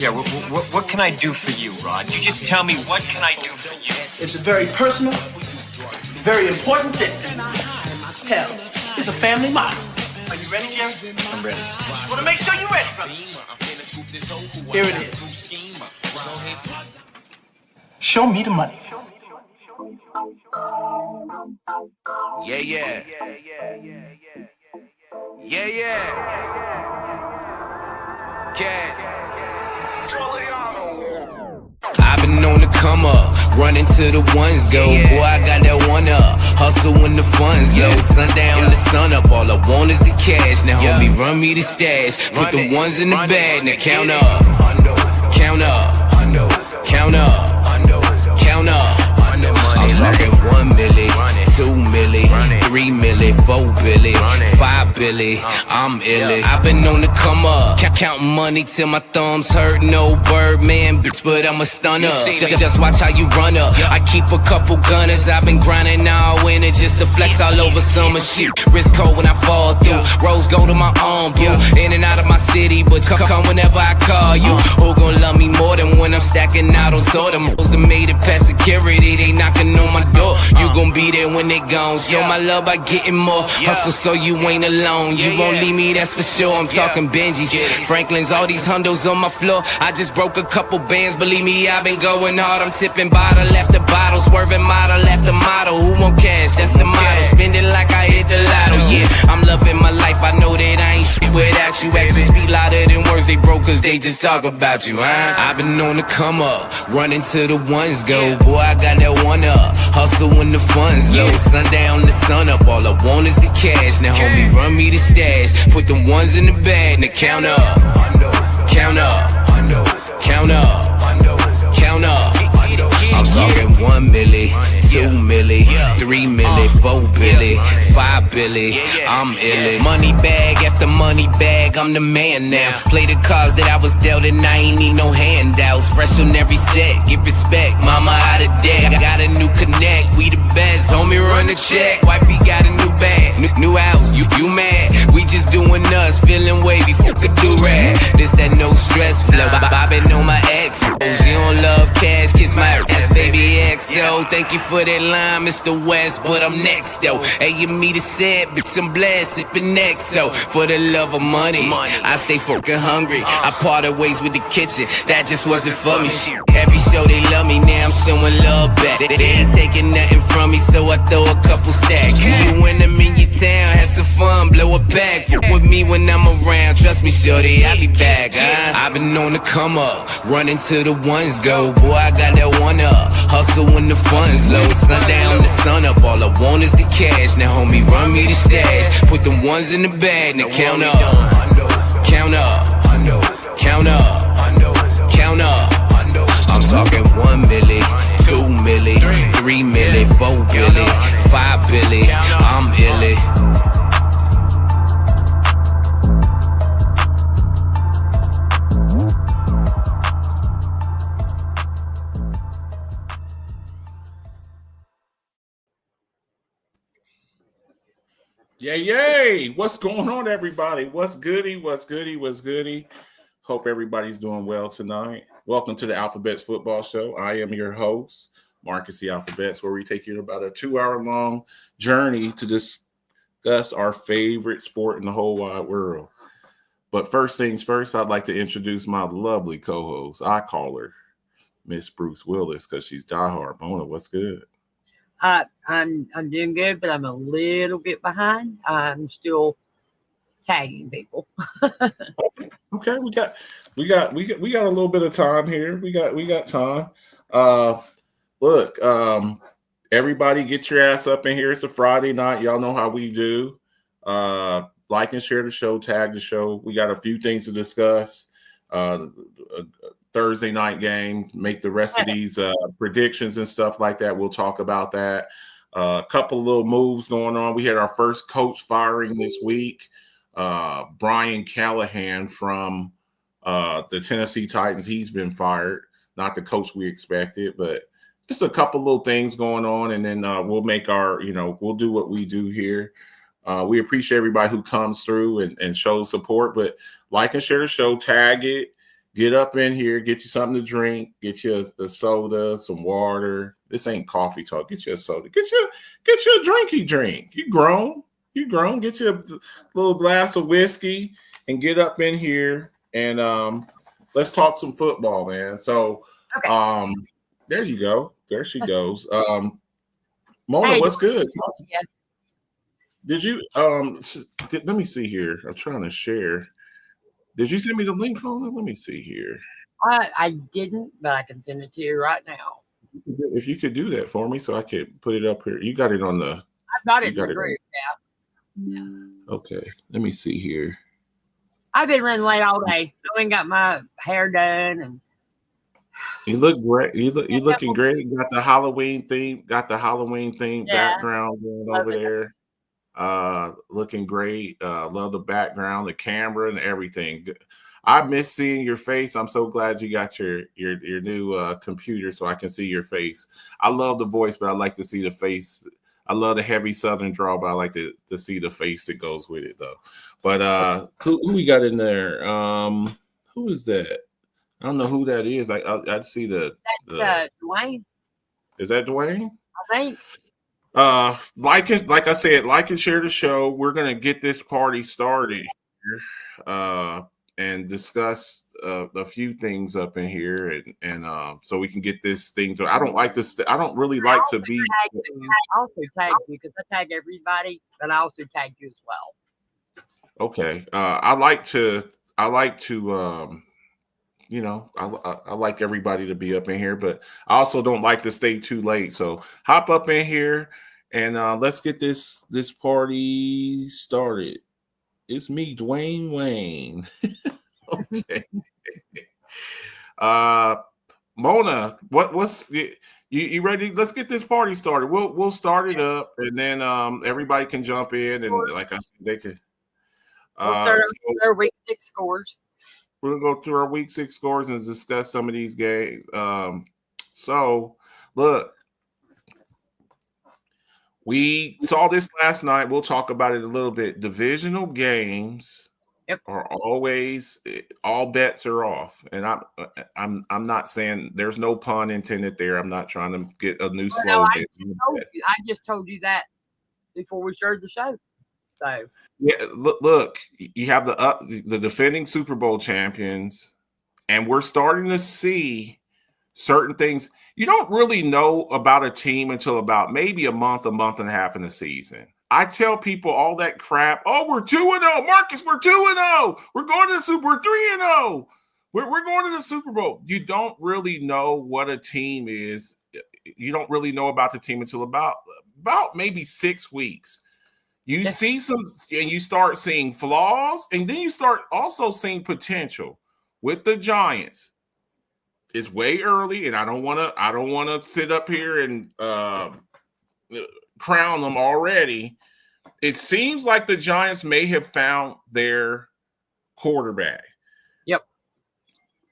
Yeah, what can I do for you, Rod? You just tell me, what can I do for you? It's a very personal, very important thing. Hell, it's a family motto. Are you ready, Jerry? I'm ready. Just want to make sure you're ready, brother. Here it is. Show me the money. Yeah, yeah. Yeah, yeah. I've been on the come up, running to the ones go. Boy, I got that one up, hustle when the funds low. Sundown to sun up, all I want is the cash. Now homie, run me the stash, put the ones in the bag. Now count up, count up, count up, count up. I'm talking 1 milli, 2 milli, 3 milli, 4 billy, 5 billy, I'm illy. I've been on the come up, counting money till my thumbs hurt. No Birdman, bitch, but I'm a stunner. Just watch how you run up. I keep a couple gunners. I've been grinding all winter just to flex all over summer shit. Wrist cold when I fall through. Rose go to my arm, boo. In and out of my city, but come whenever I call you. Who gon' love me more than when I'm stacking out on tour? Them hoes that made it past security, they knocking on my door. You gon' be there when they gone. Show my love by getting more. Hustle so you ain't alone. You won't leave me, that's for sure. I'm talking Benjis, Franklin's, all these hundos on my floor. I just broke a couple bands, believe me, I've been going hard. I'm tipping bottle after bottle, swerving model after model. Who won't cash? That's the motto. Spending like I hit the lotto. Yeah, I'm loving my life. I know that I ain't shit without you. Actions speak louder than words. They broke cause they just talk about you, huh? I've been on the come up, running to the ones go. Boy, I got that one up, hustle when the funds low. Sundown to sun up, all I want is the cash. Now homie, run me the stash, put the ones in the bag. Now count up, count up, count up, count up. I'm talking 1 milli, 2 milli, 3 milli, 4 billy, 5 billy, I'm illy. Money bag after money bag, I'm the man now. Play the cards that I was dealt and I ain't need no handouts. Fresh on every set, give respect, mama out of debt. Got a new connect, we the best, homie run the check. Wifey got a new bag, new house, you mad? We just doing us, feeling wavy, fuck a do-rag. This that no stress flow, bobbing on my ex. You don't love cash, kiss my ass, baby XO. Thank you for that line, Mr. West, but I'm next though. Hey, you meet a set, bitch, I'm blessed, sipping XO. For the love of money, I stay fucking hungry. I parted ways with the kitchen, that just wasn't for me. Every show they love me, now I'm showing love back. They ain't taking nothing from me, so I throw a couple stacks. You when I'm in your town, have some fun, blow a bag. Fuck with me when I'm around, trust me, shorty, I'll be back, huh? I've been on the come up, running to the ones go. Boy, I got that one up, hustle when the funds low. Sundown to sun up, all I want is the cash. Now homie, run me the stash, put the ones in the bag. Now count up, count up, count up, count up. I'm talking 1 milli, 2 milli, 3 milli, 4 billy, 5 billy, I'm illy. Yay! What's going on, everybody? What's goody? What's goody? What's goody? Hope everybody's doing well tonight. Welcome to the Alphabets Football Show. I am your host, Marcus the Alphabets, where we take you about a 2-hour-long journey to discuss our favorite sport in the whole wide world. But first things first, I'd like to introduce my lovely co-host. I call her Miss Bruce Willis because she's diehard. Mona, what's good? I'm doing good, but I'm a little bit behind. I'm still tagging people. Okay, we got a little bit of time here. We got time. Look, everybody get your ass up in here. It's a Friday night. Y'all know how we do. Like and share the show, tag the show. We got a few things to discuss. Thursday night game, make the rest of these predictions and stuff like that. We'll talk about that. A couple little moves going on. We had our first coach firing this week. Brian Callahan from the Tennessee Titans. He's been fired. Not the coach we expected, but just a couple little things going on. And then we'll make our, we'll do what we do here. We appreciate everybody who comes through and shows support, but like and share the show, tag it. Get up in here, get you something to drink, get you a soda, some water. This ain't coffee talk. Get you a soda. Get you a drinky drink. You grown. Get you a little glass of whiskey and get up in here and let's talk some football, man. So Okay. there you go. There she goes. Mona, Hey, what's good? Yeah. Did you let me see here. I'm trying to share. Did you send me the link, Mona? Let me see here. I didn't, but I can send it to you right now. If you could do that for me so I could put it up here. You got it on the I've got it got in it the on- group. Yeah. Okay. Let me see here. I've been running late all day. I ain't got my hair done, and You look great. You looking great. You got the Halloween theme, Yeah. background going Love over it. there. Looking great. Love the background, the camera, and everything. I miss seeing your face. I'm so glad you got your new computer so I can see your face. I love the voice, but I like to see the face. I love the heavy Southern drawl, but I like to see the face that goes with it, though. But who we got in there? Who is that? I don't know who that is. I see the. That's Dwayne. Is that Dwayne? I think. Like I said, like and share the show. We're gonna get this party started here, and discuss a few things up in here, and so we can get this thing. I don't like this. I don't really like to be. I also tag you because I tag everybody, but I also tag you as well. Okay. I like to. You know, I like everybody to be up in here, but I also don't like to stay too late. So hop up in here and let's get this party started. It's me, Dwayne Wayne. Okay. Mona, what's you ready? Let's get this party started. We'll start it up, and then everybody can jump in, and like I said, they could. We'll start our week 6 scores. We're gonna go through our week 6 scores and discuss some of these games. So look, we saw this last night. We'll talk about it a little bit. Divisional games are always all bets are off, and I'm not saying there's no pun intended there. I'm not trying to get a new slogan. I just told you that before we started the show. So yeah, look, you have the defending Super Bowl champions, and we're starting to see certain things. You don't really know about a team until about maybe a month and a half in the season. I tell people all that crap. Oh, we're 2-0, Marcus. We're 2-0. We're going to the Super. We're 3-0. We're going to the Super Bowl. You don't really know what a team is. You don't really know about the team until about maybe 6 weeks. You see some, and you start seeing flaws, and then you start also seeing potential with the Giants. It's way early, and I don't want to sit up here and crown them already. It seems like the Giants may have found their quarterback. Yep.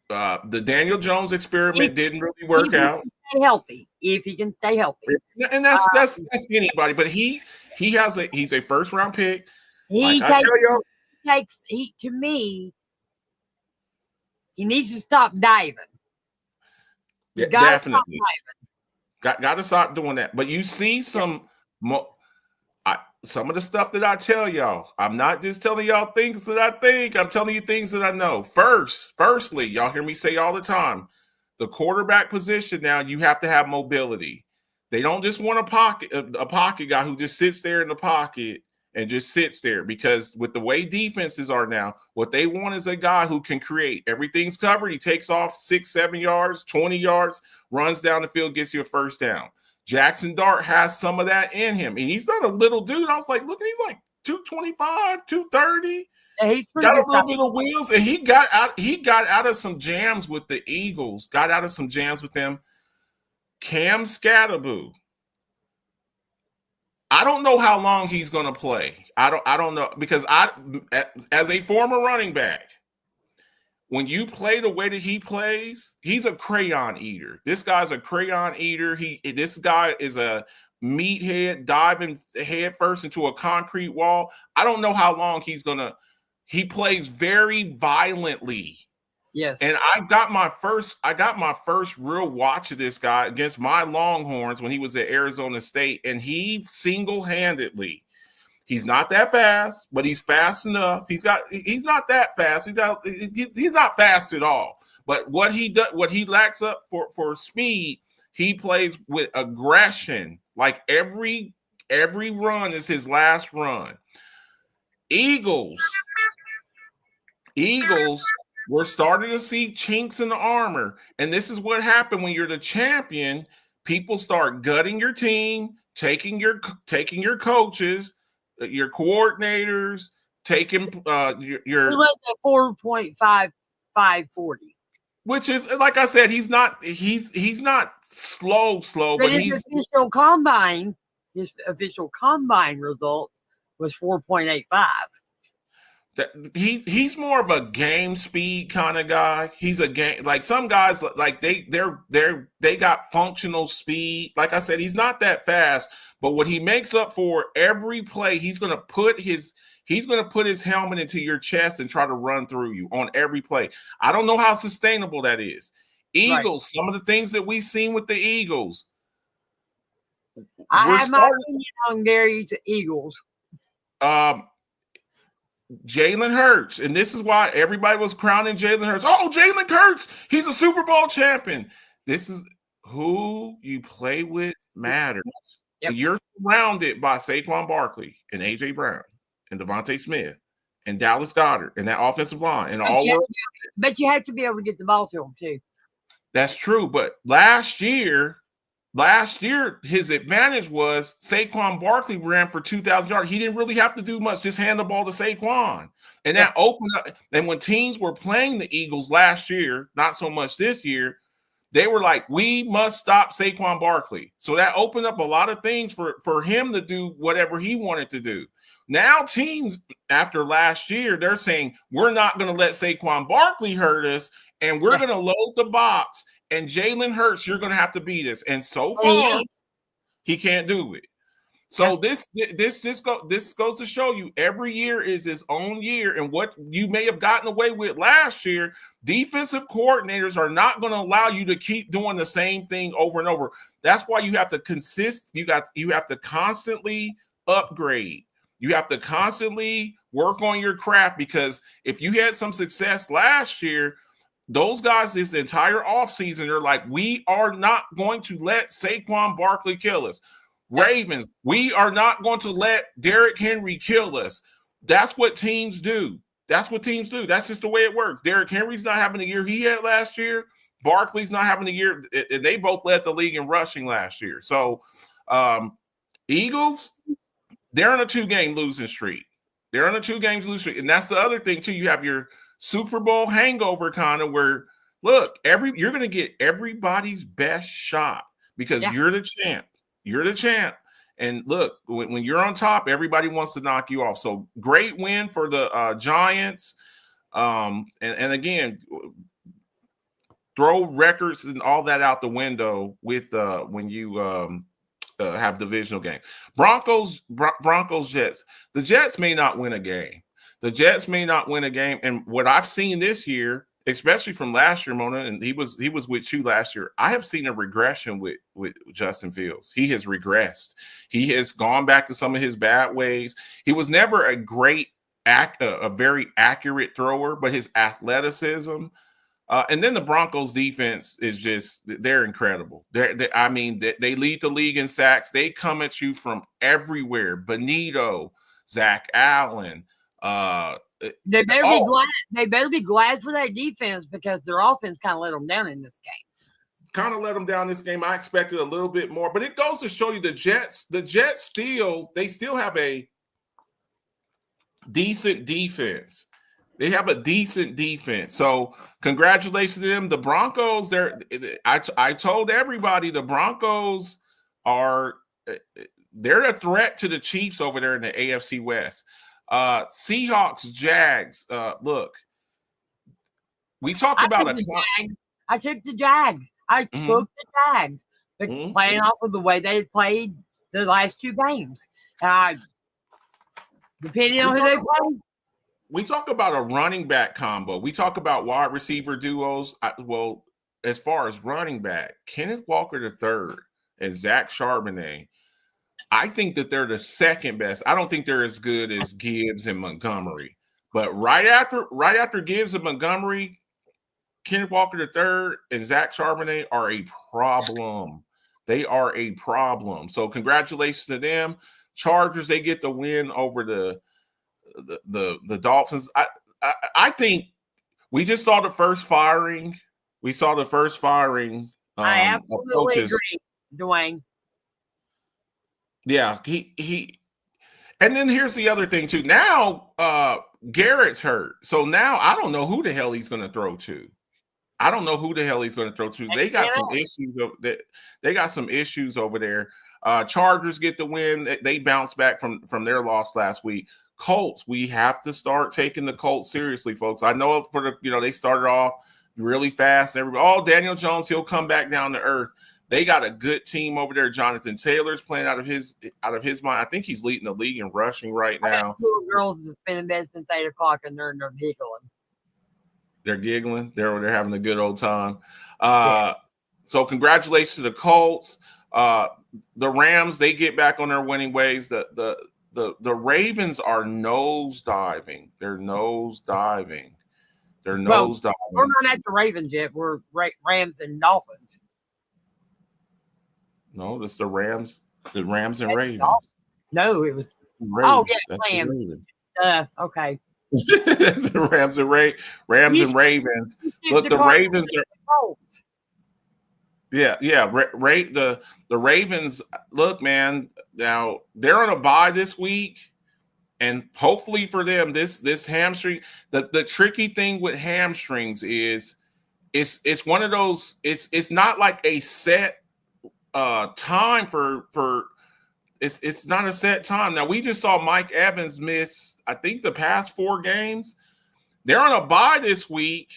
The Daniel Jones experiment didn't really work out. Stay healthy. If he can stay healthy, and that's anybody. But he's a first round pick. To me, he needs to stop diving. Yeah, definitely. Got to stop doing that. But you see some of the stuff that I tell y'all. I'm not just telling y'all things that I think. I'm telling you things that I know. Firstly, y'all hear me say all the time, the quarterback position now, you have to have mobility. They don't just want a pocket guy who just sits there in the pocket and just sits there, because with the way defenses are now, what they want is a guy who can create. Everything's covered. He takes off 6-7 yards, 20 yards, runs down the field, gets you a first down. Jackson Dart has some of that in him, and he's not a little dude. I was like, look, he's like 225, 230. Yeah, he's got a little bit of wheels, and he got out of some jams with the Eagles. Got out of some jams with them. Cam Scatterboo. I don't know how long he's going to play. I don't know, because as a former running back, when you play the way that he plays, he's a crayon eater. This guy's a crayon eater. This guy is a meathead diving head first into a concrete wall. I don't know how long he's going to. He plays very violently. Yes. And I got my first real watch of this guy against my Longhorns when he was at Arizona State, and he single-handedly, he's not that fast, but he's fast enough. He's not that fast. He's not fast at all. But what he lacks up for speed, he plays with aggression. Like every run is his last run. Eagles, we're starting to see chinks in the armor. And this is what happened when you're the champion. People start gutting your team, taking your coaches, your coordinators, taking He your was at 4.5540. which is, like I said, he's not slow, but his official combine result was 4.85. He's more of a game speed kind of guy. He's a game, like some guys, like they got functional speed. Like I said, he's not that fast, but what he makes up for every play, he's gonna put his helmet into your chest and try to run through you on every play. I don't know how sustainable that is. Eagles, Some of the things that we've seen with the Eagles. I have my opinion on Gary's Eagles. Jalen Hurts, and this is why everybody was crowning Jalen Hurts. Oh, Jalen Hurts, he's a Super Bowl champion. This is who you play with matters. Yep. You're surrounded by Saquon Barkley and A.J. Brown and Devontae Smith and Dallas Goedert and that offensive line. And But you have to be able to get the ball to him, too. That's true, but last year, his advantage was Saquon Barkley ran for 2,000 yards. He didn't really have to do much, just hand the ball to Saquon. And that opened up. And when teams were playing the Eagles last year, not so much this year, they were like, we must stop Saquon Barkley. So that opened up a lot of things for him to do whatever he wanted to do. Now teams, after last year, they're saying, we're not going to let Saquon Barkley hurt us, and we're going to load the box. And Jalen Hurts, you're going to have to beat us. And so far, he can't do it. So this goes to show you every year is his own year. And what you may have gotten away with last year, defensive coordinators are not going to allow you to keep doing the same thing over and over. That's why you have to you have to constantly upgrade. You have to constantly work on your craft, because if you had some success last year, those guys this entire offseason are like, we are not going to let Saquon Barkley kill us. Ravens, we are not going to let Derrick Henry kill us. That's what teams do. That's just the way it works. Derrick Henry's not having the year he had last year. Barkley's not having the year. They both led the league in rushing last year. So Eagles, they're on a 2-game losing streak. And that's the other thing, too. You have your Super Bowl hangover kind of where, look, you're going to get everybody's best shot because you're the champ. You're the champ. And look, when you're on top, everybody wants to knock you off. So great win for the Giants. And again, throw records and all that out the window with when you have divisional games. Broncos, Jets. The Jets may not win a game. And what I've seen this year, especially from last year, Mona, and he was with you last year, I have seen a regression with Justin Fields. He has regressed. He has gone back to some of his bad ways. He was never a very accurate thrower, but his athleticism. And then the Broncos defense is they're incredible. They lead the league in sacks. They come at you from everywhere. Benito, Zach Allen. They better be glad for that defense, because their offense kind of let them down in this game. I expected a little bit more, but it goes to show you the Jets still have a decent defense. They have a decent defense. So congratulations to them. The Broncos, I told everybody the Broncos they're a threat to the Chiefs over there in the AFC West. Seahawks, Jags. Look, we talked about I took the Jags. But playing off of the way they played the last 2 games. Depending on who they play, we talk about a running back combo. We talk about wide receiver duos. Well, as far as running back, Kenneth Walker III and Zach Charbonnet, I think that they're the second best. I don't think they're as good as Gibbs and Montgomery. But right after Gibbs and Montgomery, Kenneth Walker III and Zach Charbonnet are a problem. They are a problem. So congratulations to them. Chargers, they get the win over the Dolphins. I think we just saw the first firing. We saw the first firing. I absolutely agree, Dwayne. Yeah, he and then here's the other thing too. Now Garrett's hurt. So now I don't know who the hell he's gonna throw to. They got some issues. They got some issues over there. Chargers get the win. They bounce back from their loss last week. Colts, we have to start taking the Colts seriously, folks. I know they started off really fast and everybody, Daniel Jones, he'll come back down to earth. They got a good team over there. Jonathan Taylor's playing out of his mind. I think he's leading the league in rushing right now. Two girls has been in bed since 8 o'clock and they're giggling. They're giggling. They're having a good old time. So congratulations to the Colts. The Rams, they get back on their winning ways. The Ravens are nosediving. They're nosediving. We're not at the Ravens yet. We're Rams and Dolphins. No, it's the Rams. The Rams and Ravens. No, it was. Ravens. Oh yeah, Rams. Okay. It's the Rams and Ravens. Look, the Ravens are. Yeah. The Ravens. Look, man. Now they're on a bye this week, and hopefully for them, this hamstring. The tricky thing with hamstrings is, it's one of those. It's not like a set time for. It's not a set time. Now, we just saw Mike Evans miss, I think, the past 4 games. They're on a bye this week.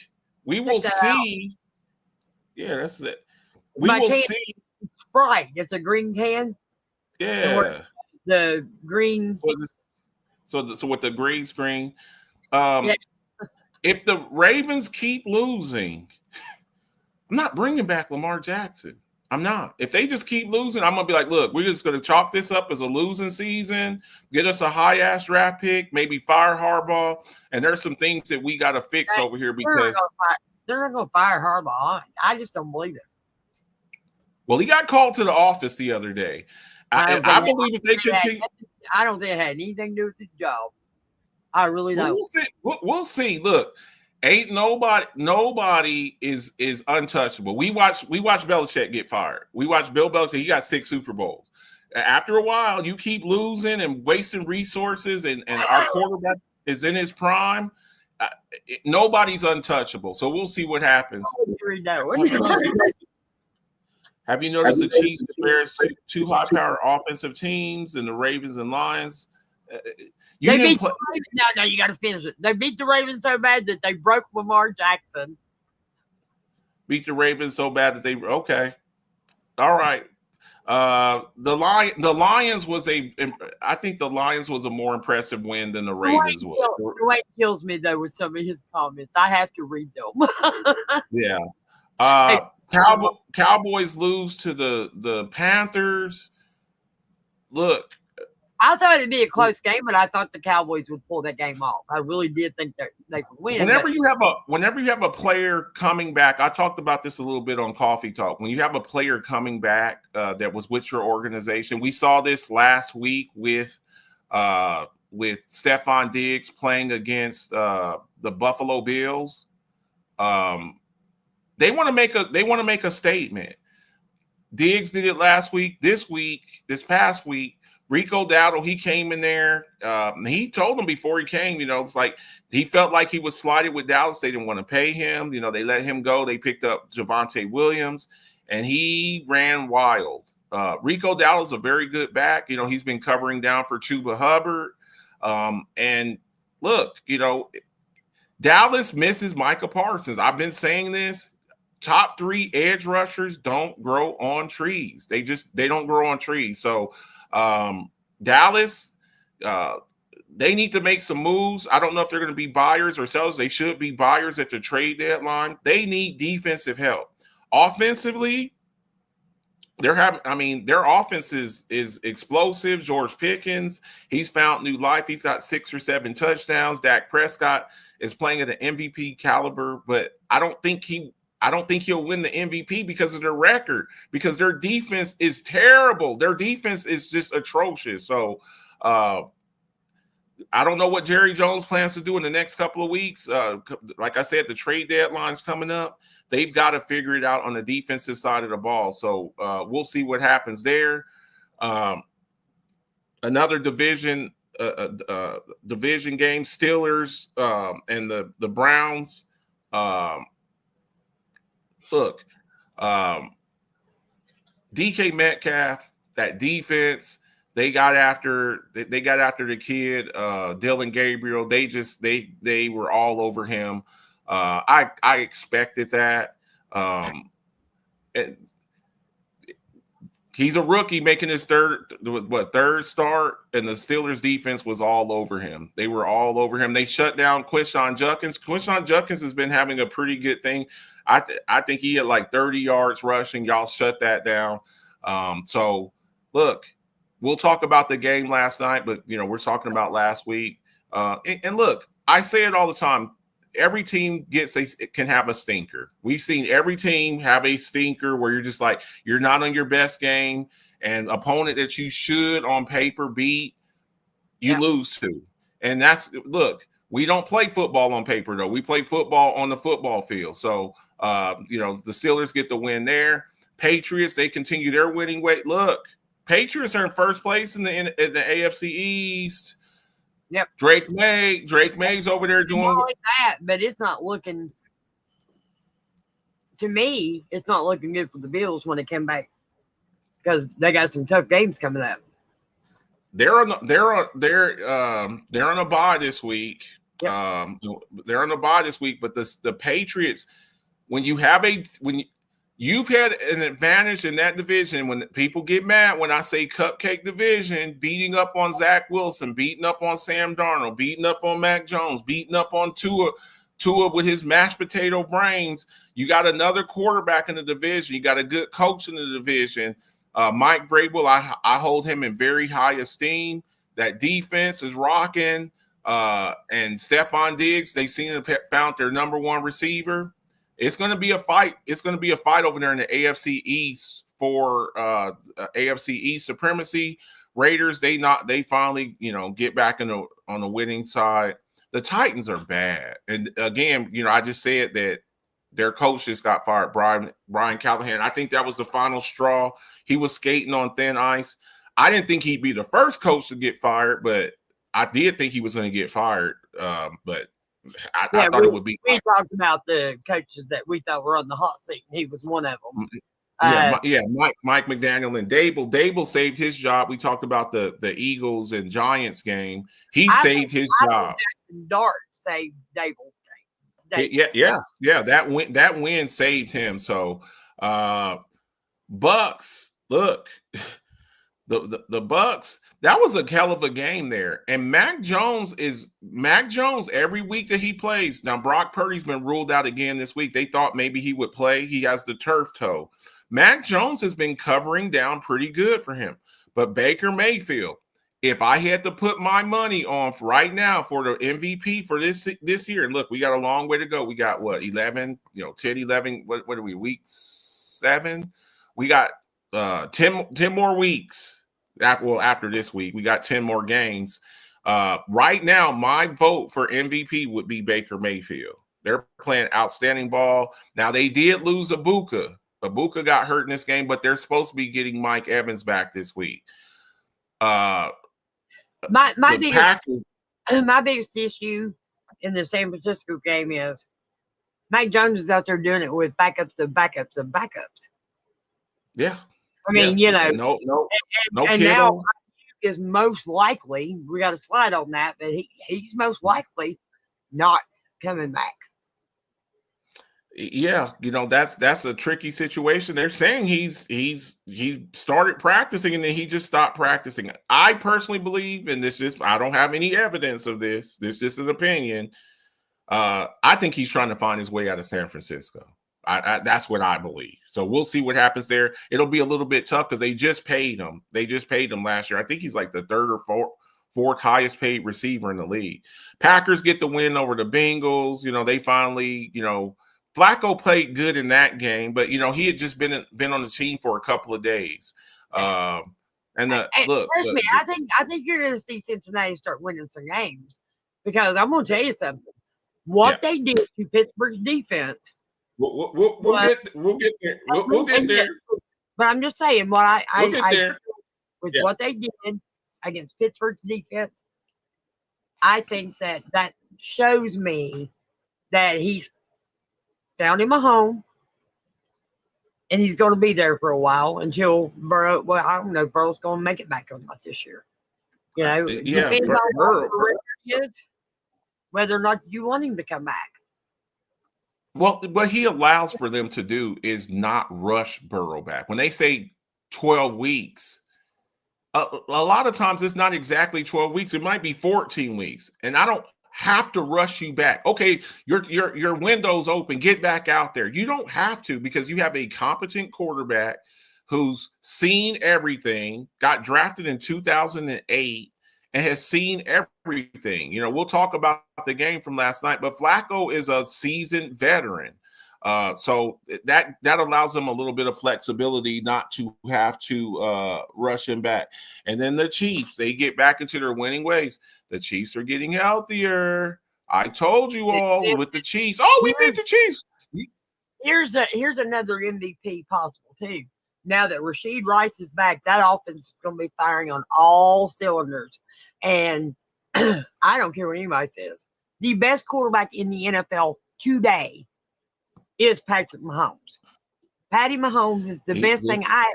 We will see. Yeah, that's it. We will see. Sprite. It's a green can. Yeah. The green. So with the green screen. If the Ravens keep losing, I'm not bringing back Lamar Jackson. I'm not. If they just keep losing, I'm going to be like, look, we're just going to chalk this up as a losing season, get us a high-ass draft pick, maybe fire Harbaugh, and there's some things that we got to fix over here because they're not going to fire Harbaugh. I just don't believe it. Well, he got called to the office the other day. I believe if they continue. I don't think it had anything to do with the job. I really don't. We'll see. Look. Ain't nobody is untouchable. We watch Belichick get fired. We watch Bill Belichick. He got 6 Super Bowls. After a while, you keep losing and wasting resources, and our quarterback is in his prime. Nobody's untouchable. So we'll see what happens. Have you noticed the Chiefs and Bears, 2 high-power offensive teams, and the Ravens and Lions? No, you got to finish it. They beat the Ravens so bad that they broke Lamar Jackson. Beat the Ravens so bad that okay. All right. The Lions was I think the Lions was a more impressive win than the Ravens was. Dwayne kills me though with some of his comments. I have to read them. Yeah. Cowboys lose to the Panthers. Look. I thought it'd be a close game, but I thought the Cowboys would pull that game off. I really did think that they could win. Whenever you have a player coming back, I talked about this a little bit on Coffee Talk. When you have a player coming back that was with your organization, we saw this last week with Stephon Diggs playing against the Buffalo Bills. They want to make a statement. Diggs did it last week. This past week. Rico Dowdle, he came in there. He told them before he came, it's like he felt like he was slighted with Dallas. They didn't want to pay him. They let him go. They picked up Javonte Williams, and he ran wild. Rico Dowdle's a very good back. He's been covering down for Chuba Hubbard. And look, Dallas misses Micah Parsons. I've been saying this. Top 3 edge rushers don't grow on trees. They don't grow on trees. So, Dallas, they need to make some moves. I don't know if they're going to be buyers or sellers. They should be buyers at the trade deadline. They need defensive help. Offensively, their offense is explosive. George Pickens, he's found new life. He's got 6 or 7 touchdowns. Dak Prescott is playing at an MVP caliber, but I don't think he'll win the MVP because of their record, because their defense is terrible. Their defense is just atrocious. So I don't know what Jerry Jones plans to do in the next couple of weeks. Like I said, the trade deadline's coming up. They've got to figure it out on the defensive side of the ball. So we'll see what happens there. Another division game, Steelers and the Browns. Look, DK Metcalf, that defense, they got after the kid, Dylan Gabriel. They were all over him. I expected that. He's a rookie making his third start, and the Steelers defense was all over him. They were all over him. They shut down Quinshon Judkins. Quinshon Judkins has been having a pretty good thing. I think he had like 30 yards rushing. Y'all shut that down. So look, we'll talk about the game last night, but we're talking about last week. And look, I say it all the time. Every team can have a stinker. We've seen every team have a stinker where you're just like, you're not on your best game, and opponent that you should on paper beat, you lose to. And look, we don't play football on paper though. We play football on the football field. So, the Steelers get the win there. Patriots, they continue their winning way. Look, Patriots are in first place in the AFC East. Yep. Drake May's over there doing that, but it's not looking. To me, it's not looking good for the Bills when they come back, because they got some tough games coming up. They're on a bye this week. Yep. They're on a bye this week, but the Patriots, when you've had an advantage in that division, when people get mad when I say cupcake division, beating up on Zach Wilson, beating up on Sam Darnold, beating up on Mac Jones, beating up on Tua with his mashed potato brains, you got another quarterback in the division. You got a good coach in the division. Mike Vrabel, I hold him in very high esteem. That defense is rocking. And Stephon Diggs, they seem to have found their number one receiver. It's going to be a fight. It's going to be a fight over there in the AFC East for AFC East supremacy. Raiders, they finally get back on the winning side. The Titans are bad, and again, I just said that their coach just got fired, Brian Callahan. I think that was the final straw. He was skating on thin ice. I didn't think he'd be the first coach to get fired, but I did think he was going to get fired. But I thought it would be. We talked about the coaches that we thought were on the hot seat, and he was one of them. Mike McDaniel and Dable. Dable saved his job. We talked about the Eagles and Giants game. He saved his job. Dart saved Dable's game. Yeah. That win saved him. So, Bucks. Look, the Bucks. That was a hell of a game there. And Mac Jones every week that he plays. Now, Brock Purdy's been ruled out again this week. They thought maybe he would play. He has the turf toe. Mac Jones has been covering down pretty good for him. But Baker Mayfield, if I had to put my money on right now for the MVP for this year, and look, we got a long way to go. We got 11, 10, 11, what are we, week 7? We got 10 more weeks. After this week, we got 10 more games. Right now, my vote for MVP would be Baker Mayfield. They're playing outstanding ball. Now, they did lose Ibuka. Ibuka got hurt in this game, but they're supposed to be getting Mike Evans back this week. My biggest issue in the San Francisco game is Mike Jones is out there doing it with backups of backups of backups. Yeah. I mean, no. And now is most likely, we got a slide on that, but he's most likely not coming back. Yeah, that's a tricky situation. They're saying he started practicing and then he just stopped practicing. I personally believe, and I don't have any evidence of this. This is just an opinion. I think he's trying to find his way out of San Francisco. That's what I believe. So we'll see what happens there. It'll be a little bit tough because they just paid him. They just paid him last year. I think he's like the third or fourth highest paid receiver in the league. Packers get the win over the Bengals. They finally, Flacco played good in that game, but he had just been on the team for a couple of days. I think you're going to see Cincinnati start winning some games because I'm going to tell you something. What they did to Pittsburgh's defense. We'll get there. We'll get there. But I'm just saying what what they did against Pittsburgh's defense. I think that shows me that he's found him a home, and he's going to be there for a while until Burrow. Well, I don't know if Burrow's going to make it back or not this year. Depends on whether or not you want him to come back. Well, what he allows for them to do is not rush Burrow back. When they say 12 weeks, a lot of times it's not exactly 12 weeks. It might be 14 weeks, and I don't have to rush you back. Okay, your window's open. Get back out there. You don't have to because you have a competent quarterback who's seen everything, got drafted in 2008, and has seen everything. We'll talk about the game from last night, but Flacco is a seasoned veteran. So that allows them a little bit of flexibility not to have to rush him back. And then the Chiefs, they get back into their winning ways. The Chiefs are getting healthier. I told you all with the Chiefs. Oh, we beat the Chiefs. Here's another MVP possible too. Now that Rashid Rice is back, that offense is going to be firing on all cylinders. And I don't care what anybody says. The best quarterback in the NFL today is Patrick Mahomes. Patty Mahomes is the best thing. I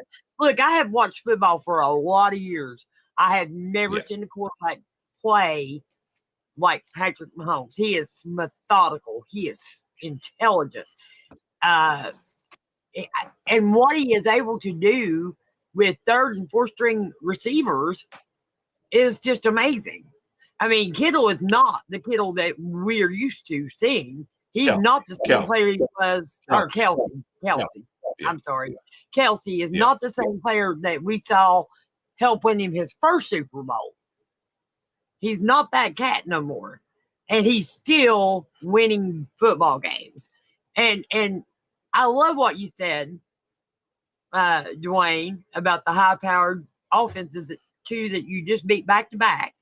have watched football for a lot of years. I have never seen a quarterback play like Patrick Mahomes. He is methodical. He is intelligent. And what he is able to do with third and fourth string receivers is just amazing. I mean, Kittle is not the Kittle that we're used to seeing. He's not the same player he was, or Kelsey. Yeah. I'm sorry. Kelsey is not the same player that we saw help win him his first Super Bowl. He's not that cat no more. And he's still winning football games. And I love what you said, Dwayne, about the high-powered offenses that you just beat back-to-back.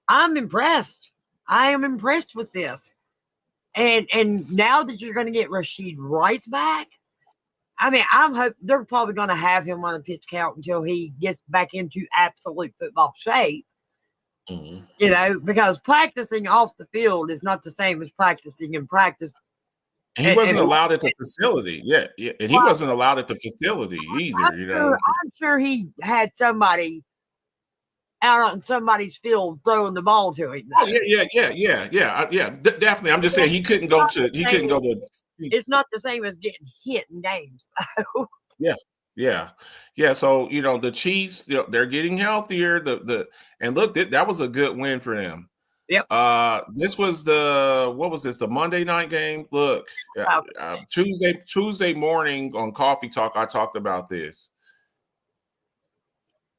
I'm impressed. I am impressed with this. And now that you're going to get Rashid Rice back, I mean, I'm hope they're probably going to have him on a pitch count until he gets back into absolute football shape. Mm-hmm. Because practicing off the field is not the same as practicing in practice. He wasn't allowed at the facility. Yeah. And he wasn't allowed at the facility either, I'm sure he had somebody out on somebody's field throwing the ball to him. Oh, yeah. Definitely. I'm just saying he couldn't go to. It's not the same as getting hit in games. Yeah. So the Chiefs, they're getting healthier. And look, that was a good win for them. Yep. This was the Monday night game. Look, Tuesday morning on Coffee Talk, I talked about this.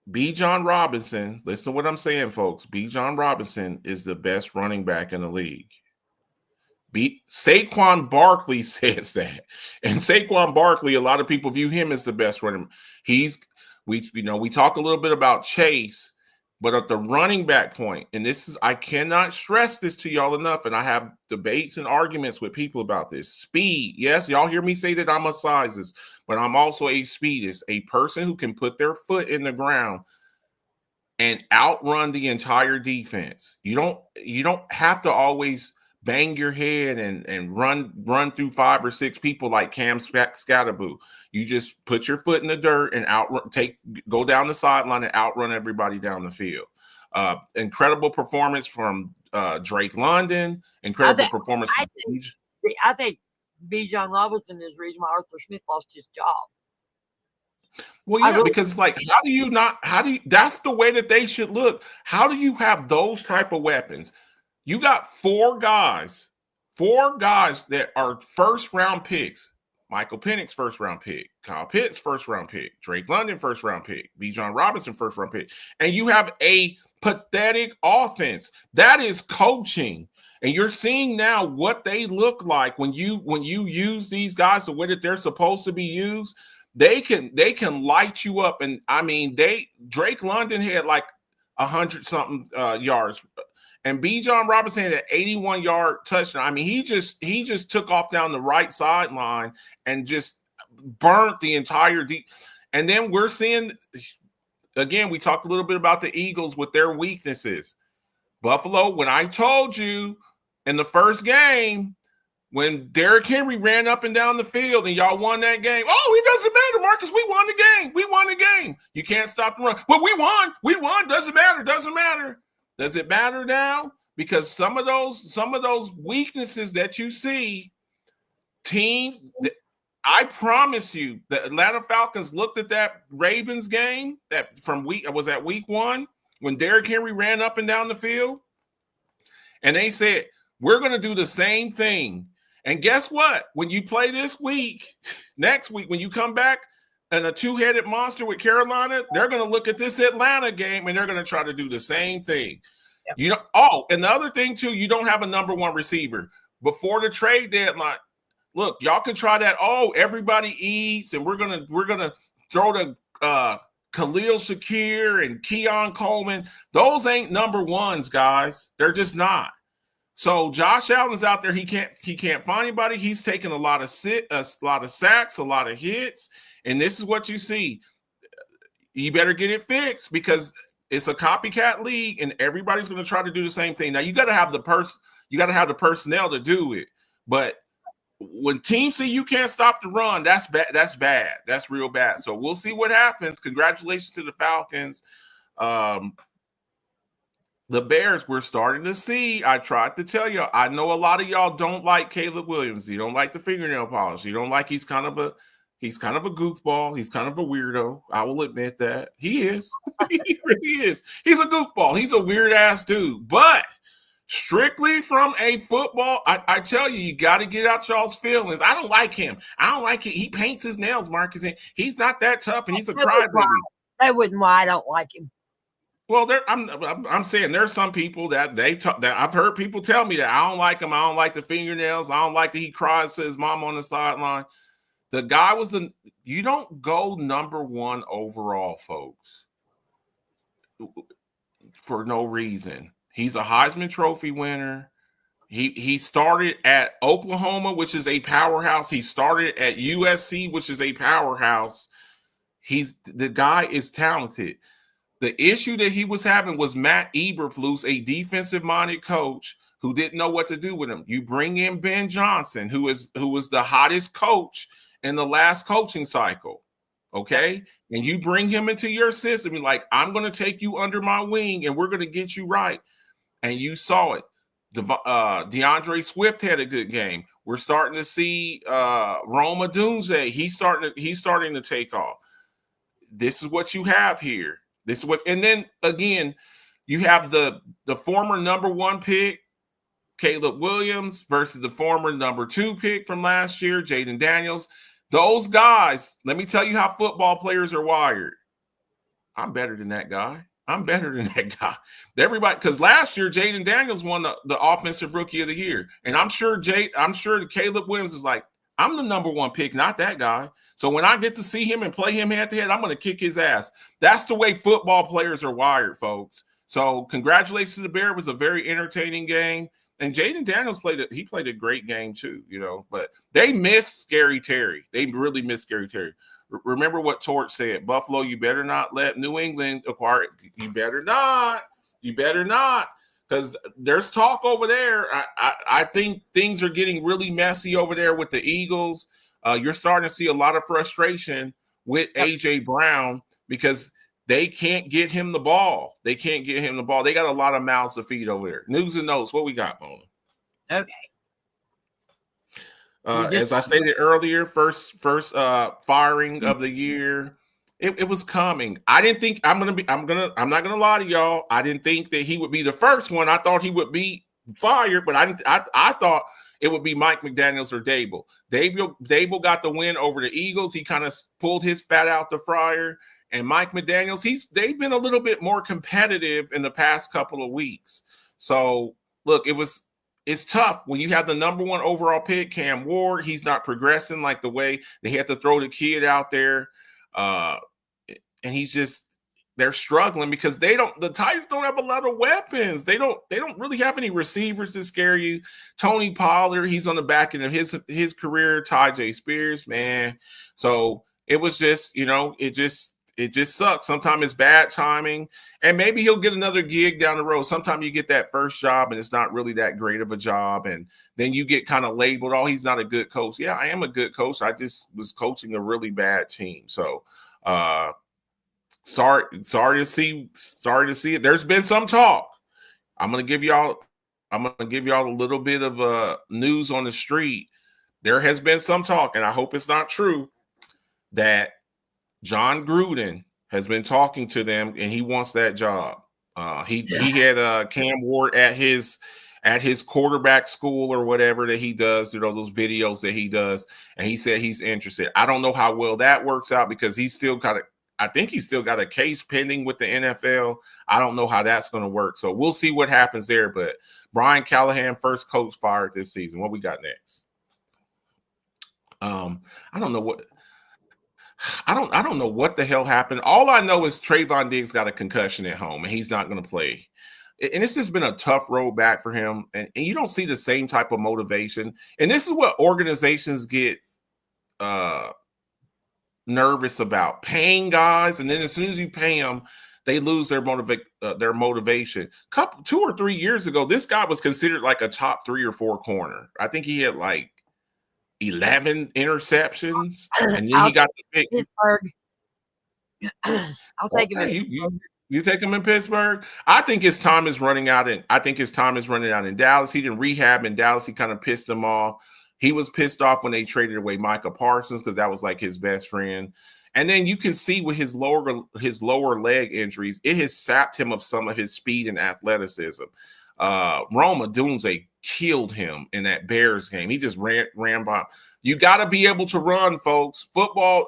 Bijan Robinson, listen to what I'm saying, folks. Bijan Robinson is the best running back in the league. Saquon Barkley says that. And Saquon Barkley, a lot of people view him as the best running. We talk a little bit about Chase, but at the running back point, and I cannot stress this to y'all enough, and I have debates and arguments with people about this. Speed. Yes, y'all hear me say that I'm a sizes, but I'm also a speedist, a person who can put their foot in the ground and outrun the entire defense. You don't have to always bang your head and run through 5 or 6 people like Cam Scatterboo. You just put your foot in the dirt and go down the sideline and outrun everybody down the field. Incredible performance from Drake London. Incredible performance. I think Bijan Robinson is the reason why Arthur Smith lost his job. Well, yeah, because it's like, that's the way that they should look. How do you have those type of weapons? You got four guys that are first round picks. Michael Penix, first round pick. Kyle Pitts, first round pick. Drake London, first round pick. Bijan Robinson, first round pick. And you have a pathetic offense. That is coaching. And you're seeing now what they look like when you use these guys the way that they're supposed to be used. They can light you up. And I mean, Drake London had like 100-something yards. And Bijan Robinson had an 81-yard touchdown. I mean, he just took off down the right sideline and just burnt the entire deep. And then we're seeing, again, we talked a little bit about the Eagles with their weaknesses. Buffalo, when I told you in the first game, when Derrick Henry ran up and down the field and y'all won that game, it doesn't matter, Marcus. We won the game. We won the game. You can't stop the run. Well, we won. We won. Doesn't matter. Doesn't matter. Does it matter now? Because some of those weaknesses that you see, teams, I promise you, the Atlanta Falcons looked at that Ravens game that week 1 when Derrick Henry ran up and down the field, and they said, we're going to do the same thing. And guess what? When you play this week, next week, when you come back and a two-headed monster with Carolina, they're going to look at this Atlanta game and they're going to try to do the same thing. Yep. And the other thing too, you don't have a number one receiver. Before the trade deadline, look, y'all can try that. Everybody eats, and we're gonna throw the Khalil Shakir and Keon Coleman. Those ain't number ones, guys. They're just not. So Josh Allen's out there. He can't find anybody. He's taking a lot of sacks, a lot of hits, and this is what you see. You better get it fixed because it's a copycat league, and everybody's going to try to do the same thing. Now you got to have the personnel to do it. But when teams see you can't stop the run, that's bad. That's bad. That's real bad. So we'll see what happens. Congratulations to the Falcons. The Bears, we're starting to see. I tried to tell you. I know a lot of y'all don't like Caleb Williams. You don't like the fingernail polish. You don't like he's kind of a goofball. He's kind of a weirdo. I will admit that. He is. He really is. He's a goofball. He's a weird-ass dude. But strictly from a football, I tell you, you got to get out y'all's feelings. I don't like him. I don't like it. He paints his nails, Marcus. He's not that tough, and he's a crybaby. That wouldn't why I don't like him. Well, I'm saying there's some people that that I've heard people tell me that I don't like him. I don't like the fingernails. I don't like that he cries to his mom on the sideline. The guy you don't go number one overall, folks, for no reason. He's a Heisman Trophy winner. He started at Oklahoma, which is a powerhouse. He started at USC, which is a powerhouse. The guy is talented. The issue that he was having was Matt Eberflus, a defensive-minded coach who didn't know what to do with him. You bring in Ben Johnson, who was the hottest coach in the last coaching cycle, okay? And you bring him into your system. You're like, I'm going to take you under my wing, and we're going to get you right. And you saw it. DeAndre Swift had a good game. We're starting to see Rome Odunze. He's starting to take off. This is what you have here. And then again, you have the former number one pick, Caleb Williams, versus the former number 2 pick from last year, Jaden Daniels. Those guys, let me tell you how football players are wired. I'm better than that guy. Everybody, because last year Jaden Daniels won the offensive rookie of the year. And I'm sure Caleb Williams is like, I'm the number 1 pick, not that guy. So when I get to see him and play him head to head, I'm going to kick his ass. That's the way football players are wired, folks. So congratulations to the Bears. It was a very entertaining game. And Jaden Daniels played a great game too, but they missed Scary Terry. They really missed Scary Terry. Remember what Torch said, Buffalo, you better not let New England acquire it. You better not. Because there's talk over there. I think things are getting really messy over there with the Eagles. You're starting to see a lot of frustration with A.J. Brown because they can't get him the ball. They got a lot of mouths to feed over there. News and notes. What we got, Mona? Okay. As I stated earlier, first firing of the year. It was coming. I didn't think I'm not gonna lie to y'all. I didn't think that he would be the first one. I thought he would be fired, but I thought it would be Mike McDaniels or Dable. Dable got the win over the Eagles. He kind of pulled his fat out the fryer. And Mike McDaniels, they've been a little bit more competitive in the past couple of weeks. So look, it's tough when you have the number 1 overall pick, Cam Ward. He's not progressing like the way they had to throw the kid out there. And they're struggling because the Titans don't have a lot of weapons. They don't really have any receivers to scare you. Tony Pollard, he's on the back end of his career. Tyjae Spears, man. So it was just, it just sucks. Sometimes it's bad timing, and maybe he'll get another gig down the road. Sometimes you get that first job and it's not really that great of a job, and then you get kind of labeled, oh, he's not a good coach. Yeah, I am a good coach. I just was coaching a really bad team. So sorry to see it. There's been some talk. I'm gonna give y'all a little bit of news on the street. There has been some talk, and I hope it's not true, that John Gruden has been talking to them, and he wants that job. He had Cam Ward at his quarterback school or whatever that he does, those videos that he does, and he said he's interested. I don't know how well that works out because I think he's still got a case pending with the NFL. I don't know how that's going to work. So we'll see what happens there. But Brian Callahan, first coach fired this season. What we got next? I don't know what the hell happened. All I know is Trayvon Diggs got a concussion at home and he's not going to play. And this has been a tough road back for him. And you don't see the same type of motivation. And this is what organizations get nervous about, paying guys. And then as soon as you pay them, they lose their motivation. 2 or 3 years ago, this guy was considered like a top 3 or 4 corner. I think he had like 11 interceptions, and then he got the pick. Pittsburgh. I'll take him. You take him in Pittsburgh. I think his time is running out. In Dallas. He didn't rehab in Dallas. He kind of pissed him off. He was pissed off when they traded away Micah Parsons because that was like his best friend. And then you can see with his lower leg injuries, it has sapped him of some of his speed and athleticism. Roma Dunze killed him in that Bears game. He just ran by. You got to be able to run, folks. Football,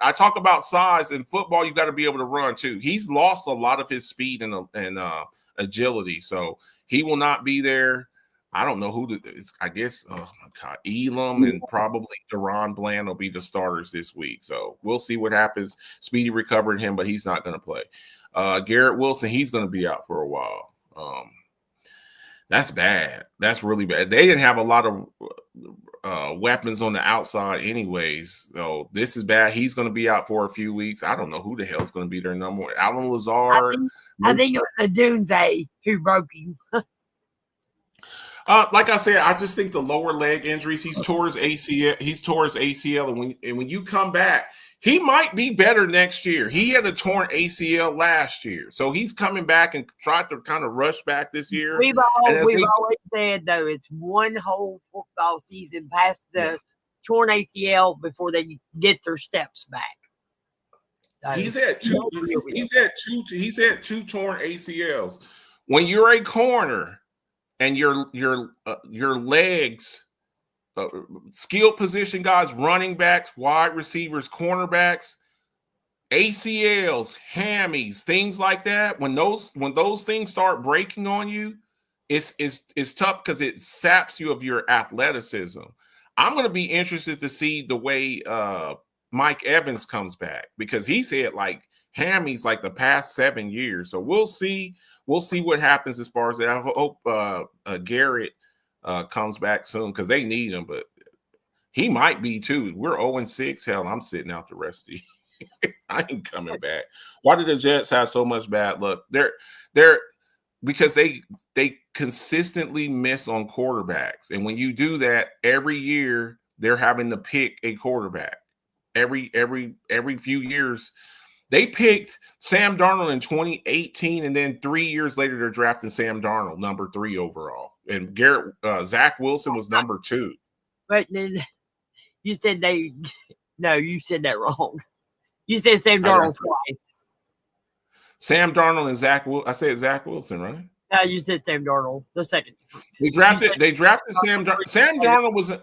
I talk about size. In football, you got to be able to run too. He's lost a lot of his speed and agility, so he will not be there. I don't know who I guess, oh my God, Elam and probably Deron Bland will be the starters this week. So we'll see what happens. Speedy recovered him, but he's not going to play. Garrett Wilson, he's going to be out for a while. That's bad. That's really bad. They didn't have a lot of weapons on the outside anyways. So this is bad. He's going to be out for a few weeks. I don't know who the hell is going to be their number one. Allen Lazard. I think it was Dunze who broke him. Like I said, I just think the lower leg injuries. He's tore his ACL, and when you come back, he might be better next year. He had a torn ACL last year, so he's coming back and tried to kind of rush back this year. We've always said though it's one whole football season past the torn ACL before they get their steps back. So he's had two torn ACLs. When you're a corner and your legs, skilled position guys, running backs, wide receivers, cornerbacks, ACLs, hammies, things like that. When those things start breaking on you, it's tough because it saps you of your athleticism. I'm going to be interested to see the way Mike Evans comes back because he's had like hammies like the past 7 years. So we'll see. We'll see what happens as far as that. I hope Garrett comes back soon because they need him, but he might be too. We're 0-6. Hell, I'm sitting out the rest of the year. I ain't coming back. Why did the Jets have so much bad luck? They're because they consistently miss on quarterbacks. And when you do that every year, they're having to pick a quarterback. Every few years. They picked Sam Darnold in 2018, and then 3 years later, they're drafting Sam Darnold, number 3 overall. And Zach Wilson was number 2. But then you said no, you said that wrong. You said Sam Darnold twice. Sam Darnold and Zach. I said Zach Wilson, right? No, you said Sam Darnold the second. They drafted Sam Darnold. Sam Darnold was.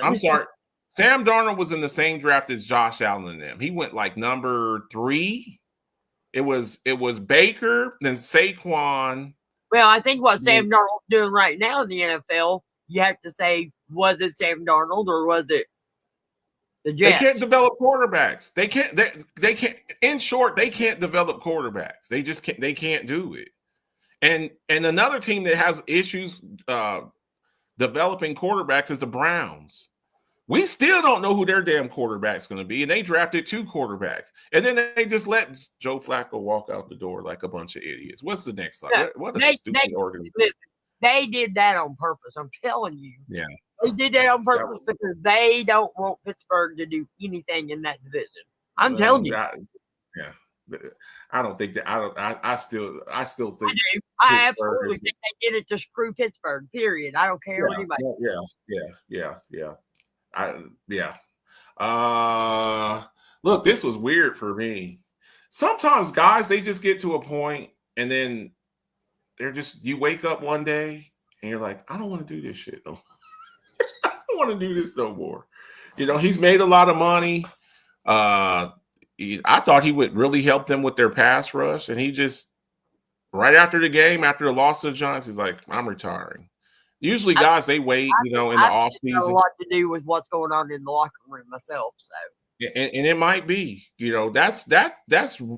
I'm sorry. Sam Darnold was in the same draft as Josh Allen and them. He went like number 3. It was Baker, then Saquon. Well, I think what Sam Darnold's doing right now in the NFL, you have to say, was it Sam Darnold or was it the Jets? They can't develop quarterbacks. They can't. They can't. In short, they can't develop quarterbacks. They just can't. They can't do it. And another team that has issues developing quarterbacks is the Browns. We still don't know who their damn quarterback's going to be, and they drafted 2 quarterbacks, and then they just let Joe Flacco walk out the door like a bunch of idiots. What's the next slide? No, what a stupid organization! Listen, they did that on purpose. I'm telling you. Yeah, they did that on purpose because they don't want Pittsburgh to do anything in that division. I'm telling you. I don't think that. I still think. I absolutely think they did it to screw Pittsburgh. Period. I don't care what anybody. Look, this was weird for me. Sometimes guys, they just get to a point and then you wake up one day and you're like, I don't want to do this shit. No. I don't want to do this no more. He's made a lot of money. I thought he would really help them with their pass rush. And he just, right after the game, after the loss to the Giants, he's like, I'm retiring. Usually, guys, they wait, in the offseason. Has a lot to do with what's going on in the locker room myself. So, and it might be, that's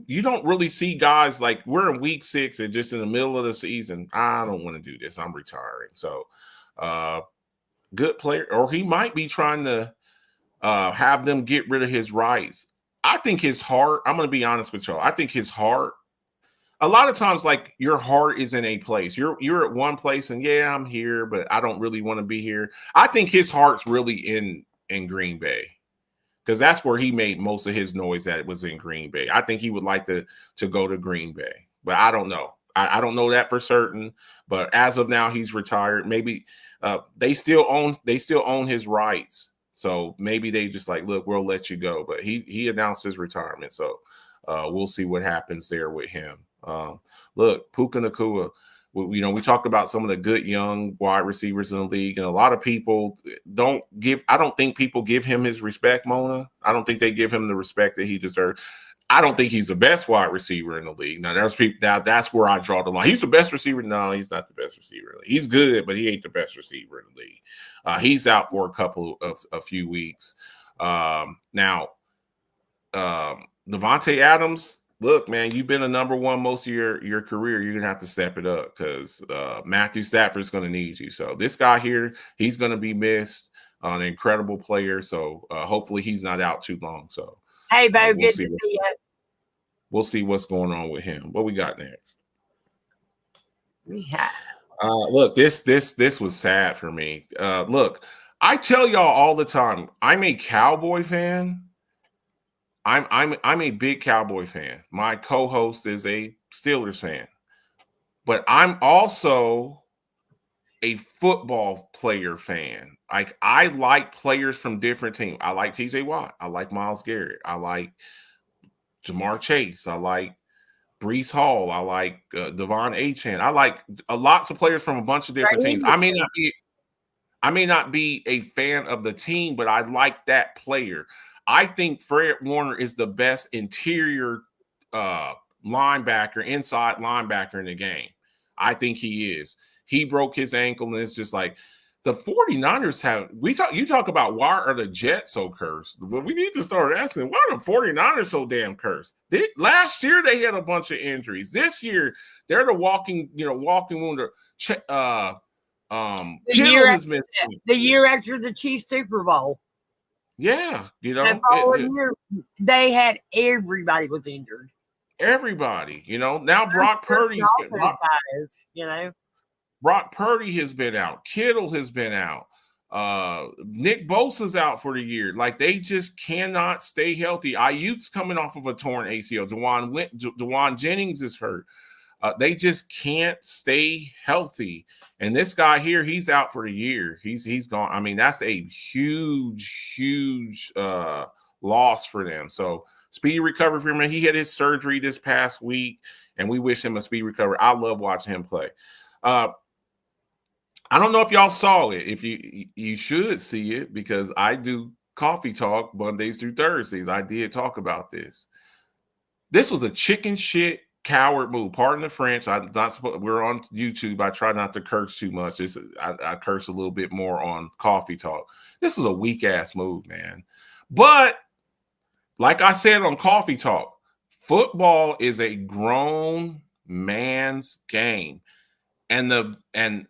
you don't really see guys like we're in week 6 and just in the middle of the season. I don't want to do this. I'm retiring. So, good player, or he might be trying to have them get rid of his rights. I think his heart. I'm going to be honest with y'all. I think his heart. A lot of times, like your heart is in a place. You're at one place, and I'm here, but I don't really want to be here. I think his heart's really in Green Bay, because that's where he made most of his noise. That it was in Green Bay. I think he would like to go to Green Bay, but I don't know. I don't know that for certain. But as of now, he's retired. Maybe they still own his rights, so maybe they just like, look, we'll let you go. But he announced his retirement, so we'll see what happens there with him. Look, Puka Nacua, we talked about some of the good young wide receivers in the league, and a lot of people I don't think people give him his respect, Mona. I don't think they give him the respect that he deserves. I don't think he's the best wide receiver in the league. Now, there's people that's where I draw the line. He's the best receiver. No, he's not the best receiver. He's good, but he ain't the best receiver in the league. He's out for a few weeks. Now, Devontae Adams, look, man, you've been a number one most of your career. You're going to have to step it up because Matthew Stafford's going to need you. So this guy here, he's going to be missed. An incredible player. So hopefully he's not out too long. So hey, Bo, good to see you. We'll see what's going on with him. What we got next? Look, this was sad for me. Look, I tell y'all all the time, I'm a Cowboy fan. I'm a big Cowboy fan. My co-host is a Steelers fan, but I'm also a football player fan. Like I like players from different teams. I like TJ Watt. I like Myles Garrett. I like Jamar Chase. I like Breece Hall. I like Devon Achane. I like lots of players from a bunch of different teams. I may not be a fan of the team, but I like that player. I think Fred Warner is the best interior linebacker, inside linebacker in the game. I think he is. He broke his ankle, and it's just like the 49ers have – you talk about why are the Jets so cursed? But we need to start asking, why are the 49ers so damn cursed? Last year, they had a bunch of injuries. This year, they're the walking wound. The year after the Chiefs Super Bowl. Yeah, they had everybody was injured. Everybody, now Brock Purdy's Brock Purdy has been out. Kittle has been out. Nick Bosa's out for the year. Like they just cannot stay healthy. Ayuk's coming off of a torn ACL. Dewan Jennings is hurt. They just can't stay healthy. And this guy here, he's out for a year. He's gone. I mean, that's a huge loss for them. So speedy recovery for him. He had his surgery this past week, and we wish him a speedy recovery. I love watching him play. I don't know if y'all saw it. If you should see it, because I do Coffee Talk Mondays through Thursdays. I did talk about this. This was a chicken shit coward move. Pardon the French. We're on YouTube. I try not to curse too much. I curse a little bit more on Coffee Talk. This is a weak ass move, man. But like I said on Coffee Talk, football is a grown man's game, and the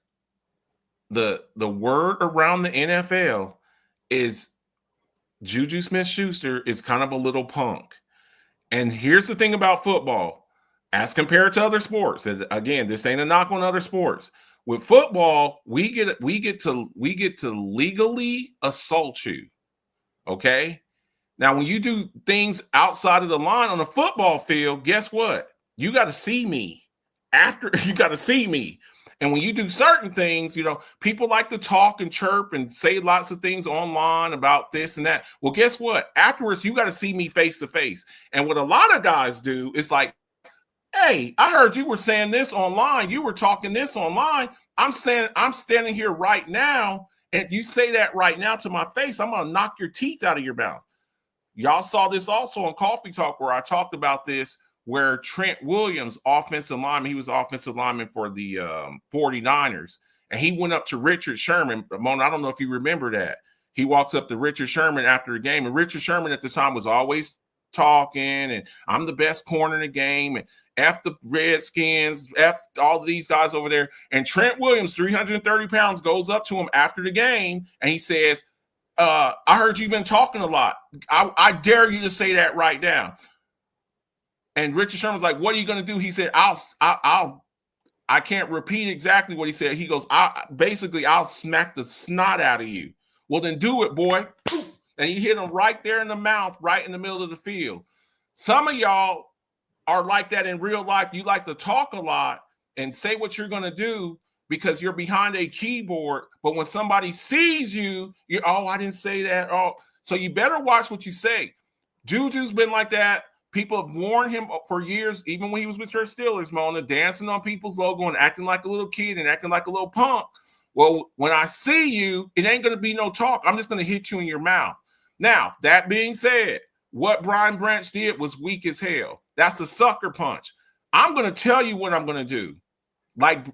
word around the NFL is Juju Smith-Schuster is kind of a little punk. And here's the thing about football. As compared to other sports, and again, this ain't a knock on other sports. With football, we get to legally assault you. Okay. Now, when you do things outside of the line on a football field, guess what? You got to see me. After you got to see me. And when you do certain things, people like to talk and chirp and say lots of things online about this and that. Well, guess what? Afterwards, you got to see me face to face. And what a lot of guys do is like, hey, I heard you were saying this online. You were talking this online. I'm standing here right now. And if you say that right now to my face, I'm going to knock your teeth out of your mouth. Y'all saw this also on Coffee Talk where I talked about this, where Trent Williams, offensive lineman, he was offensive lineman for the 49ers. And he went up to Richard Sherman. Mona, I don't know if you remember that. He walks up to Richard Sherman after the game. And Richard Sherman at the time was always talking, and I'm the best corner in the game, and F the Redskins, F all of these guys over there. And Trent Williams, 330 pounds, goes up to him after the game, and he says, I heard you've been talking a lot. I dare you to say that right now. And Richard Sherman's like, what are you going to do? He said, I can't repeat exactly what he said. He goes, I'll smack the snot out of you. Well, then do it, boy. And he hit him right there in the mouth, right in the middle of the field. Some of y'all are like that in real life. You like to talk a lot and say what you're going to do because you're behind a keyboard. But when somebody sees you, I didn't say that. Oh, so you better watch what you say. Juju's been like that. People have warned him for years, even when he was with your Steelers, Mona, dancing on people's logo and acting like a little kid and acting like a little punk. Well, when I see you, it ain't going to be no talk. I'm just going to hit you in your mouth. Now, that being said, what Brian Branch did was weak as hell. That's a sucker punch. I'm going to tell you what I'm going to do. Like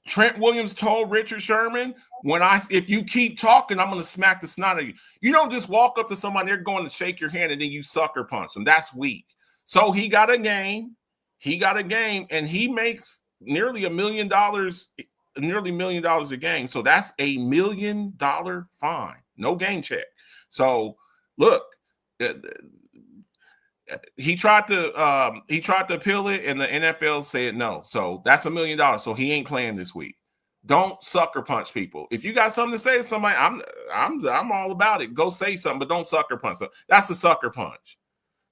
Trent Williams told Richard Sherman, if you keep talking, I'm going to smack the snot out of you. You don't just walk up to somebody, they're going to shake your hand, and then you sucker punch them. That's weak. So he got a game. And he makes nearly $1 million a game. So that's $1 million fine. No game check. So look, he tried to appeal it, and the NFL said no. So that's $1 million. So he ain't playing this week. Don't sucker punch people. If you got something to say to somebody, I'm all about it. Go say something, but don't sucker punch. So that's a sucker punch.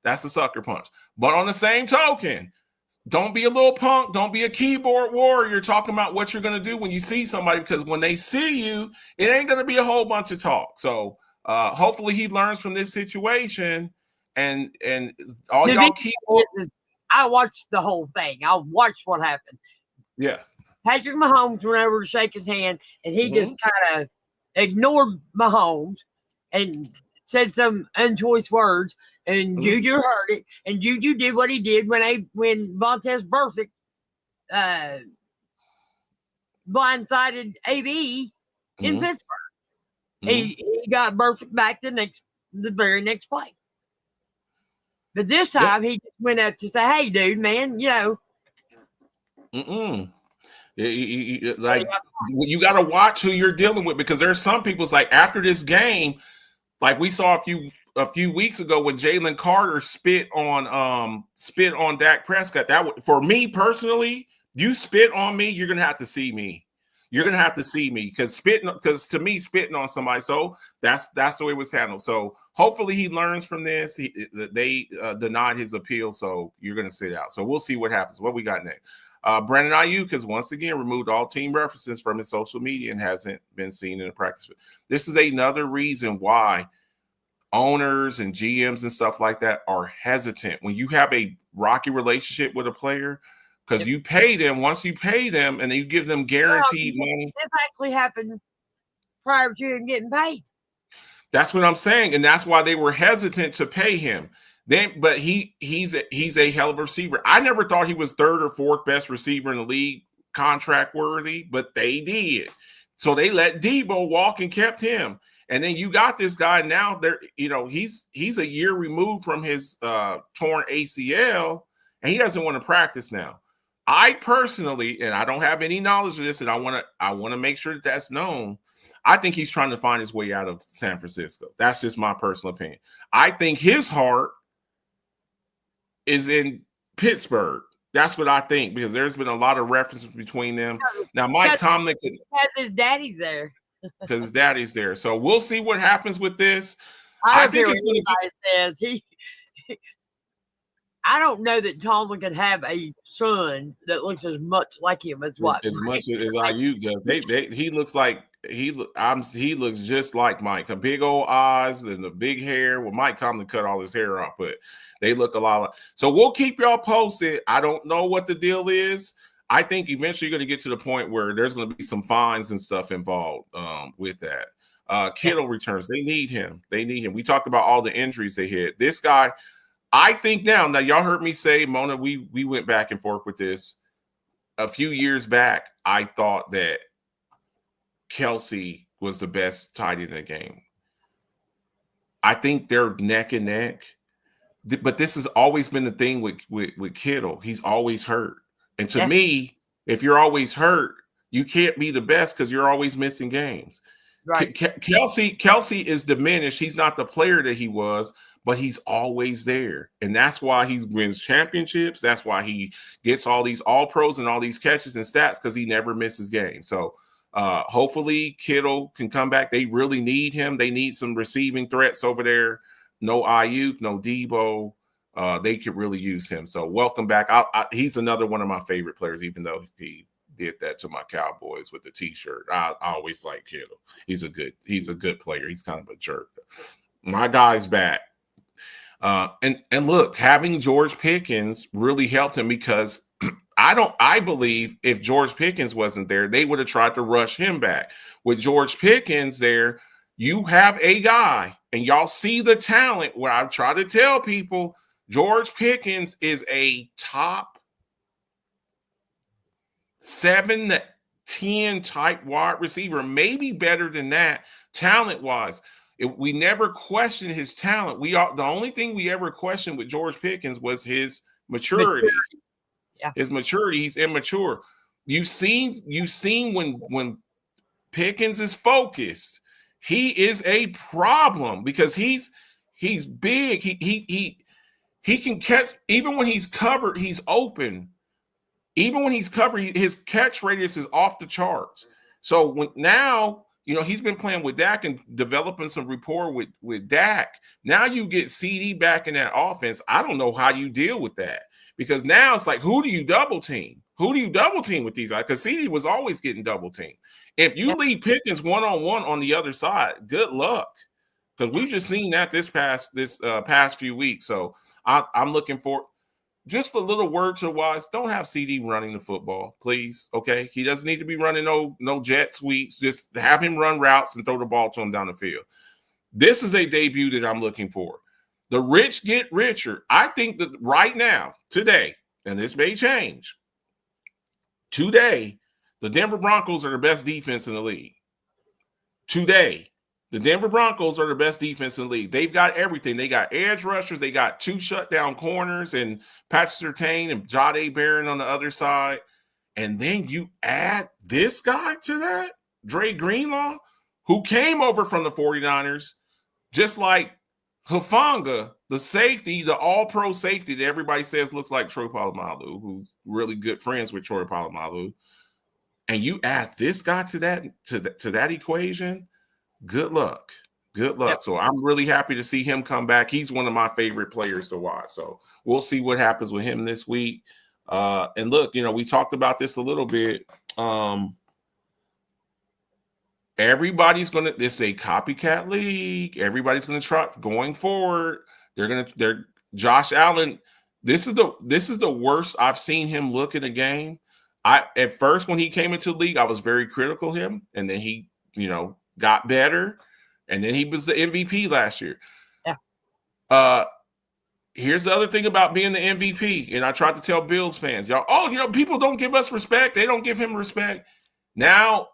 That's a sucker punch. But on the same token, don't be a little punk. Don't be a keyboard warrior talking about what you're going to do when you see somebody, because when they see you, it ain't going to be a whole bunch of talk. So hopefully he learns from this situation, and all y'all keep. I watched the whole thing. I watched what happened. Yeah. Patrick Mahomes went over to shake his hand, and he just kind of ignored Mahomes and said some unchoice words, and Juju heard it, and Juju did what he did when Vontaze Burfict blindsided AB in Pittsburgh. He got Burfict back the very next play. But this time he just went up to say, hey, dude, man, Like, you got to watch who you're dealing with, because there's some people's like after this game, like we saw a few weeks ago when Jalen Carter spit on Dak Prescott. For me personally, you spit on me, you're gonna have to see me. You're gonna have to see me because to me, spitting on somebody. So that's the way it was handled. So hopefully he learns from this. They denied his appeal, so you're gonna sit out. So we'll see what happens. What we got next? Brandon Ayuk has once again removed all team references from his social media and hasn't been seen in a practice. This is another reason why owners and GMs and stuff like that are hesitant when you have a rocky relationship with a player. Because you pay them, once you pay them and you give them guaranteed money. This actually happened prior to him getting paid. That's what I'm saying. And that's why they were hesitant to pay him. But he's a hell of a receiver. I never thought he was third or fourth best receiver in the league, contract worthy, but they did. So they let Debo walk and kept him. And then you got this guy now there, he's a year removed from his torn ACL, and he doesn't want to practice now. I personally, and I don't have any knowledge of this, and I want to make sure that that's known. I think he's trying to find his way out of San Francisco. That's just my personal opinion. I think his heart is in Pittsburgh. That's what I think, because there's been a lot of references between them. Now, Mike Tomlin has his daddy's there. Because his daddy's there. So we'll see what happens with this. I think it's going to says I don't know that Tomlin can have a son that looks as much like him as what as much as Ayuk does. He looks like he looks just like Mike. The big old eyes and the big hair. Well, Mike Tomlin cut all his hair off, but they look a lot like. So we'll keep y'all posted. I don't know what the deal is. I think eventually you're going to get to the point where there's going to be some fines and stuff involved with that. Kittle returns. They need him. We talked about all the injuries they had. This guy. I think now y'all heard me say, Mona, we went back and forth with this. A few years back, I thought that Kelsey was the best tight end in the game. I think they're neck and neck. But this has always been the thing with Kittle. He's always hurt. And to me, if you're always hurt, you can't be the best because you're always missing games. Right. Kelsey is diminished. He's not the player that he was, but he's always there. And that's why he wins championships. That's why he gets all these all-pros and all these catches and stats, because he never misses games. So hopefully Kittle can come back. They really need him. They need some receiving threats over there. No Ayuk, no Debo. They could really use him. So welcome back. He's another one of my favorite players, even though he did that to my Cowboys with the T-shirt. I always like Kittle. He's a good player. He's kind of a jerk. My guy's back. And look, having George Pickens really helped him, because I believe if George Pickens wasn't there, they would have tried to rush him back. With George Pickens there, you have a guy, and y'all see the talent where I've tried to tell people George Pickens is a top 7 to 10 type wide receiver, maybe better than that talent-wise. We never questioned his talent. The only thing we ever questioned with George Pickens was his maturity. Yeah. His maturity. He's immature. You've seen when Pickens is focused, he is a problem, because he's big. He can catch, even when he's covered, he's open. Even when he's covered, his catch radius is off the charts. So now, he's been playing with Dak and developing some rapport with Dak. Now you get CD back in that offense. I don't know how you deal with that, because now it's like, who do you double team? Who do you double team with these guys? Because CD was always getting double teamed. If you leave Pickens one-on-one on the other side, good luck, because we've just seen that this past few weeks. So I'm looking for. Just for little word to the wise, don't have CD running the football, please. Okay, he doesn't need to be running no jet sweeps. Just have him run routes and throw the ball to him down the field. This is a debut that I'm looking for. The rich get richer. I think that right now, today, and this may change. Today, the Denver Broncos are the best defense in the league. Today, the Denver Broncos are the best defense in the league. They've got everything. They got edge rushers. They got 2 shutdown corners and Patrick Surtain and Jahdae Barron on the other side. And then you add this guy to that, Dre Greenlaw, who came over from the 49ers, just like Hufanga, the safety, the all-pro safety that everybody says looks like Troy Polamalu, who's really good friends with Troy Polamalu. and you add this guy to that equation, good luck. Good luck. Yep. So I'm really happy to see him come back. He's one of my favorite players to watch. So we'll see what happens with him this week. And look, we talked about this a little bit. Everybody's going to, this is a copycat league. Everybody's going to try going forward. They're Josh Allen. This is the worst I've seen him look in a game. At first, when he came into the league, I was very critical of him, and then he, got better, and then he was the MVP last year. Yeah. Here's the other thing about being the MVP, and I tried to tell Bills fans, y'all, people don't give us respect. They don't give him respect. Now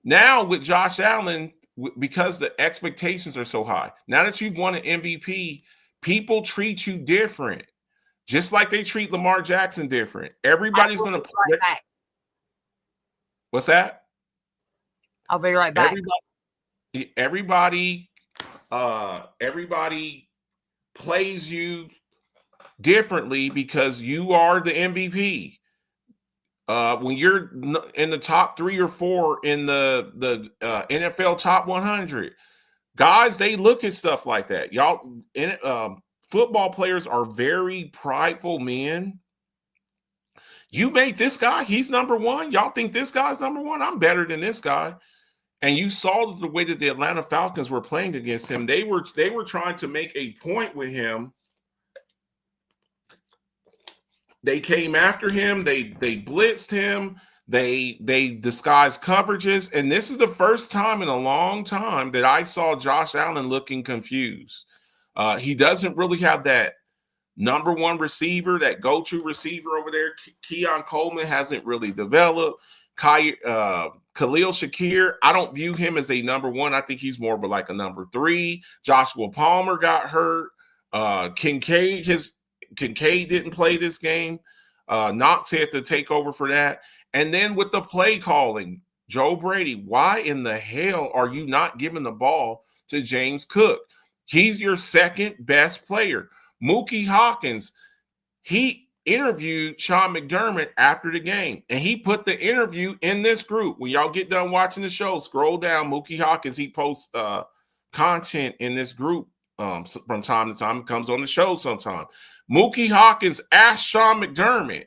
now with Josh Allen, because the expectations are so high, now that you've won an MVP, people treat you different, just like they treat Lamar Jackson different. Everybody's going to play. Back. What's that? I'll be right back. Everybody plays you differently because you are the MVP. When you're in the top 3 or 4 in the NFL top 100, guys, they look at stuff like that. Y'all, football players are very prideful men. You made this guy, he's number one. Y'all think this guy's number one? I'm better than this guy. And you saw the way that the Atlanta Falcons were playing against him. They were trying to make a point with him. They came after him. They blitzed him. They disguised coverages. And this is the first time in a long time that I saw Josh Allen looking confused. He doesn't really have that number one receiver, that go-to receiver over there. Keon Coleman hasn't really developed. Khalil Shakir, I don't view him as a number one. I think he's more of like a number 3. Joshua Palmer got hurt. Kincaid didn't play this game. Knox had to take over for that. And then with the play calling, Joe Brady, why in the hell are you not giving the ball to James Cook? He's your second best player. Mookie Hawkins, he interviewed Sean McDermott after the game, and he put the interview in this group. When y'all get done watching the show, scroll down. Mookie Hawkins, he posts content in this group from time to time. It comes on the show sometime. Mookie Hawkins asked Sean McDermott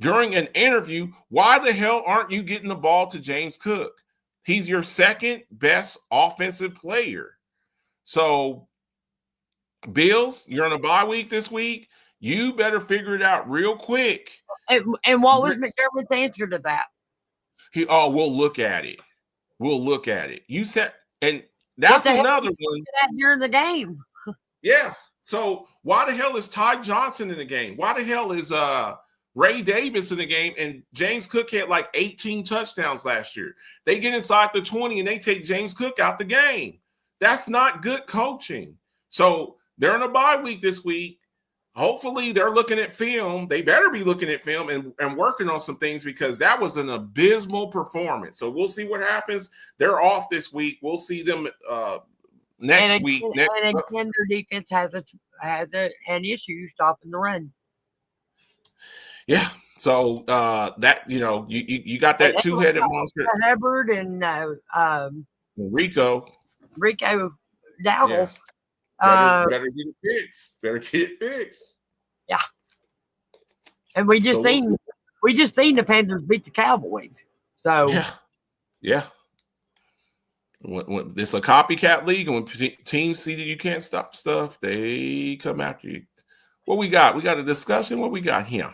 during an interview, why the hell aren't you getting the ball to James Cook? He's your second best offensive player. So, Bills, you're on a bye week this week. You better figure it out real quick. And what was McDermott's answer to that? We'll look at it. We'll look at it. You said, and that's another one. During the game. Yeah. So why the hell is Ty Johnson in the game? Why the hell is Ray Davis in the game? And James Cook had like 18 touchdowns last year. They get inside the 20 and they take James Cook out the game. That's not good coaching. So they're in a bye week this week. Hopefully they're looking at film. They better be looking at film and working on some things, because that was an abysmal performance. So we'll see what happens. They're off this week. We'll see them next week. And again, their defense has an issue stopping the run. Yeah. So that, you got that two-headed monster. Hubbard and Rico Dowdle. Yeah. Better get it fixed. Yeah. And we just seen the Panthers beat the Cowboys. So yeah. When it's a copycat league, and when teams see that you can't stop stuff, they come after you. What we got? We got a discussion. What we got here?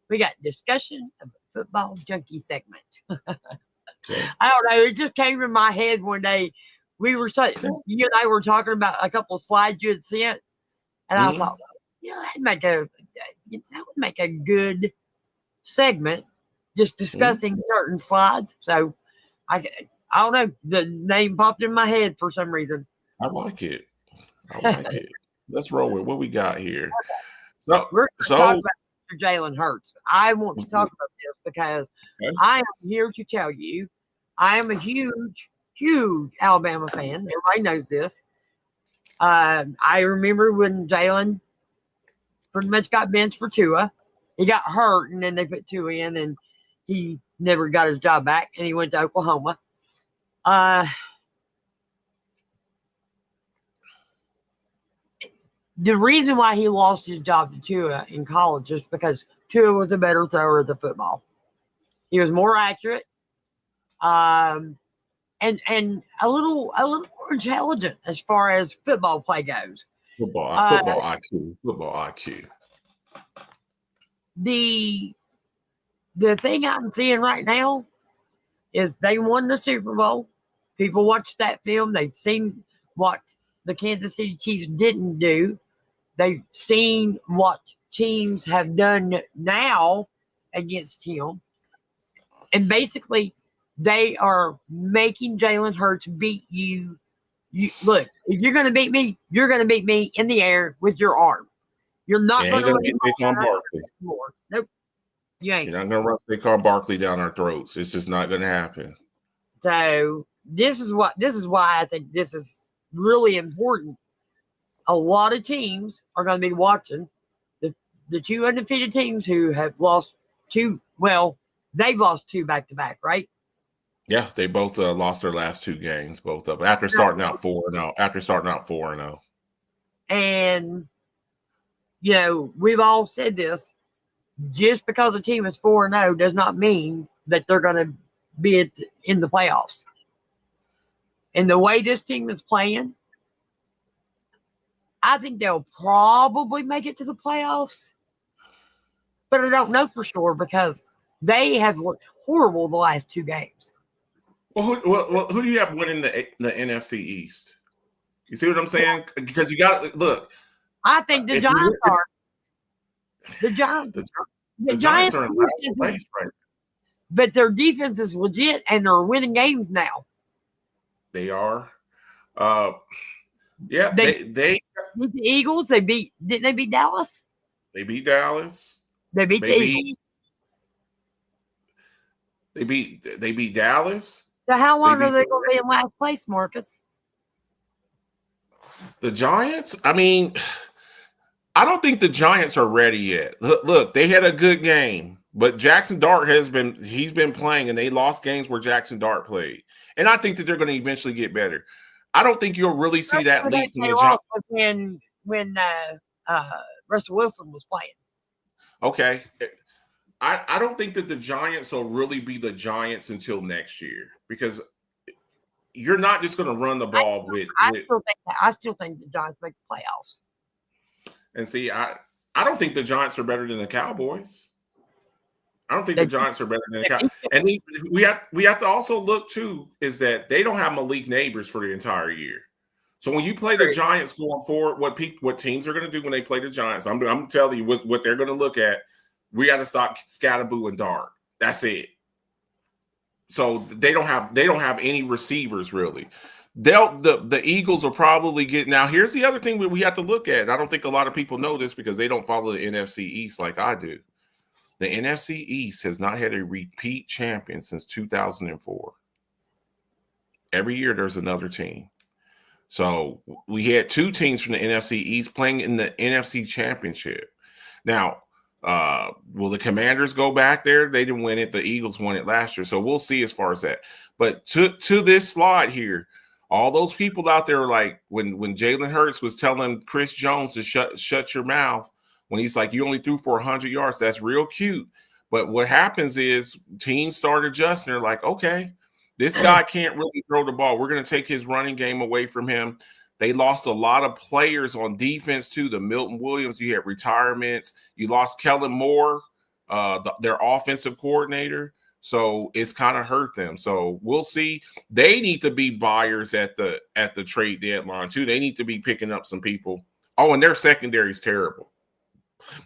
We got discussion of a football junkie segment. Okay. I don't know. It just came in my head one day. You and I were talking about a couple of slides you had sent, and I thought, that would make a good segment, just discussing certain slides. So I don't know, the name popped in my head for some reason. I like it. Let's roll with what we got here. So we're talking about Jalen Hurts. I want to talk about this because I am here to tell you, I am a huge Alabama fan. Everybody knows this. I remember when Jalen pretty much got benched for Tua, He got hurt, and then they put 2 in, and he never got his job back, and he went to Oklahoma. The reason why he lost his job to Tua in college is because Tua was a better thrower of the football. He was more accurate, and a little more intelligent as far as football play goes. Football IQ. The thing I'm seeing right now is they won the Super Bowl. People watched that film. They've seen what the Kansas City Chiefs didn't do. They've seen what teams have done now against him. And basically, they are making Jalen Hurts beat you. Look, if you're going to beat me, you're going to beat me in the air with your arm. You're not going to beat Saquon Barkley. Nope. You ain't. You're not going to run Saquon Barkley down our throats. It's just not going to happen. So this is why I think this is really important. A lot of teams are going to be watching the 2 undefeated teams who have lost 2. Well, they've lost 2 back-to-back, right? Yeah, they both lost their last 2 games, both of them, after starting out 4-0. And, we've all said this. Just because a team is 4-0 does not mean that they're going to be in the playoffs. And the way this team is playing, I think they'll probably make it to the playoffs. But I don't know for sure because they have looked horrible the last 2 games. Well, who do you have winning the NFC East? You see what I'm saying? Because you got look. I think the Giants are. The Giants. The Giants are in last place right now. But their defense is legit, and they're winning games now. They are. Yeah, they beat the Eagles. Didn't they beat Dallas? They beat Dallas. They beat the Eagles. They beat Dallas. So how long are they going to be in last place, Marcus? The Giants? I mean, I don't think the Giants are ready yet. Look, they had a good game, but Jackson Dart he's been playing, and they lost games where Jackson Dart played. And I think that they're going to eventually get better. I don't think you'll really see that leap from the Giants when Russell Wilson was playing. Okay. I don't think that the Giants will really be the Giants until next year because you're not just going to run the ball I still think the Giants make the playoffs. And see, I don't think the Giants are better than the Cowboys. I don't think the Giants are better than the Cowboys. And we have to also look too is that they don't have Malik Neighbors for the entire year. So when you play the Giants going forward, what teams are going to do when they play the Giants? I'm telling you what they're going to look at. We got to stop Scatterboo and Dart. That's it. So they don't have any receivers really. The Eagles will probably get. Now here's the other thing we have to look at. I don't think a lot of people know this because they don't follow the NFC East like I do. The NFC East has not had a repeat champion since 2004. Every year there's another team. So we had 2 teams from the NFC East playing in the NFC Championship. Now, will the Commanders go back there? They didn't win it. The Eagles won it last year. So we'll see as far as that. But to this slide here, all those people out there like when Jalen Hurts was telling Chris Jones to shut your mouth when he's like, you only threw for 100 yards. That's real cute. But what happens is teams start adjusting. They're like, okay, this guy can't really throw the ball. We're going to take his running game away from him. They lost a lot of players on defense too. The Milton Williams, you had retirements. You lost Kellen Moore, their offensive coordinator. So it's kind of hurt them. So we'll see. They need to be buyers at the trade deadline too. They need to be picking up some people. Oh, and their secondary is terrible.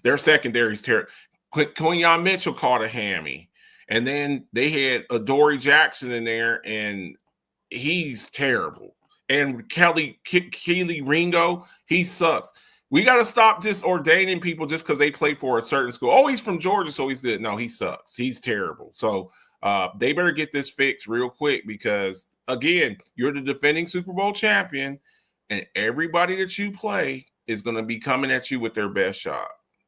Quinyon Mitchell caught a hammy. And then they had Adoree Jackson in there, and he's terrible. And Keely Ringo, he sucks. We got to stop just ordaining people just because they play for a certain school. Oh, he's from Georgia, so he's good. No, he sucks. He's terrible. So they better get this fixed real quick because, again, you're the defending Super Bowl champion, and everybody that you play is going to be coming at you with their best shot.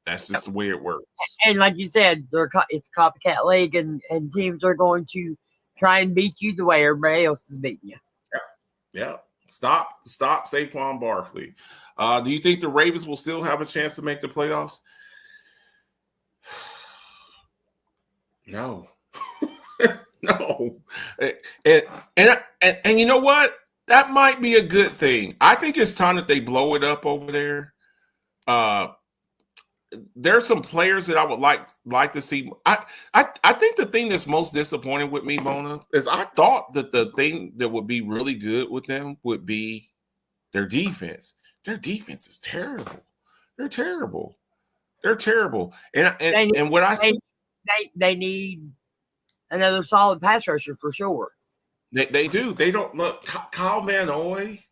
That's just the way it works. And like you said, it's a copycat league, and teams are going to try and beat you the way everybody else is beating you. Yeah. Stop Saquon Barkley. Do you think the Ravens will still have a chance to make the playoffs? No. No. And you know what? That might be a good thing. I think it's time that they blow it up over there. There's some players that I would like to see. I think the thing that's most disappointing with me, Mona, is I thought that the thing that would be really good with them would be their defense. Their defense is terrible. They're terrible. And what I see, they need another solid pass rusher for sure. They do. They don't look. Kyle Van Noy,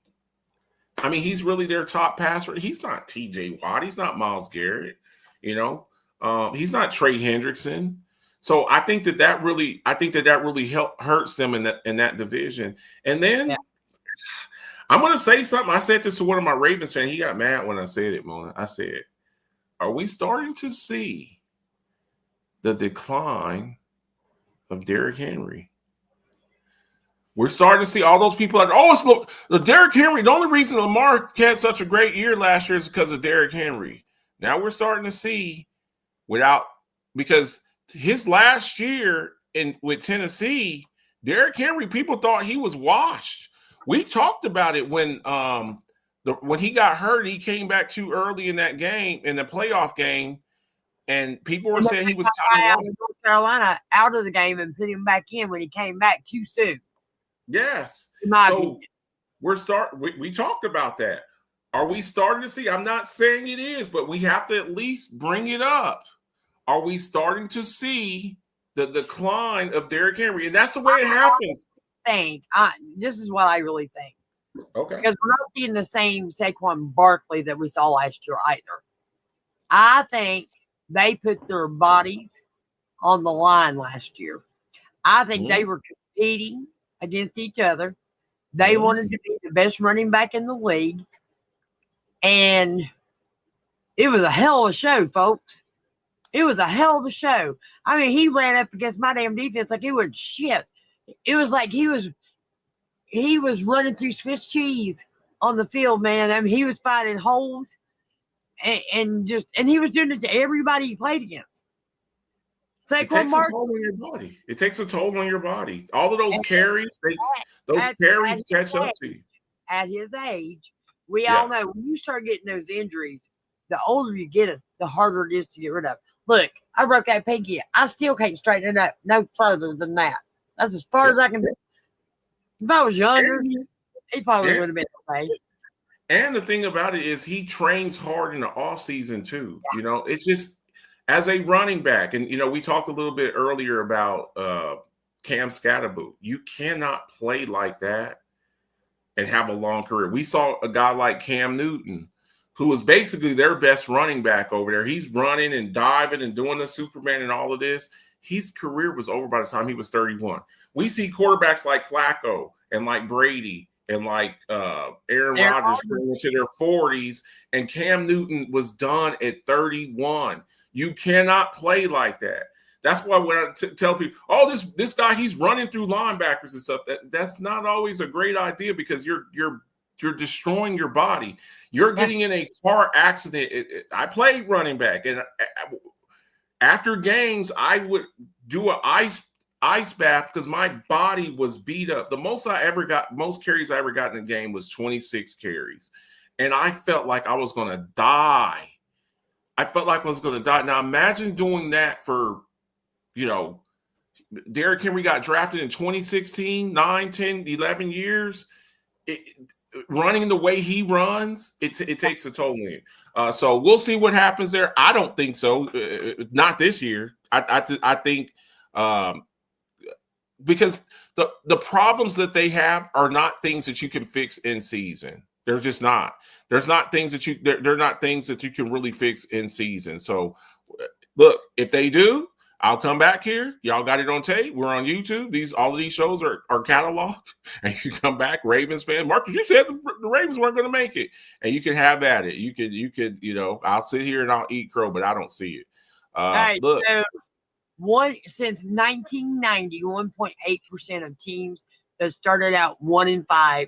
I mean, he's really their top passer. He's not TJ Watt. He's not Myles Garrett. He's not Trey Hendrickson. So I think that really hurts them in that division. And then I'm going to say something. I said this to one of my Ravens fans. He got mad when I said it, Mona. I said, are we starting to see the decline of Derrick Henry? We're starting to see all those people like, it's the Derrick Henry. The only reason Lamar had such a great year last year is because of Derrick Henry. Now we're starting to see because his last year with Tennessee, Derrick Henry, people thought he was washed. We talked about it when he got hurt. He came back too early in that game, in the playoff game, and people were saying he was kind of North Carolina out of the game and put him back in when he came back too soon. Yes. So we talked about that. Are we starting to see? I'm not saying it is, but we have to at least bring it up. Are we starting to see the decline of Derrick Henry? And that's the way it happens. This is what I really think. Okay. Because we're not seeing the same Saquon Barkley that we saw last year either. I think they put their bodies on the line last year. I think they were competing against each other. They wanted to be the best running back in the league. And it was a hell of a show, folks. It was a hell of a show. I mean, he ran up against my damn defense like it was shit. It was like he was running through Swiss cheese on the field, man. I mean, he was finding holes and he was doing it to everybody he played against. It takes a toll on your body. It takes a toll on your body. All of those carries, carries catch up to you. At his age, we all know when you start getting those injuries, the older you get it, the harder it is to get rid of. Look, I broke that pinky. I still can't straighten it up no further than that. That's as far as I can do. If I was younger, he probably would have been okay. And the thing about it is he trains hard in the offseason too. It's just as a running back, and we talked a little bit earlier about Cam Scatterboot. You cannot play like that and have a long career. We saw a guy like Cam Newton, who was basically their best running back over there. He's running and diving and doing the Superman and all of this. His career was over by the time he was 31. We see quarterbacks like Flacco and like Brady and like Aaron Rodgers going into their 40s, and Cam Newton was done at 31. You cannot play like that. That's why when I tell people, this guy, he's running through linebackers and stuff, that's not always a great idea because you're destroying your body. You're getting in a car accident. I played running back, and after games, I would do an ice bath because my body was beat up. The most carries I ever got in a game was 26 carries, and I felt like I was going to die. Now imagine doing that for, Derrick Henry got drafted in 2016, 9, 10, 11 years. Running the way he runs, it takes a toll on you. So we'll see what happens there. I don't think so. Not this year. I think because the problems that they have are not things that you can fix in season. They're just not. They're not things that you can really fix in season. So look, if they do, I'll come back here. Y'all got it on tape. We're on YouTube. All of these shows are cataloged. And you come back, Ravens fan. Marcus, you said the Ravens weren't going to make it. And you can have at it. You could, I'll sit here and I'll eat crow, but I don't see it. Right, Look. so since 1990, 1.8% of teams that started out 1-5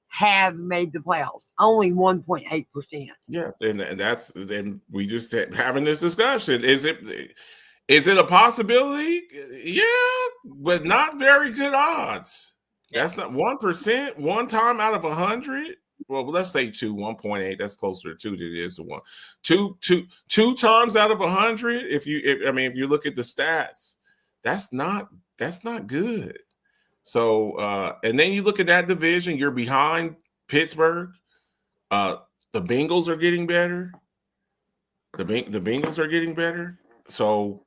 have made the playoffs. Only 1.8%. Yeah, and we just having this discussion. Is it a possibility? Yeah, but not very good odds. That's not 1%, one time out of 100. Well, let's say 1.8. That's closer to 2 than it is to 1. Two times out of 100. If you look at the stats, that's not good. So, and then you look at that division. You're behind Pittsburgh. The Bengals are getting better. The Bengals are getting better. So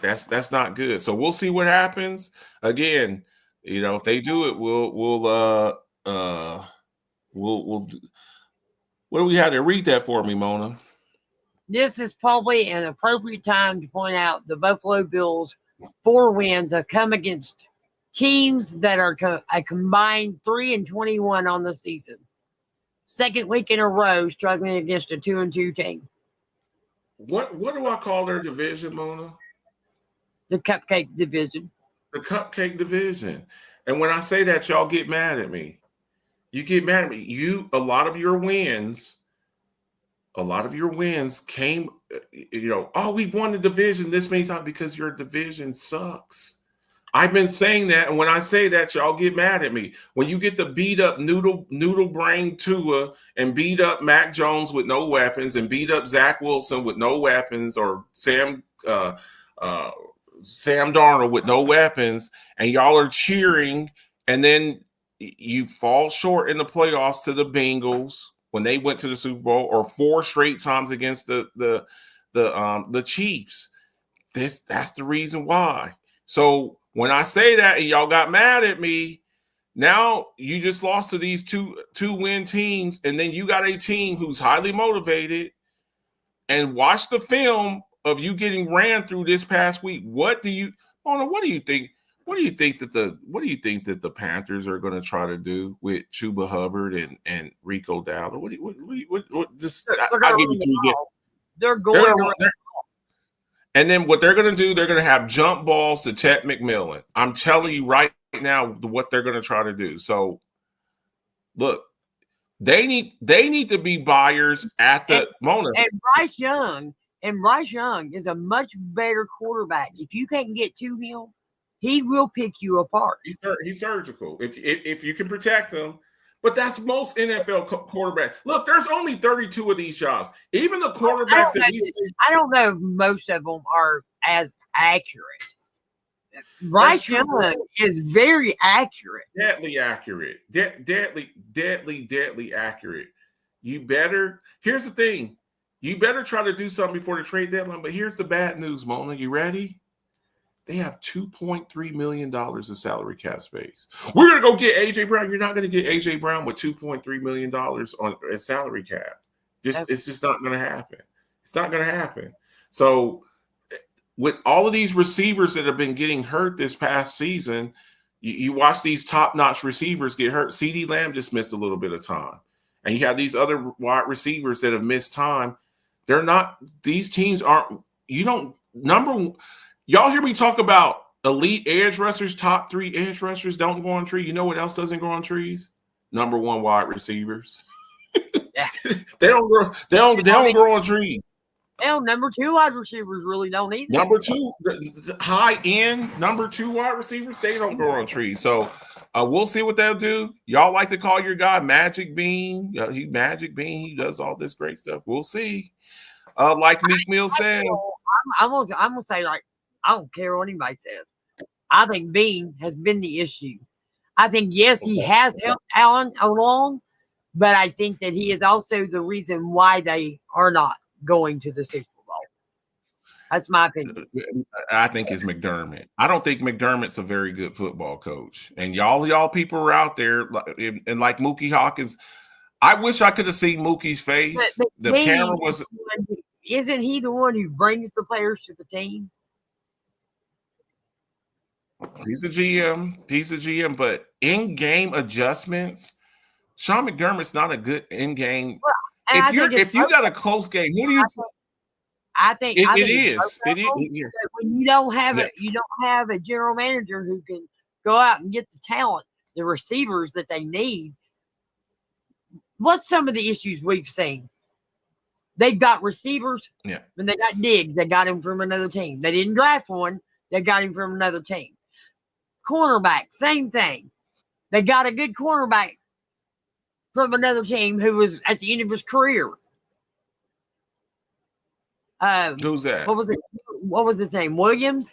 that's not good. So we'll see what happens. Again, if they do it, we'll what do we have to read that for me, Mona? This is probably an appropriate time to point out the Buffalo Bills' 4 wins have come against teams that are a combined 3-21 on the season. Second week in a row struggling against a 2-2 team. What do I call their division, Mona? The Cupcake Division. The Cupcake Division. And when I say that, y'all get mad at me. You get mad at me. A lot of your wins came, we've won the division this many times because your division sucks. I've been saying that, and when I say that, y'all get mad at me. When you get to beat up noodle brain Tua and beat up Mac Jones with no weapons and beat up Zach Wilson with no weapons, or Sam Darnold with no weapons, and y'all are cheering, and then you fall short in the playoffs to the Bengals when they went to the Super Bowl, or 4 straight times against the Chiefs. That's the reason why. So when I say that and y'all got mad at me, now you just lost to these two-win teams, and then you got a team who's highly motivated, and watch the film of you getting ran through this past week. What do you think? What do you think that the Panthers are going to try to do with Chuba Hubbard and Rico Dowdle? I'll give you 3 games. They're going to. And then what they're going to do, they're going to have jump balls to Ted McMillan. I'm telling you right now what they're going to try to do. So, look, they need to be buyers at the moment. And Bryce Young is a much better quarterback. If you can't get to him, he will pick you apart. He's surgical. If you can protect him. But that's most NFL quarterbacks. Look, there's only 32 of these shots. Even the quarterbacks I don't know if most of them are as accurate. Bryce Young is very accurate. Deadly accurate. Deadly accurate. Here's the thing. You better try to do something before the trade deadline. But here's the bad news, Mona. You ready? They have $2.3 million of salary cap space. We're going to go get A.J. Brown. You're not going to get A.J. Brown with $2.3 million on a salary cap. It's just not going to happen. It's not going to happen. So with all of these receivers that have been getting hurt this past season, you watch these top-notch receivers get hurt. CeeDee Lamb just missed a little bit of time. And you have these other wide receivers that have missed time. These teams aren't – y'all hear me talk about elite edge rushers, top 3 edge rushers don't go on trees. You know what else doesn't go on trees? Number 1 wide receivers. They don't grow on trees. Hell, number 2 wide receivers really don't either. Number 2, the high end number 2 wide receivers, they don't grow on trees. So we'll see what they'll do. Y'all like to call your guy Magic Bean. Magic Bean. He does all this great stuff. We'll see. Like Meek Mill says. I'm gonna say, like, I don't care what anybody says. I think Bean has been the issue. I think, yes, he has helped Allen along, but I think that he is also the reason why they are not going to the Super Bowl. That's my opinion. I think it's McDermott. I don't think McDermott's a very good football coach. And y'all people are out there, and like Mookie Hawkins, I wish I could have seen Mookie's face. The camera was. Isn't he the one who brings the players to the team? He's a GM, but in-game adjustments, Sean McDermott's not a good in-game. And I think If you got a close game, who do you? I think It it's is. both It of them, is. but when you don't have Yeah. you don't have a general manager who can go out and get the talent, the receivers that they need. What's some of the issues we've seen? They've got receivers. Yeah. When they got Diggs, they got him from another team. They didn't draft one. They got him from another team. Cornerback, same thing. They got a good cornerback from another team who was at the end of his career. Who's that? What was it? What was his name? Williams?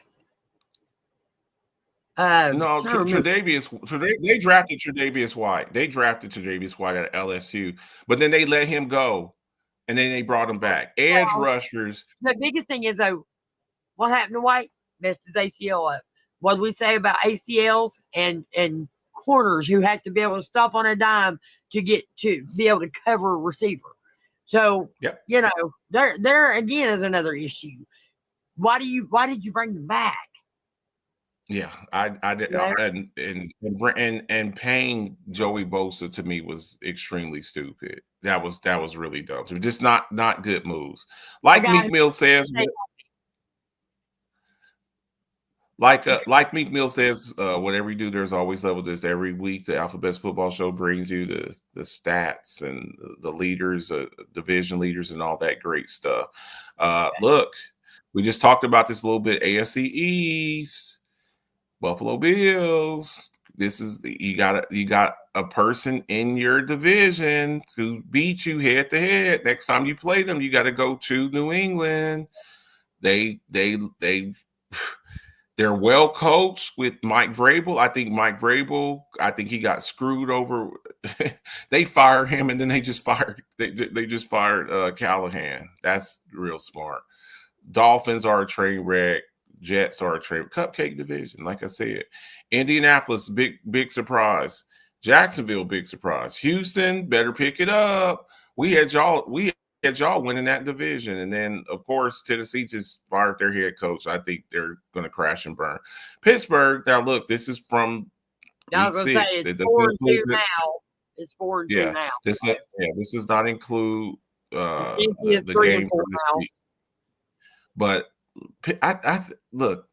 No, Tre'Davious. They drafted Tre'Davious White. They drafted Tre'Davious White at LSU, but then they let him go, and then they brought him back. Edge rushers. The biggest thing is, though, what happened to White? Messed his ACL up. What do we say about ACLs and corners who have to be able to stop on a dime to be able to cover a receiver? So, Yep. you know, there again is another issue. Why did you bring them back? Yeah, I did, Yeah. and paying Joey Bosa to me was extremely stupid. That was really dumb. Just not good moves. Like Meek Mill says, like Meek Mill says, whatever you do, there's always level. This every week. The Alphabets Football Show brings you the stats and the leaders, division leaders, and all that great stuff. Look, we just talked about this a little bit. AFC East. Buffalo Bills. This is you got a person in your division who beat you head to head. Next time you play them, you got to go to New England. They're well coached with Mike Vrabel. I think he got screwed over. They fired him, and then they just fired Callahan. That's real smart. Dolphins are a train wreck. Jets are a cupcake division. Like I said, Indianapolis, big surprise. Jacksonville, big surprise. Houston, better pick it up. We had y'all winning that division. And then, of course, Tennessee just fired their head coach. I think they're going to crash and burn. Pittsburgh, now look, this is from week 6. It's 4-2 now. It's 4-2 now. This does not include the game for this week. But I look,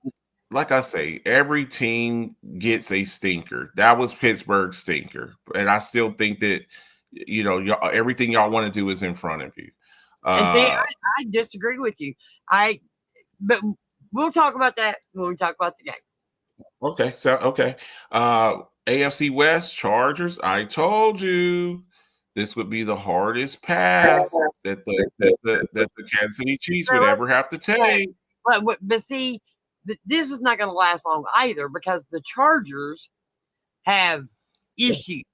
like I say, every team gets a stinker. That was Pittsburgh's stinker, and I still think that everything y'all want to do is in front of you. And see, I disagree with you. But we'll talk about that when we talk about the game. Okay, AFC West Chargers. I told you this would be the hardest path that the Kansas City Chiefs would ever have to take. But see, this is not going to last long either because the Chargers have issues.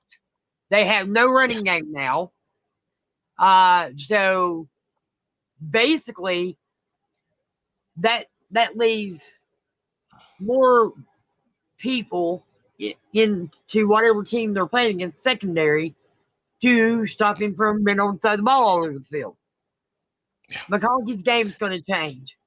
They have no running game now. So basically, that leaves more people into whatever team they're playing against secondary to stop him from being able to throw the ball all over the field. Because his game's going to change.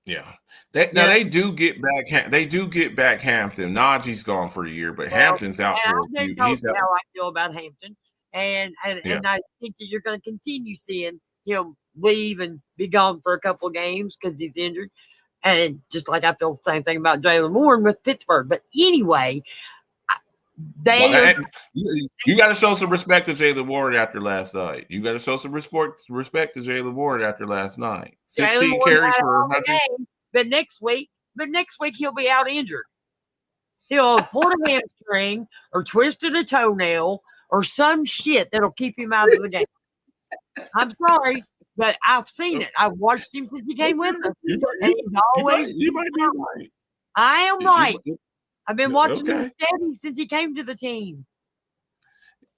Yeah. They do get back. They do get back Hampton. Najee's gone for a year, but Hampton's out for a few. He's out. How I feel about Hampton, and I think that you're going to continue seeing him leave and be gone for a couple of games because he's injured, and just like I feel the same thing about Jalen Warren with Pittsburgh. But anyway, you got to show some respect to Jalen Warren after last night. You got to show some respect to Jalen Warren after last night. 16 carries for 100. But next week he'll be out injured. He'll pull a hamstring or twisted a toenail or some shit that'll keep him out of the game. I'm sorry, but I've seen it. I've watched him since he came with us. You might be right. I am right. I've been watching him steady since he came to the team.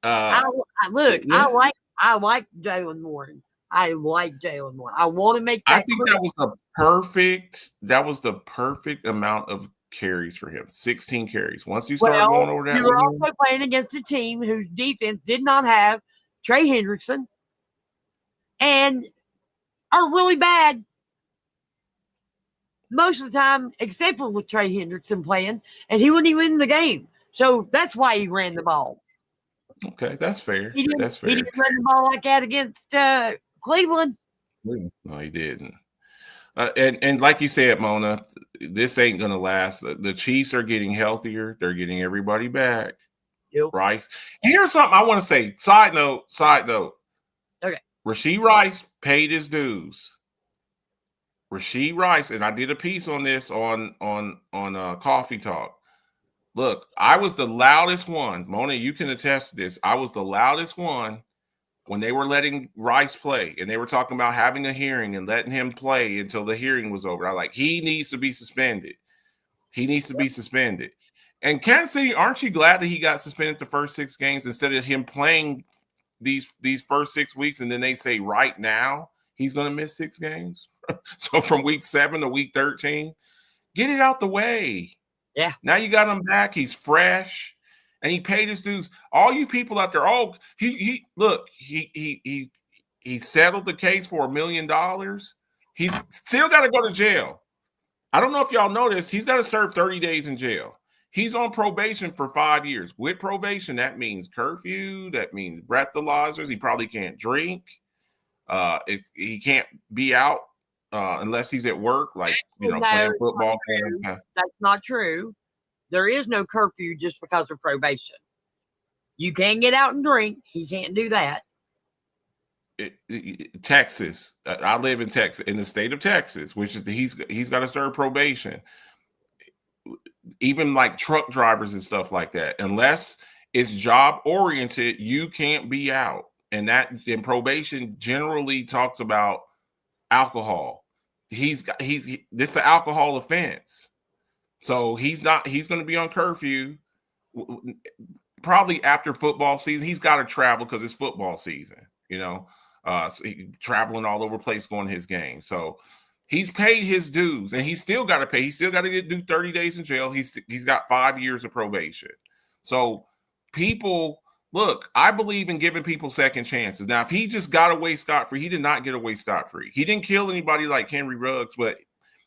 I like Jalen Warren. I like Jalen Warren. I want to make that. I think that was the perfect amount of carries for him. 16 carries. Once you start going over that, you're also playing against a team whose defense did not have Trey Hendrickson and are really bad. most of the time, except for with Trey Hendrickson playing, and he wouldn't even win the game. So that's why he ran the ball. Okay, that's fair. He didn't, That's fair. He didn't run the ball like that against Cleveland. No, he didn't. And like you said, Mona, this ain't gonna last. The Chiefs are getting healthier. They're getting everybody back. Yep. Rice. Here's something I want to say. Side note. Okay. Rashee Rice paid his dues. Rashee Rice, and I did a piece on this on Coffee Talk. Look, I was the loudest one. Mona, you can attest to this. I was the loudest one when they were letting Rice play, and they were talking about having a hearing and letting him play until the hearing was over. I like, he needs to be suspended. He needs to be suspended. And Kansas City, aren't you glad that he got suspended the first 6 games instead of him playing these first 6 weeks, and then they say right now he's going to miss 6 games? So from week 7 to week 13, get it out the way. Yeah. Now you got him back. He's fresh, and he paid his dues. All you people out there, he settled the case for $1 million. He's still got to go to jail. I don't know if y'all know this. He's got to serve 30 days in jail. He's on probation for 5 years. With probation, that means curfew. That means breathalyzers. He probably can't drink. He can't be out unless he's at work, like, playing football. That's not true. There is no curfew just because of probation. You can't get out and drink. He can't do that. Texas. I live in Texas, in the state of Texas, which is he's got to serve probation. Even like truck drivers and stuff like that, unless it's job oriented, you can't be out. And that in probation generally talks about alcohol. This is an alcohol offense. So he's going to be on curfew probably after football season. He's got to travel because it's football season, so he traveling all over the place going to his game. So he's paid his dues, and he's still got to pay. He's still got to do 30 days in jail. He's got 5 years of probation. So people, look, I believe in giving people second chances. Now, if he just got away scot-free, he did not get away scot-free. He didn't kill anybody like Henry Ruggs, but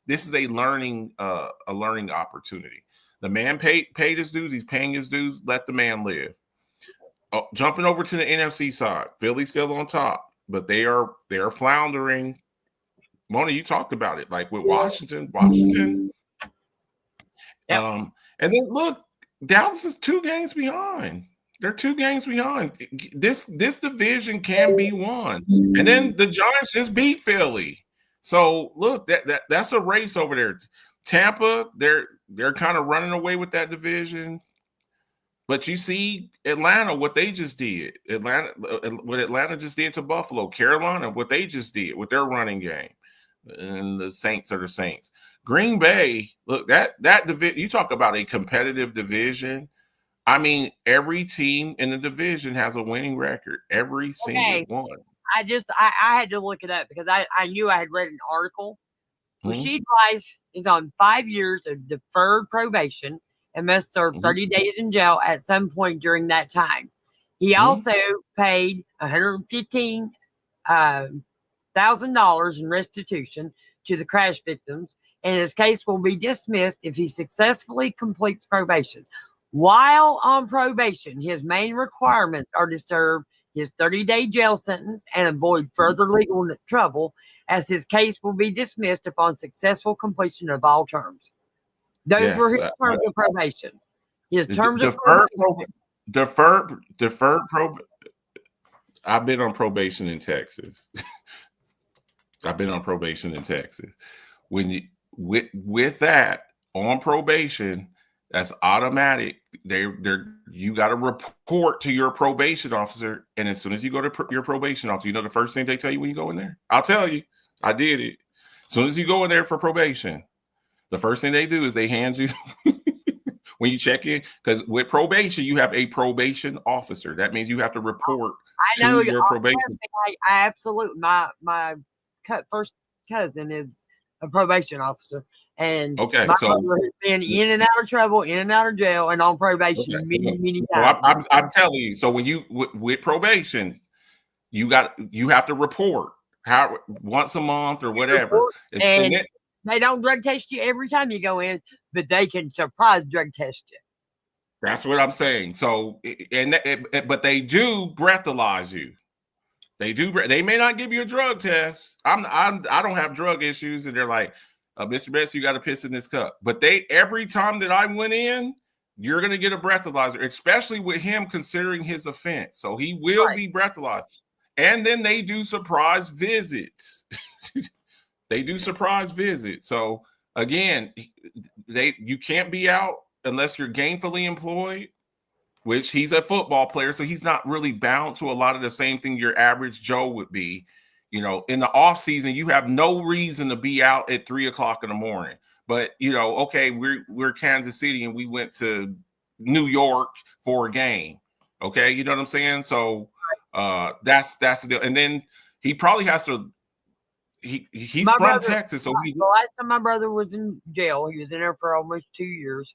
this is a learning opportunity. The man paid his dues. He's paying his dues. Let the man live. Jumping over to the NFC side, Philly's still on top, but they are floundering. Mona, you talked about it, like with Washington. Yep. And then look, Dallas is 2 games behind. They're 2 games behind. This division can be won. And then the Giants just beat Philly. So look, that's a race over there. Tampa, they're kind of running away with that division. But you see Atlanta, what they just did. What Atlanta just did to Buffalo. Carolina, what they just did with their running game. And the Saints are the Saints. Green Bay, look, that division, you talk about a competitive division. I mean, every team in the division has a winning record. Every single one. I had to look it up because I knew I had read an article. Rashee Rice is on 5 years of deferred probation and must serve 30 days in jail at some point during that time. He also paid $115,000 in restitution to the crash victims, and his case will be dismissed if he successfully completes probation. While on probation, his main requirements are to serve his 30-day jail sentence and avoid further legal trouble, as his case will be dismissed upon successful completion of all terms. Those were his terms of probation. His terms of deferred probation. I've been on probation in Texas. When you with that on probation, that's automatic. You got to report to your probation officer, and as soon as you go to your probation officer, the first thing they tell you when you go in there. I'll tell you, I did it. As soon as you go in there for probation, the first thing they do is they hand you when you check in, because with probation you have a probation officer. That means you have to report to your probation. I absolutely my first cousin is a probation officer. And okay, my brother has been in and out of trouble, in and out of jail, and on probation many times. Well, I'm telling you. So when you with probation, you have to report once a month or whatever. They don't drug test you every time you go in, but they can surprise drug test you. That's what I'm saying. So, but they do breathalyze you. They do. They may not give you a drug test. I don't have drug issues, and they're like, Mr. Betts, you got to piss in this cup. But every time that I went in, you're going to get a breathalyzer, especially with him considering his offense. So he will be breathalyzed. And then they do surprise visits. They do surprise visits. So again, you can't be out unless you're gainfully employed, which he's a football player, so he's not really bound to a lot of the same thing your average Joe would be. You know, in the off season, you have no reason to be out at 3:00 in the morning. But you know, okay, we're Kansas City and we went to New York for a game. Okay, you know what I'm saying? So that's the deal. And then he probably has to. He's from Texas, so the last time my brother was in jail, he was in there for almost 2 years,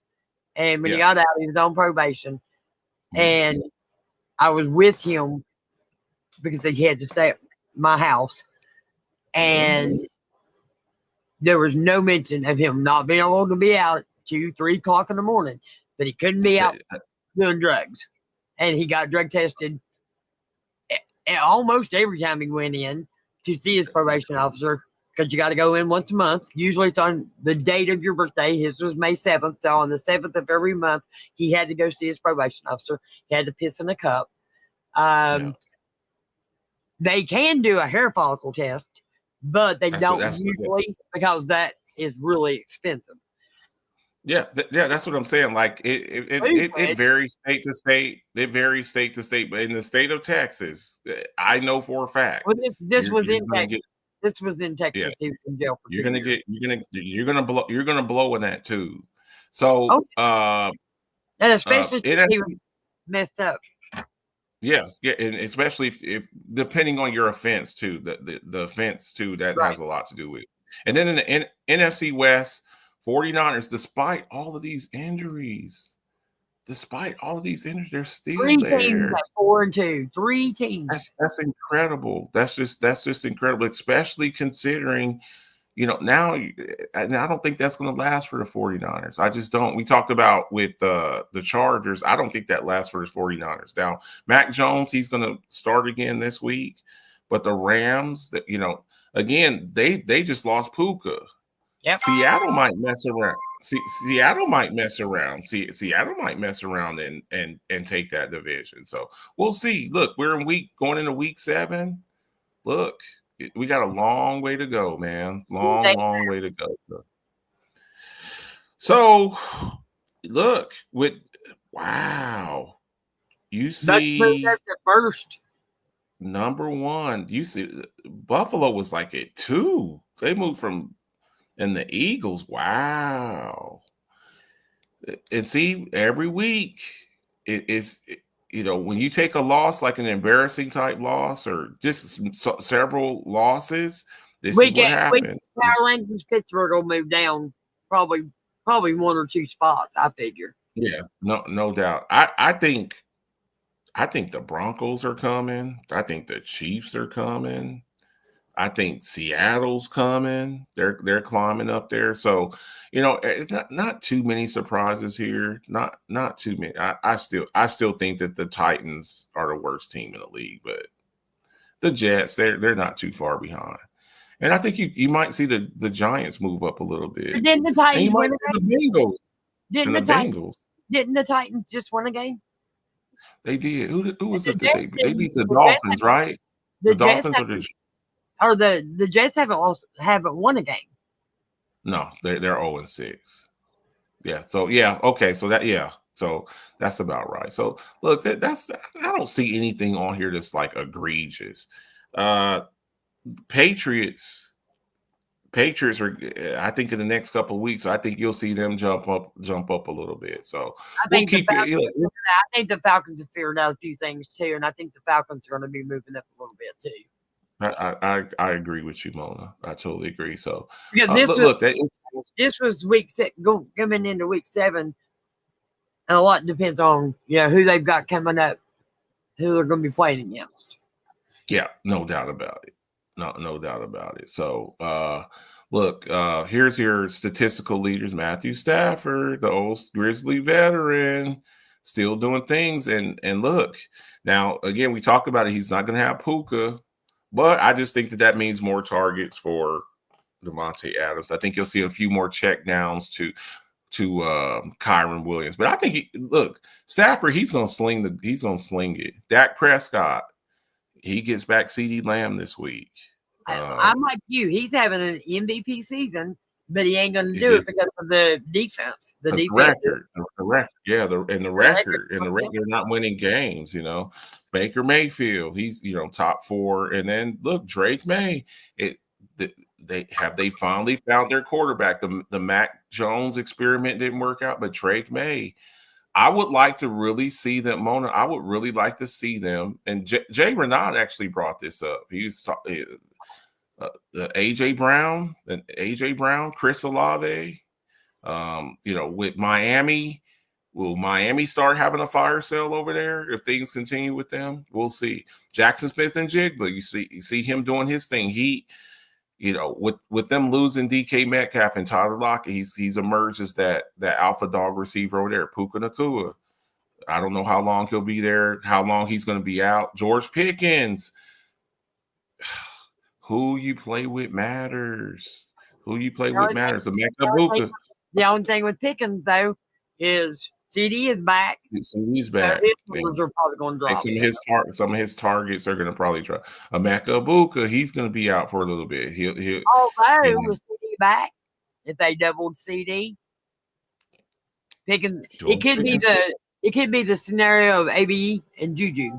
and when he got out, he was on probation, and I was with him because he had to stay at my house, and there was no mention of him not being able to be out at 2-3 o'clock in the morning, but he couldn't be out doing drugs, and he got drug tested almost every time he went in to see his probation officer, because you got to go in once a month. Usually it's on the date of your birthday. His was May 7th. So on the 7th of every month, he had to go see his probation officer. He had to piss in a cup. They can do a hair follicle test, but they don't usually, because that is really expensive. Yeah, that's what I'm saying. Like it varies state to state. It varies state to state, but in the state of Texas, I know for a fact. Well, this was in Texas. This was in Texas. Yeah. He was in jail for you're gonna blow in that too. So, and especially if he was messed up. Yeah, and especially if depending on your offense too, the offense too, that has a lot to do with it. And then in the NFC West, 49ers, despite all of these injuries, they're still Three there. teams at 4-2. 3 teams. That's incredible. That's just incredible, especially considering, you know, now, and I don't think that's going to last for the 49ers. I just don't. We talked about with the Chargers. I don't think that lasts for the 49ers. Now, Mac Jones, he's going to start again this week, but the Rams, that, you know, again, they just lost Puka. Yep. Seattle might mess around. Seattle might mess around. Seattle might mess around and take that division. So we'll see. Look, we're going into week 7. Look, we got a long way to go, man. Long way to go. So look, you see that's the first. Number 1. You see Buffalo was like at 2. They moved from. And the Eagles, wow. And see, every week it is, you know, when you take a loss, like an embarrassing type loss or just several losses, this is what happens. Power rankings, Pittsburgh will move down probably 1 or 2 spots, I figure. Yeah, no doubt. I think the Broncos are coming. I think the Chiefs are coming. I think Seattle's coming. They're climbing up there. So, you know, not too many surprises here. Not too many. I still think that the Titans are the worst team in the league, but the Jets, they're not too far behind. And I think you might see the Giants move up a little bit. Didn't the Titans and you might see the Bengals. Didn't the Titans just win a game? They did. Who was it that they beat the Dolphins, right? The Dolphins or the Jets haven't won a game. No, they're 0-6. Yeah. So okay. So so that's about right. So look, that's I don't see anything on here that's like egregious. Patriots are, I think in the next couple of weeks, I think you'll see them jump up a little bit. So I think the Falcons have figured out a few things too, and I think the Falcons are going to be moving up a little bit too. I agree with you, Mona. I totally agree. So this was week 6 coming into week 7, and a lot depends on who they've got coming up, who they're going to be playing against. Yeah, no doubt about it. No doubt about it. So, look, here's your statistical leaders: Matthew Stafford, the old Grizzly veteran, still doing things. And look, now again, we talk about it. He's not going to have Puka, but I just think that means more targets for Devontae Adams. I think you'll see a few more check downs to Kyron Williams. But I think Stafford, he's gonna sling it. Dak Prescott, he gets back CeeDee Lamb this week. I'm like you. He's having an MVP season, but he ain't gonna do it because of the defense. The record. Yeah, the record. They're not winning games, you know. Baker Mayfield, he's top 4. And then look, Drake May, they finally found their quarterback. The Mac Jones experiment didn't work out, but Drake May, I would like to really see them, Mona. I would really like to see them. And Jay Renaud actually brought this up. He was AJ Brown, Chris Olave. With Miami, will Miami start having a fire sale over there if things continue with them? We'll see. Jackson Smith and Jigba, you see him doing his thing. He, with them losing DK Metcalf and Tyler Lockett, he's emerged as that alpha dog receiver over there. Puka Nacua, I don't know how long he'll be there, how long he's going to be out. George Pickens, who you play with matters. The only thing with Pickens though is CD is back. CD's back. His are probably going to drop. Some of his targets are going to probably drop. Emeka Egbuka, he's going to be out for a little bit. Although with CD back, if they doubled CD, Pickens, it could be the scenario of AB and Juju.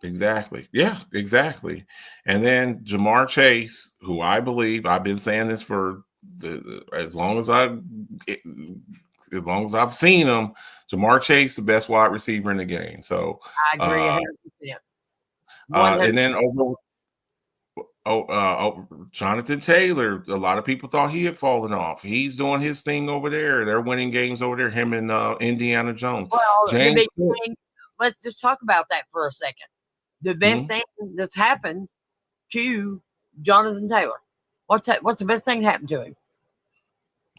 Exactly. Yeah, exactly. And then Jamar Chase, who I believe, I've been saying this for as long as I've seen him, Jamar Chase, the best wide receiver in the game. So I agree 100%. And then Jonathan Taylor, a lot of people thought he had fallen off. He's doing his thing over there. They're winning games over there, him and Indiana Jones. Well, let's just talk about that for a second. The best thing that's happened to Jonathan Taylor. What's the best thing that happened to him?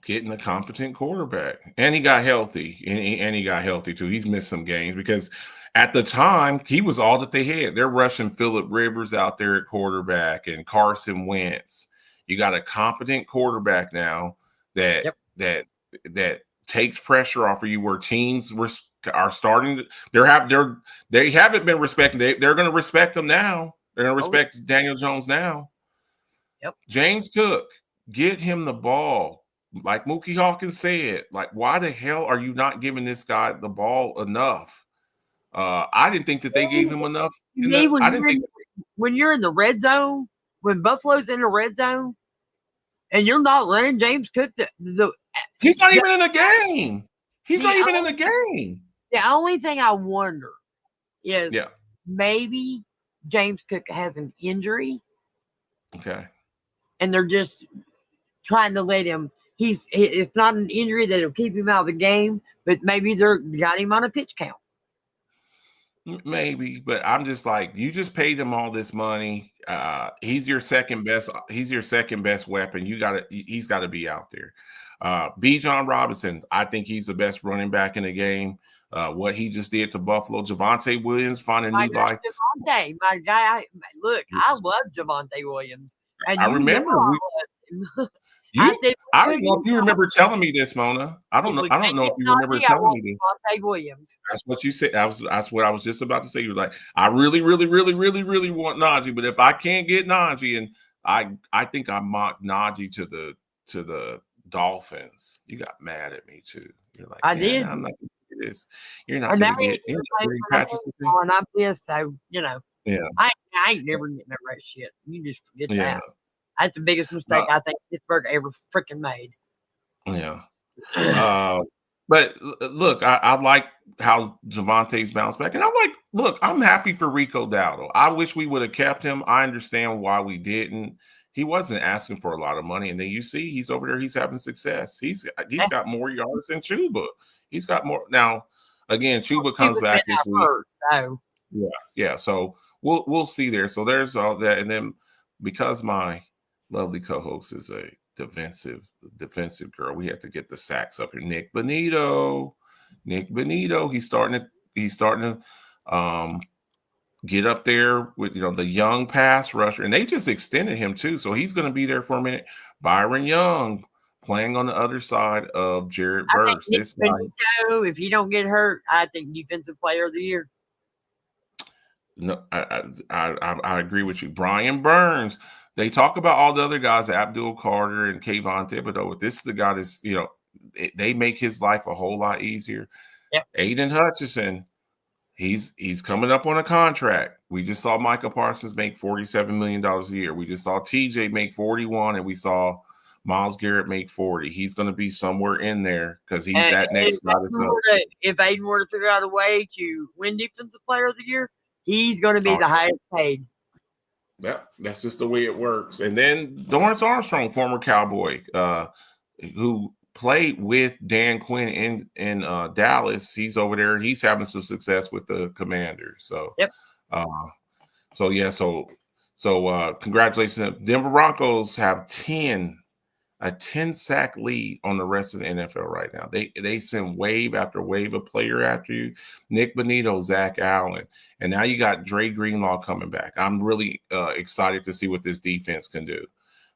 Getting a competent quarterback. And he got healthy. And he got healthy too. He's missed some games because at the time he was all that they had. They're rushing Phillip Rivers out there at quarterback and Carson Wentz. You got a competent quarterback now that takes pressure off of you, where teams are starting to they haven't been respecting. They're going to respect them now. They're going to respect Daniel Jones now. Yep. James Cook, get him the ball. Like Mookie Hawkins said, like, why the hell are you not giving this guy the ball enough? I didn't think that they gave him enough. When you're in the red zone, when Buffalo's in the red zone, and you're not letting James Cook he's not even in the game. He's not even in the game. The only thing I wonder is maybe James Cook has an injury. Okay. And they're just trying to let him. It's not an injury that'll keep him out of the game, but maybe they're got him on a pitch count. Maybe, but I'm just like, you just paid him all this money. He's your second best weapon. He's got to be out there. Bijan Robinson, I think he's the best running back in the game. What he just did to Buffalo, Javonte Williams finding new life. Javonte, my guy. Look, I love Javonte Williams. And I remember. I don't know if you remember telling me this, Mona. I don't know if you remember telling me this. Javonte Williams. That's what you said. That's what I was just about to say. You're like, I really, really, really, really, really want Najee, but if I can't get Najee, and I think I mocked Najee to the Dolphins, you got mad at me too. You're like, I did. I'm not gonna do this. You're not gonna get Patches. And I'm pissed. So yeah. I ain't never getting that right shit. You just forget that. That's the biggest mistake I think Pittsburgh ever freaking made. Yeah. But look, I like how Javonte's bounced back. And I'm happy for Rico Dowdle. I wish we would have kept him. I understand why we didn't. He wasn't asking for a lot of money. And then you see he's over there, he's having success. He's got more yards than Chuba. He's got more. Now, again, Chuba comes back this week. So. Yeah. So we'll see there. So there's all that. And then because my lovely co-host is a defensive girl, we have to get the sacks up here. Nick Bonito, he's starting to get up there with the young pass rusher, and they just extended him too, so he's going to be there for a minute. Byron Young playing on the other side of Jared Verse. This guy, if you don't get hurt, I think defensive player of the year. No, I agree with you. Brian Burns. They talk about all the other guys, Abdul Carter and Kayvon Thibodeau, but this is the guy that's, they make his life a whole lot easier. Yep. Aiden Hutchinson, he's coming up on a contract. We just saw Micah Parsons make $47 million a year. We just saw TJ make 41, and we saw Myles Garrett make 40. He's going to be somewhere in there because he's that next guy. If Aiden were to figure out a way to win defensive player of the year, he's going to be the highest paid. Yeah, that's just the way it works. And then Dorrance Armstrong, former Cowboy, who played with Dan Quinn in Dallas. He's over there. He's having some success with the Commanders. So, yep. So congratulations. Denver Broncos have a 10-sack lead on the rest of the NFL right now. They send wave after wave of player after you. Nick Bonito, Zach Allen, and now you got Dre Greenlaw coming back. I'm really excited to see what this defense can do.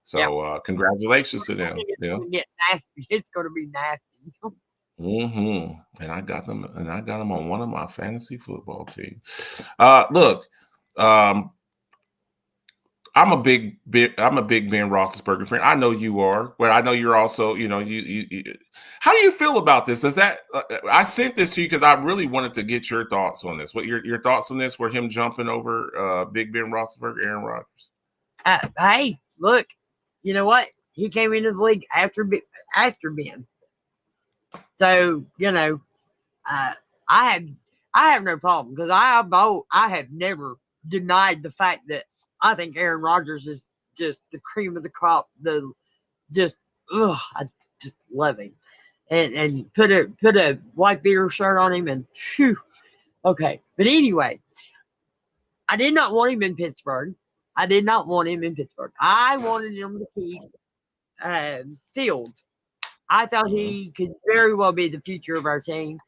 So congratulations to them. It's going to be nasty. Mm-hmm. And I got them on one of my fantasy football teams. Look. I'm a big Ben Roethlisberger fan. I know you are, but I know you're also, you how do you feel about this? Does that I sent this to you because I really wanted to get your thoughts on this. What your thoughts on this? Were him jumping over Big Ben Roethlisberger, Aaron Rodgers? Hey, look, you know what? He came into the league after Ben, so I have no problem because I have never denied the fact that I think Aaron Rodgers is just the cream of the crop. I just love him, and put a white beater shirt on him, and phew. Okay, but anyway, I did not want him in Pittsburgh. I wanted him to keep Fields. I thought he could very well be the future of our team.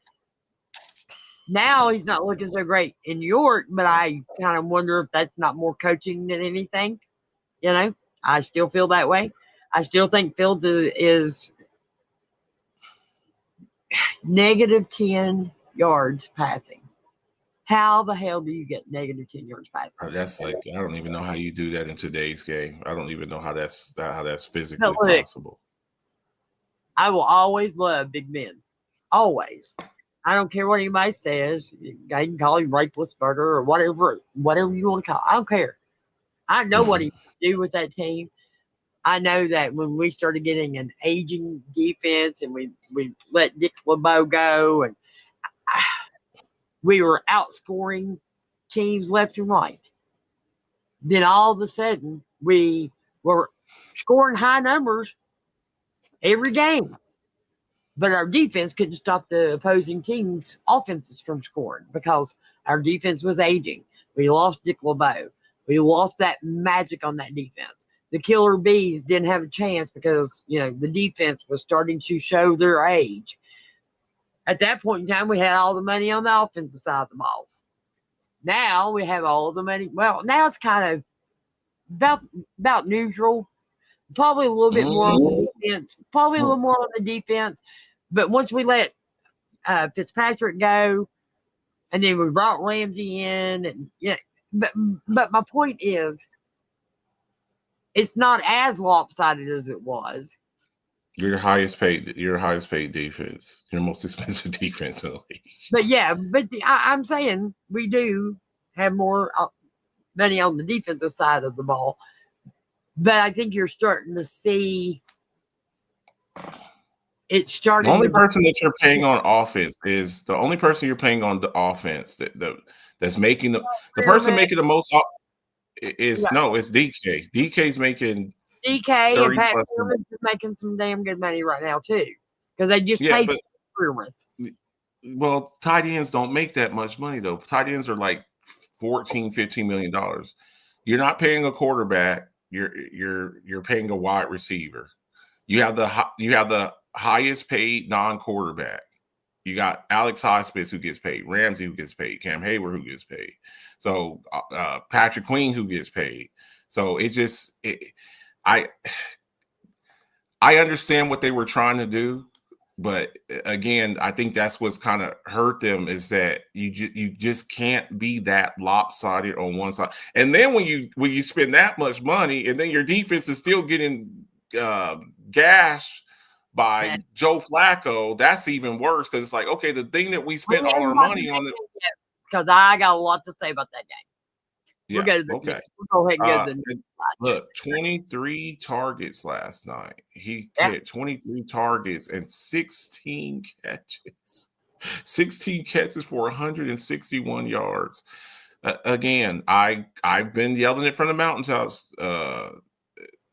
Now he's not looking so great in New York, but I kind of wonder if that's not more coaching than anything. I still feel that way. I still think Fields is negative 10 yards passing. How the hell do you get negative 10 yards passing? That's I don't even know how you do that in today's game. I don't even know how that's physically possible. I will always love Big Ben. Always. I don't care what anybody says. I can call him Roethlisberger or whatever you want to call it. I don't care. I know what he can do with that team. I know that when we started getting an aging defense and we let Dick LeBeau go and we were outscoring teams left and right, then all of a sudden we were scoring high numbers every game. But our defense couldn't stop the opposing team's offenses from scoring because our defense was aging. We lost Dick LeBeau. We lost that magic on that defense. The Killer Bees didn't have a chance because, the defense was starting to show their age. At that point in time, we had all the money on the offensive side of the ball. Now we have all the money. Well, now it's kind of about neutral. Probably a little bit more on the defense. Probably a little more on the defense. But once we let Fitzpatrick go, and then we brought Ramsey in, and but my point is, it's not as lopsided as it was. You're the highest paid defense. You're the most expensive defense in the league. But I'm saying we do have more money on the defensive side of the ball. But I think you're starting to see it's starting. The only person that you're paying on offense is the only person you're paying on the offense that's making the person making the most is it's DK. DK's making DK and Pat Freiermuth is making some damn good money right now too because they just paid Freiermuth. Well, tight ends don't make that much money though. Tight ends are like $14-15 million. You're not paying a quarterback you're paying a wide receiver. You have the highest paid non-quarterback. You got Alex Highsmith who gets paid, Ramsey who gets paid, Cam Hayward who gets paid, so Patrick Queen who gets paid. So I understand what they were trying to do, but again, I think that's what's kind of hurt them is that you just can't be that lopsided on one side. And then when you spend that much money, and then your defense is still getting gashed by Joe Flacco, that's even worse because it's like, okay, the thing that we spent all our money on. Because I got a lot to say about that game. Yeah, we'll go ahead and go to the next slide. Look, 23 targets last night. He hit 23 targets and 16 catches. 16 catches for 161 yards. Again, I've been yelling it from the mountaintops.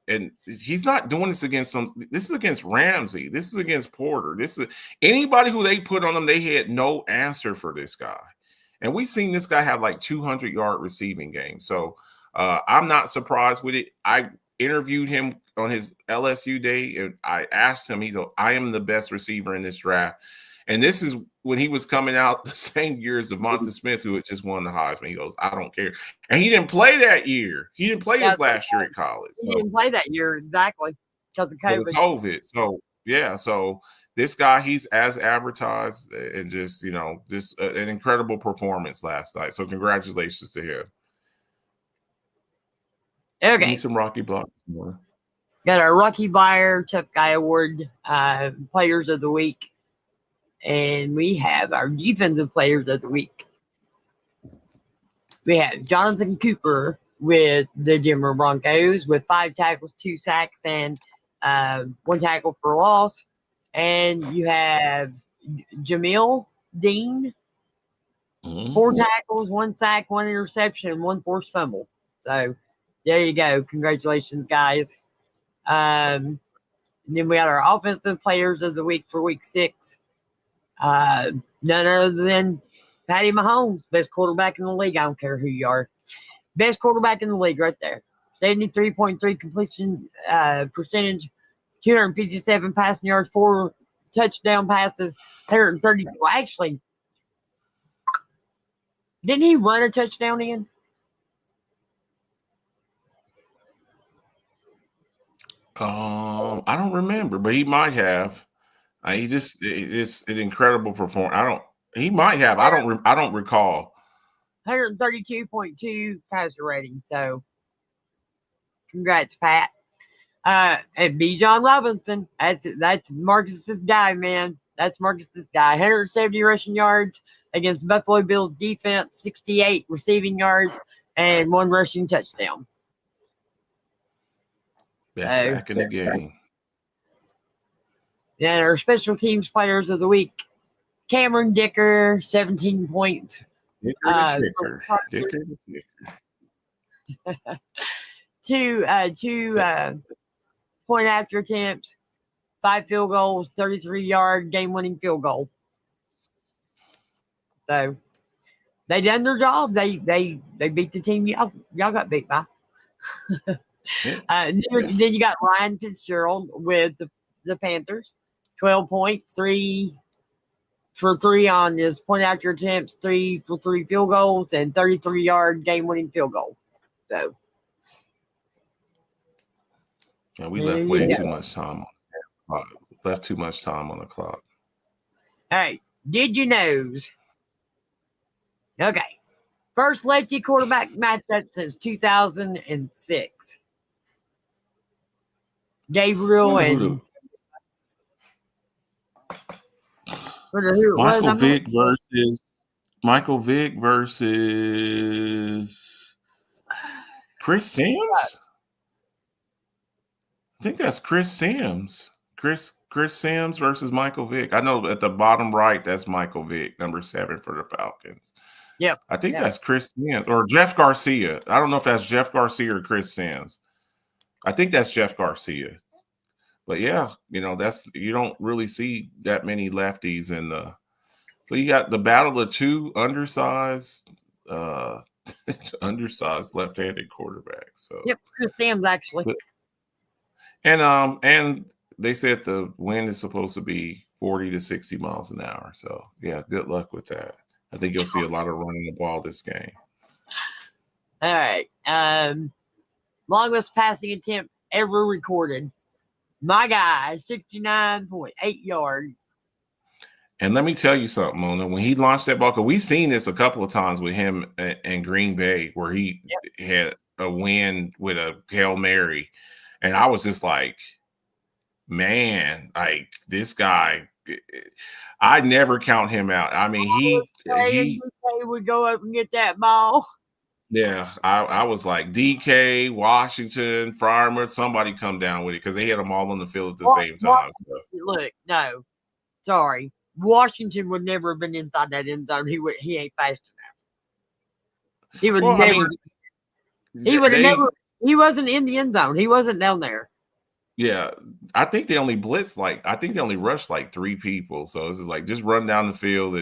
And he's not doing this against this is against Ramsey. This is against Porter. This is anybody who they put on him. They had no answer for this guy. And we've seen this guy have like 200-yard receiving games. So I'm not surprised with it. I interviewed him on his LSU day, and I asked him, I am the best receiver in this draft. And this is when he was coming out the same year as Devonta Smith, who had just won the Heisman. He goes, I don't care. And he didn't play that year. He didn't play his last year at college. He didn't play that year, exactly, because of COVID. So, yeah, so this guy, he's as advertised, and just, just an incredible performance last night. So congratulations to him. Okay. Give me some Rocky Block. Got our Rocky Buyer Tough Guy Award, Players of the Week. And we have our Defensive Players of the Week. We have Jonathan Cooper with the Denver Broncos with 5 tackles, 2 sacks, and 1 tackle for loss. And you have Jamil Dean, 4 tackles, 1 sack, 1 interception, and 1 forced fumble. So there you go. Congratulations, guys. And then we got our Offensive Players of the Week for Week 6. None other than Patty Mahomes, best quarterback in the league. I don't care who you are. Best quarterback in the league right there. 73.3 completion percentage, 257 passing yards, 4 touchdown passes, 130. Well, actually, didn't he run a touchdown in? I don't remember, but he might have. It's an incredible performance. He might have. I don't recall. 132.2 passer rating. So, congrats, Pat. And B. John Robinson. That's Marcus's guy, man. That's Marcus's guy. 170 rushing yards against Buffalo Bills defense. 68 receiving yards and 1 rushing touchdown. Best back in the game. And our special teams players of the week, Cameron Dicker, 17 points. Dicker. 2 point after attempts, 5 field goals, 33-yard game-winning field goal. So they done their job. They beat the team y'all got beat by. Then you got Ryan Fitzgerald with the Panthers. 12 points, 3 for 3 on his point after attempts, 3 for 3 field goals, and 33-yard game-winning field goal. So, we left way too much time. Left too much time on the clock. All right, did you knows? Okay, first lefty quarterback matchup since 2006. Gabriel and Michael Vick versus Chris Sims. I think that's Chris Sims. Chris Sims versus Michael Vick. I know at the bottom right, that's Michael Vick, number 7 for the Falcons. Yep. I think that's Chris Sims or Jeff Garcia. I don't know if that's Jeff Garcia or Chris Sims. I think that's Jeff Garcia. But yeah, that's you don't really see that many lefties in the. So you got the battle of 2 undersized undersized left-handed quarterback. So Yep, Chris Sims actually. and they said the wind is supposed to be 40 to 60 miles an hour. So yeah, good luck with that. I think you'll see a lot of running the ball this game. All right. Longest passing attempt ever recorded. My guy, 69.8 yards. And let me tell you something, Mona. When he launched that ball, because we've seen this a couple of times with him and Green Bay, where he had a win with a Hail Mary. And I was just like, man, like this guy, I never count him out. I mean, he would go up and get that ball. Yeah, I was like DK, Washington, Farmer, somebody come down with it because they had them all on the field at the same time. So. Look, no, sorry, Washington would never have been inside that end zone. He ain't fast enough. He would never. I mean, he would have never. He wasn't in the end zone. He wasn't down there. Yeah, I think they only blitzed I think they only rushed like 3 people. So it's just like just run down the field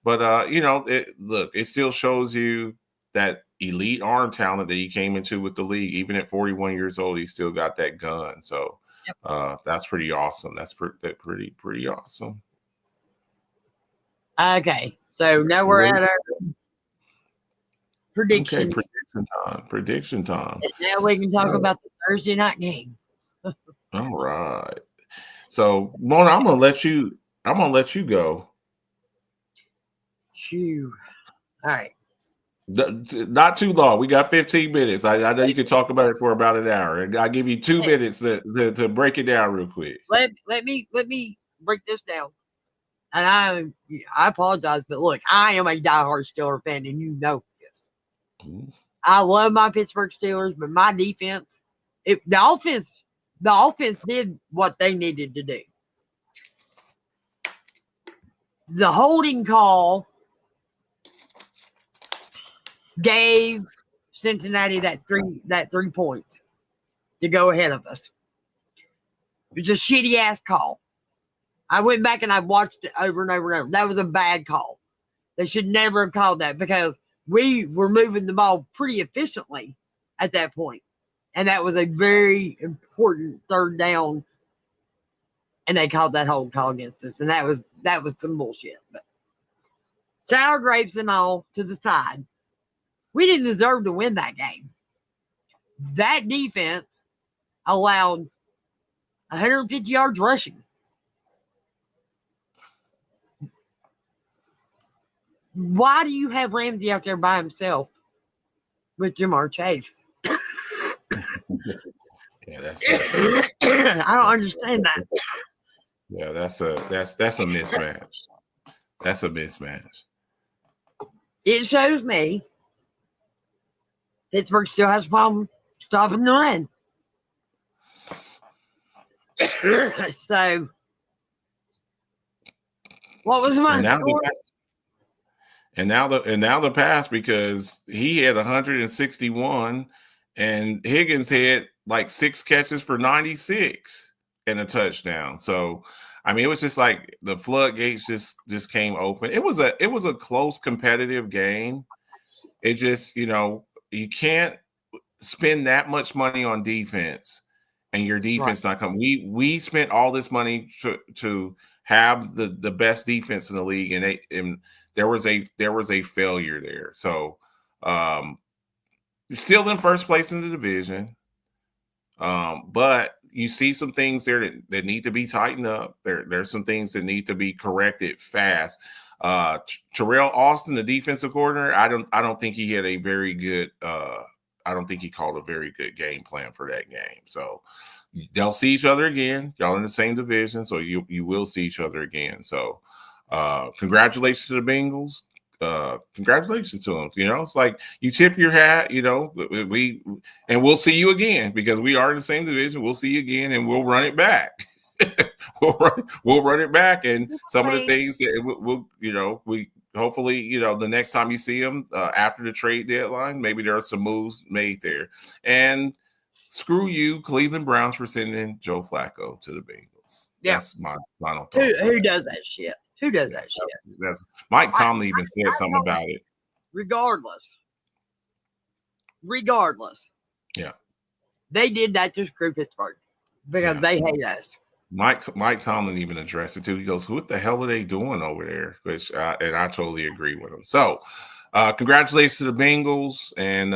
but you know, it still shows you that elite arm talent that he came into with the league. Even at 41 years old, he still got that gun. So that's pretty awesome. That's pretty awesome. Okay, so now we're at our prediction. Okay, prediction time. And now we can talk about the Thursday night game. All right. So Mona, I'm gonna let you go. Shoo. All right. Not too long. We got 15 minutes. I know you can talk about it for about an hour. I'll give you 2 minutes to break it down real quick. Let me break this down. And I apologize, but look, I am a diehard Steelers fan, and you know this. Mm-hmm. I love my Pittsburgh Steelers, but my defense, the offense did what they needed to do. The holding call gave Cincinnati that three points to go ahead of us. It was a shitty ass call. I went back and I watched it over and over and over. That was a bad call. They should never have called that because we were moving the ball pretty efficiently at that point. And that was a very important third down. And they called that hold call against us. And that was some bullshit. But sour grapes and all to the side. We didn't deserve to win that game. That defense allowed 150 yards rushing. Why do you have Ramsey out there by himself with Jamar Chase? Yeah, that's I don't understand that. Yeah, that's a mismatch. That's a mismatch. It shows me Pittsburgh still has a problem stopping the run. So, what was my score? And now the pass, because he had 161 and Higgins had like 6 catches for 96 and a touchdown. So, I mean, it was just like the floodgates just came open. It was a close competitive game. It just, you know, you can't spend that much money on defense and your defense not coming. We spent all this money to have the best defense in the league, and there was a failure there. So still in first place in the division. But you see some things there that need to be tightened up. There's some things that need to be corrected fast. Terrell Austin, the defensive coordinator, I don't think he had a very good I don't think he called a very good game plan for that game. So they'll see each other again. Y'all in the same division, so you will see each other again. So congratulations to the Bengals. Congratulations to them. You know, it's like you tip your hat, you know, we'll see you again because we are in the same division. We'll see you again and we'll run it back. we'll run it back. And some of the things that we hopefully, you know, the next time you see them after the trade deadline, maybe there are some moves made there. And screw you, Cleveland Browns, for sending Joe Flacco to the Bengals. Yeah. That's my final thoughts. Who does that shit? Who does that shit? That's Mike Tomlin even said something about it. Regardless, regardless. Yeah. They did that to screw Pittsburgh because they hate us. Mike Tomlin even addressed it too. He goes, "What the hell are they doing over there?" Which and I totally agree with him. So, congratulations to the Bengals, and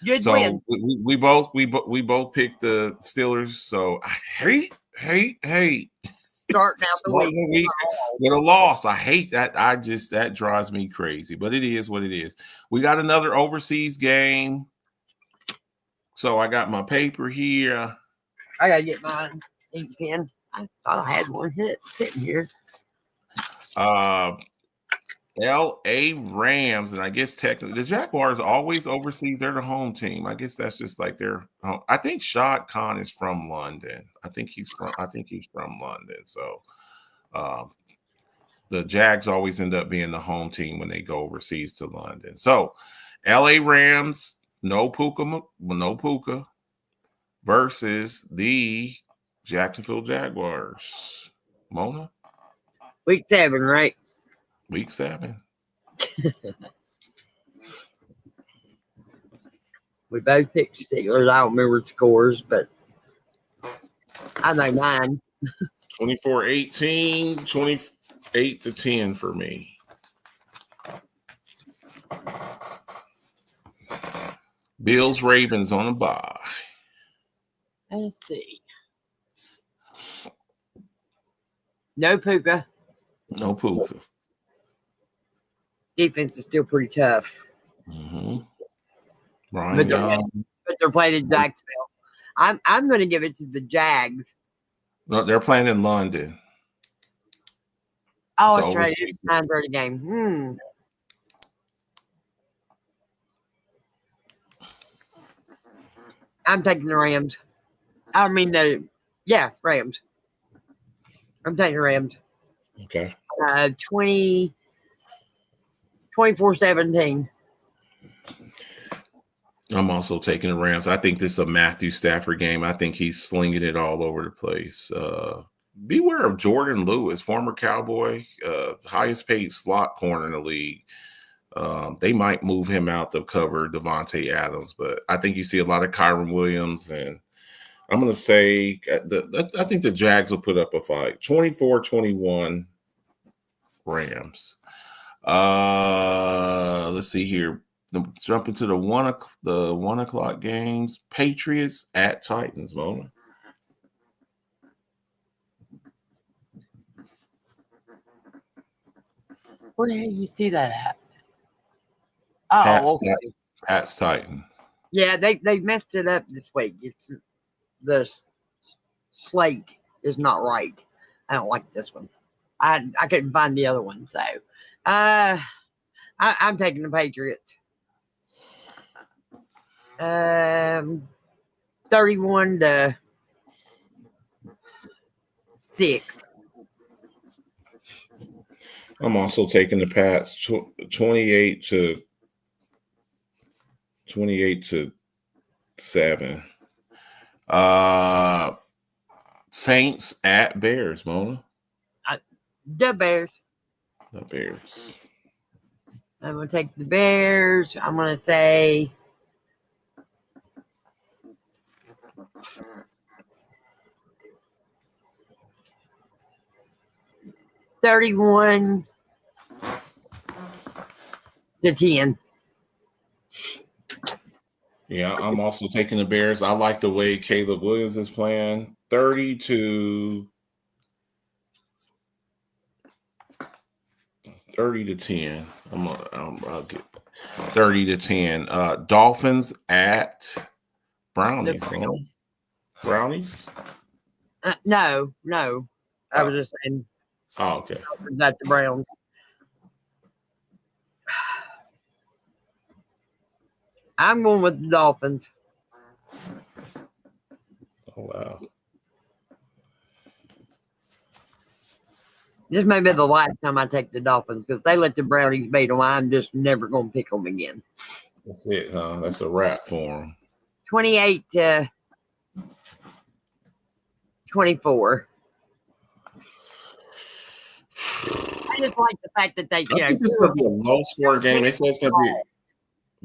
Good so win. we both picked the Steelers. So I hate Starting out the week. with a loss. I hate that. That drives me crazy. But it is what it is. We got another overseas game. So I got my paper here. I gotta get my ink pen. I thought I had one sitting here. LA Rams, and I guess technically the Jaguars always overseas. They're the home team. I guess that's just like their home. I think Shad Khan is from London. I think he's from London. So the Jags always end up being the home team when they go overseas to London. So LA Rams, no Puka versus the Jacksonville Jaguars. Mona? Week 7, right? Week 7. We both picked Steelers. I don't remember the scores, but I know mine. 24-18, 28-10 for me. Bills Ravens on a bye. Let's see. No Puka. No Puka. Defense is still pretty tough. Mm-hmm. But they're playing in Jacksonville. I'm going to give it to the Jags. No, they're playing in London. Oh, So that's right. It's a 9:30 game. I'm taking the Rams. I mean, Rams. I'm taking the Rams. Okay. 24-17. I'm also taking the Rams. I think this is a Matthew Stafford game. I think he's slinging it all over the place. Beware of Jordan Lewis, former Cowboy, highest paid slot corner in the league. They might move him out to cover Devontae Adams, but I think you see a lot of Kyron Williams, and I'm going to say I think the Jags will put up a fight. 24-21 Rams. Let's see here. Jump into the 1 o'clock games. Patriots at Titans, Mona. Where the hell you see that at? Oh, Pat's Titans. Yeah, they messed it up this week. It's the slate is not right. I don't like this one. I couldn't find the other one, so I'm taking the Patriots. 31-6. I'm also taking the Pats. 28-7. Saints at Bears, Mona. The Bears. The Bears. I'm going to take the Bears. I'm going to say 31-10. Yeah, I'm also taking the Bears. I like the way Caleb Williams is playing. 30-10. I'll get 30-10. Dolphins at Brownies. Brownies? No. I was just saying. Oh, okay. That's the Browns. I'm going with the Dolphins. Oh, wow. This may be the last time I take the Dolphins because they let the Brownies beat them. I'm just never going to pick them again. That's it, huh? That's a wrap for them. 28-24. I just like the fact that they, I think this is going to be a low score game. They say it's going to be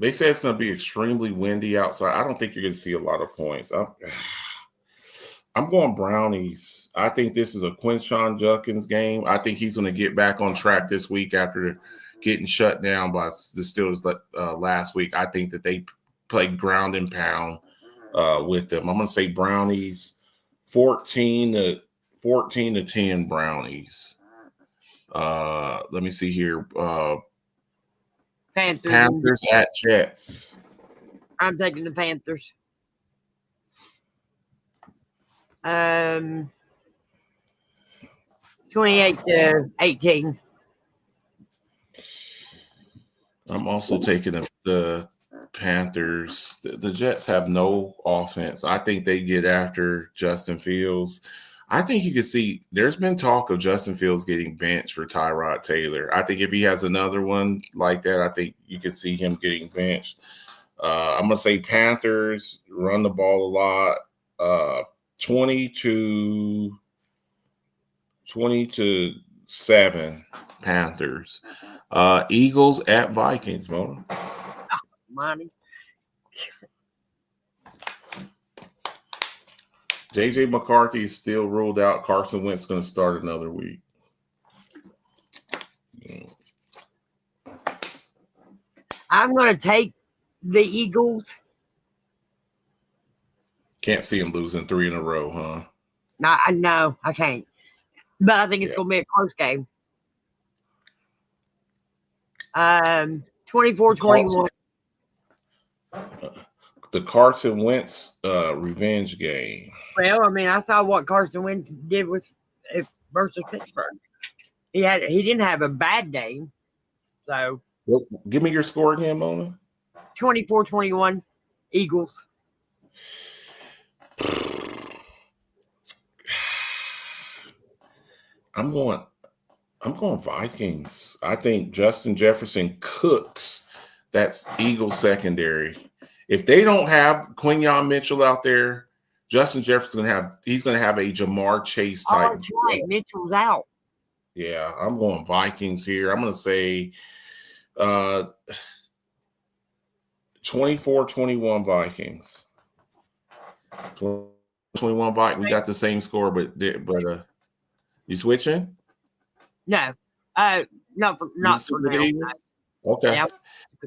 They say it's going to be extremely windy outside. I don't think you're going to see a lot of points. I'm going Brownies. I think this is a Quinshon Judkins game. I think he's going to get back on track this week after getting shut down by the Steelers last week. I think that they play ground and pound with them. I'm going to say Brownies 14 to 10 Brownies. Let me see here. Panthers at Jets. I'm taking the Panthers. 28-18. I'm also taking the Panthers. The Jets have no offense. I think they get after Justin Fields. I think you can see there's been talk of Justin Fields getting benched for Tyrod Taylor. I think if he has another one like that, I think you can see him getting benched. I'm going to say Panthers run the ball a lot. 20-7 Panthers. Eagles at Vikings, Mona. Money. JJ McCarthy is still ruled out. Carson Wentz is going to start another week. I'm going to take the Eagles. Can't see him losing 3 in a row, huh? No, I can't. But I think it's going to be a close game. 24-21. The Carson Wentz revenge game. Well, I mean, I saw what Carson Wentz did versus Pittsburgh. He didn't have a bad game. So give me your score again, Mona. 24-21 Eagles. I'm going Vikings. I think Justin Jefferson cooks that Eagles secondary. If they don't have Quinyon Mitchell out there, Justin Jefferson he's going to have a Jamar Chase type. Oh, right. Mitchell's out. Yeah, I'm going Vikings here. I'm going to say 24-21 Vikings. 21 Vikings. We got the same score, but you switching? No. Not for now. Okay. Yeah.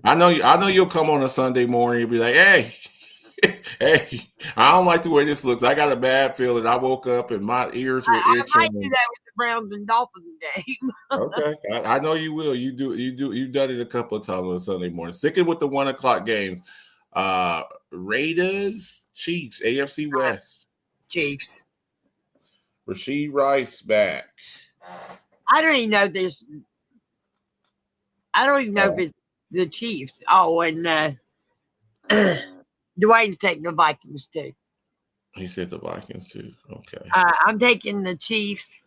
I know you'll come on a Sunday morning and be like, hey, I don't like the way this looks. I got a bad feeling. I woke up and my ears were itching. I might do that with the Browns and Dolphins game. Okay. I know you will. You've done it a couple of times on Sunday morning. Sticking with the 1:00 games. Raiders, Chiefs, AFC West. Chiefs. Rashee Rice back. I don't even know this. I don't even know if it's the Chiefs. Oh, and Dwayne's taking the Vikings too. He said the Vikings too. Okay. I'm taking the Chiefs.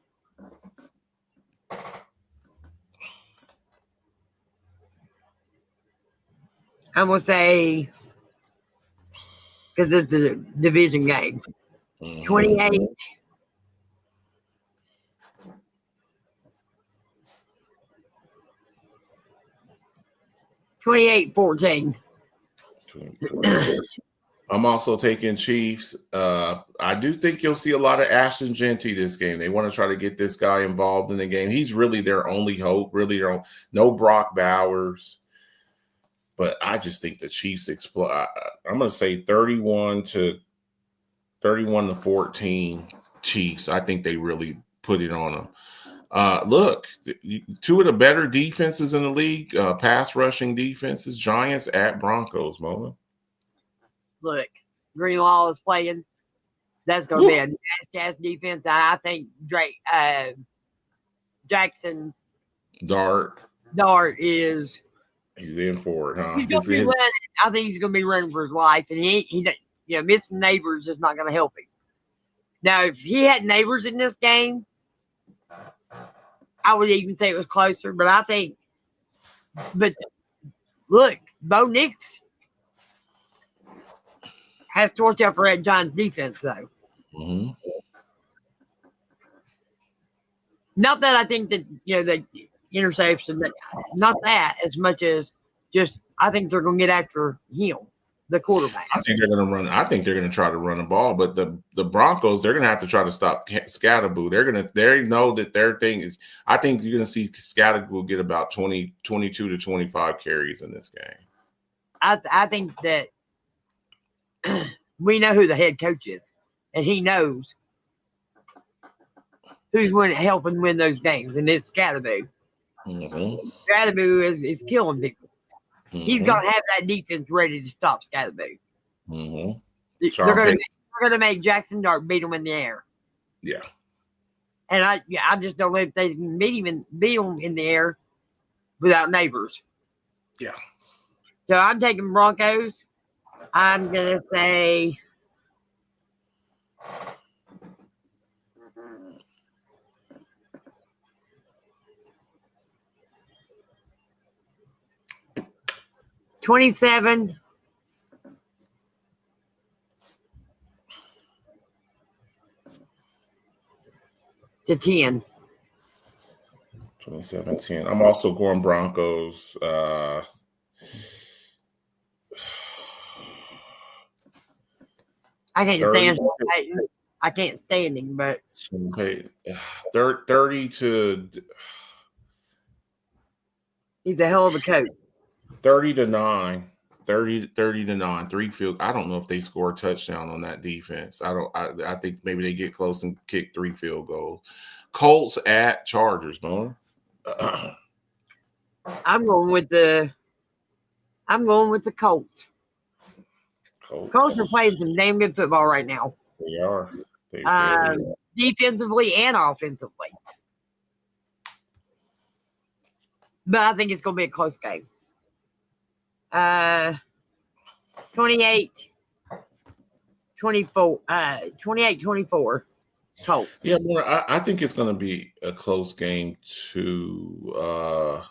I'm going to say, because it's a division game, 28. (28-14). I'm also taking Chiefs. I do think you'll see a lot of Ashton Jeanty this game. They want to try to get this guy involved in the game. He's really their only hope. Really, no Brock Bowers. But I just think the Chiefs explode. I'm going to say 31-14 Chiefs. I think they really put it on them. Look, 2 of the better defenses in the league, pass rushing defenses, Giants at Broncos, Mona. Look, Greenlaw is playing. That's going to be a nasty-ass defense. I think Jackson Dart is. He's in for it, huh? He's going to be running. I think he's going to be running for his life, and he missing Neighbors is not going to help him. Now, if he had Neighbors in this game, I would even say it was closer, but look, Bo Nix has to watch out for Ed John's defense, though. Mm-hmm. Not that I think that, the interception, not that as much as just I think they're going to get after him, the quarterback. I think they're going to run. I think they're going to try to run the ball, but the Broncos, they're going to have to try to stop Scatterboo. They know that their thing is. I think you're going to see Scatterboo get about 22 to 25 carries in this game. I think that we know who the head coach is, and he knows who's helping win those games, and it's Scatterboo. Mm-hmm. Scatterboo is killing people. Mm-hmm. He's going to have that defense ready to stop Scatterboo. Mm-hmm. They're going to make Jackson Dart beat him in the air. Yeah. And I just don't know if they can beat him in the air without Neighbors. Yeah. So I'm taking Broncos. I'm going to say 27 to 10. 27-10. I'm also going Broncos. I can't stand Sean Payton. I can't stand him, but 30 to he's a hell of a coach. 30 to 9. 30 to 9. 3 field. I don't know if they score a touchdown on that defense. I think maybe they get close and kick 3 field goals. Colts at Chargers, Mona. I'm going with the Colts. Colts are playing some damn good football right now. They are. They really are. Defensively and offensively. But I think it's going to be a close game. 28-24. Colts. Yeah, Mona, I think it's going to be a close game too. I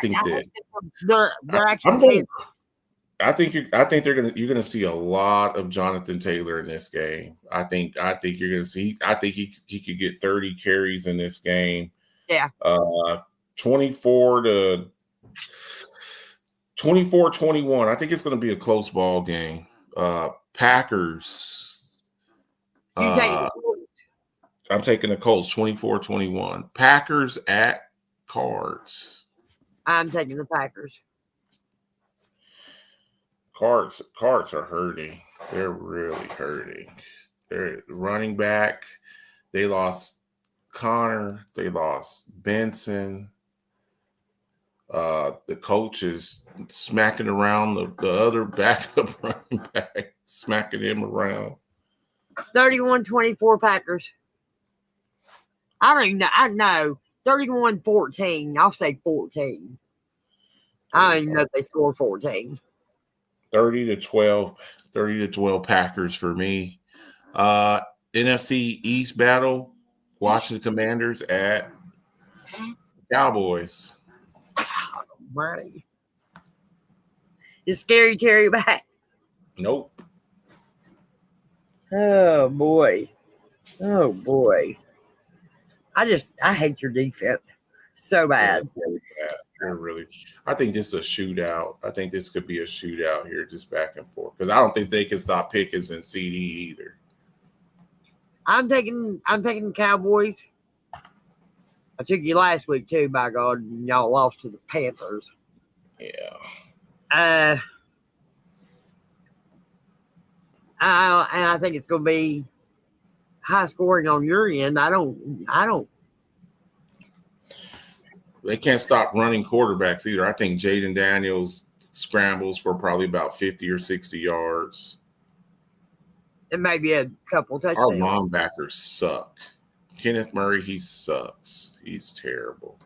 think that they're actually. I'm going. I think you're gonna see a lot of Jonathan Taylor in this game. I think you're gonna see. I think he could get 30 carries in this game. Yeah. 24-21. I think it's gonna be a close ball game. Packers. I'm taking the Colts 24-21. Packers at Cards. I'm taking the Packers. Cards are hurting. They're really hurting. They're running back. They lost Connor. They lost Benson. The coach is smacking around the other backup running back, smacking him around. 31-24 Packers. I don't even know. I know. 31-14. I'll say 14. I don't even know if they scored 14. 30-12 Packers for me. NFC East battle, Washington Commanders at Cowboys. Right. Is Scary Terry back? Nope. Oh boy. I hate your defense so bad. They're really. I think this is a shootout. I think this could be a shootout here, just back and forth. Because I don't think they can stop Pickens and CD either. I'm taking Cowboys. I took you last week too, by God, and y'all lost to the Panthers. Yeah. And I think it's going to be high scoring on your end. I don't. They can't stop running quarterbacks either. I think Jaden Daniels scrambles for probably about 50 or 60 yards. It may be a couple touchdowns. Our linebackers suck. Kenneth Murray, he sucks. He's terrible.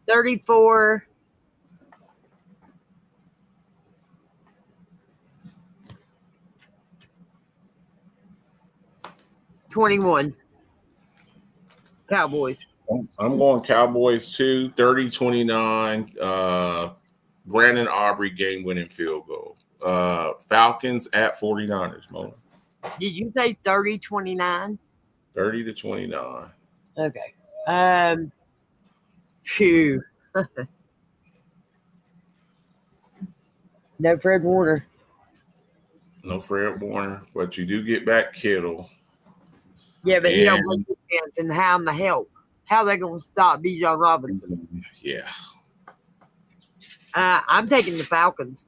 34. $21. Cowboys. I'm going Cowboys too. 30-29. Brandon Aubrey game-winning field goal. Falcons at 49ers, Mona. Did you say 30-29? 30-29. Okay. Phew. No Fred Warner. No Fred Warner, but you do get back Kittle. Yeah, but he don't play And- defense, and how in the hell? How they gonna stop Bijan Robinson? Yeah. I'm taking the Falcons.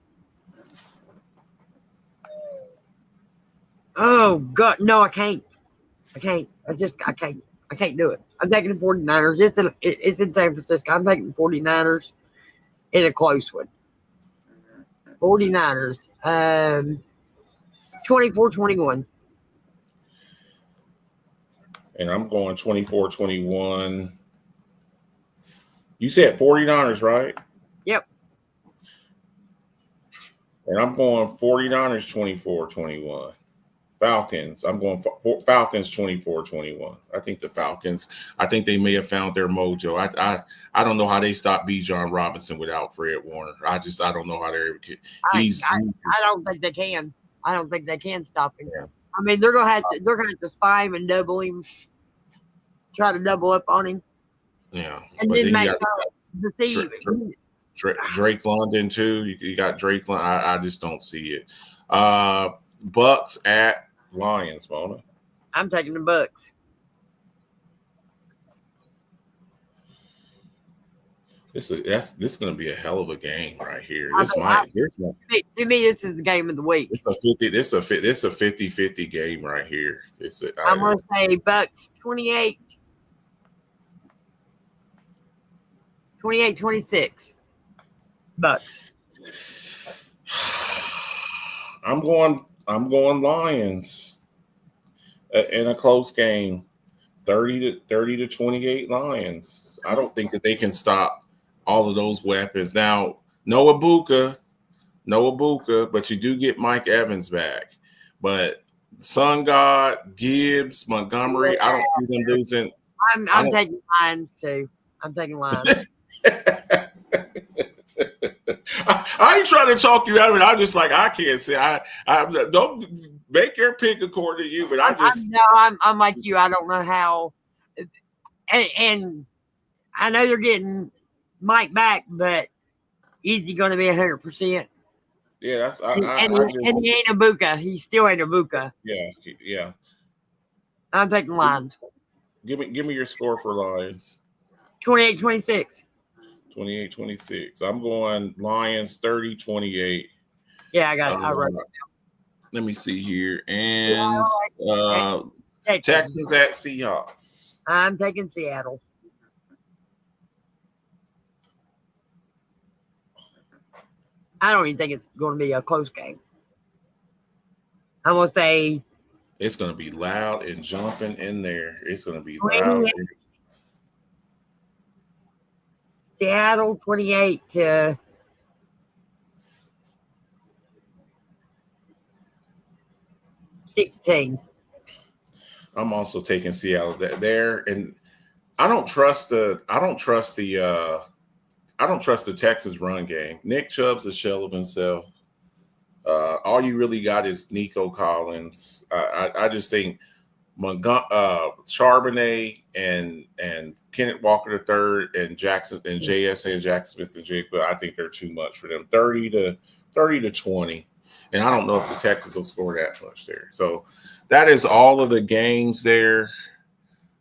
Oh God, no, I can't. I can't. I can't. I can't do it. I'm taking the 49ers. It's in San Francisco. I'm taking the 49ers in a close one. 49ers. 24-21. And I'm going 24-21. You said 49ers, right? Yep. And I'm going 49ers 24-21. Falcons. I'm going Falcons 24-21. I think the Falcons, I think they may have found their mojo. I don't know how they stopped Bijan Robinson without Fred Warner. I don't know how they're I don't think they can. I don't think they can stop him. Yeah. I mean, they're gonna have to spy him and double him, try to double up on him. Yeah. And then make deceive. Drake London too. You got Drake London. I just don't see it. Bucks at Lions, Mona. I'm taking the Bucks. This is going to be a hell of a game right here. To me, this is the game of the week. It's a 50-50 game right here. I'm going to say Bucks 28. 28-26. Bucks. I'm going Lions in a close game. 30-28 Lions. I don't think that they can stop all of those weapons. Now, Noah Buka, but you do get Mike Evans back. But Sun God, Gibbs, Montgomery, I don't see them losing. I'm taking Lions too. I'm taking Lions. I ain't trying to talk you out of it. I'm just like, I can't say. I don't make your pick according to you, but I'm like you. I don't know how. And I know they're getting Mike back, but is he going to be 100%? Yeah, and he ain't a Buka. He still ain't a Buka. Yeah. I'm taking Lions. Give me your score for Lions. 28-26. 28-26. I'm going Lions 30-28. Yeah, I got it. I wrote it down. Let me see here. And Texans at Seahawks. I'm taking Seattle. I don't even think it's going to be a close game. I'm going to say it's going to be loud and jumping in there. It's going to be loud. Seattle 28-16. I'm also taking Seattle there, and I don't trust the Texas run game. Nick Chubb's a shell of himself. All you really got is Nico Collins. I just think Charbonnet and Kenneth Walker III and Jackson and JSN Jackson Smith and Jigba, I think they're too much for them. 30-20. And I don't know if the Texans will score that much there. So that is all of the games there.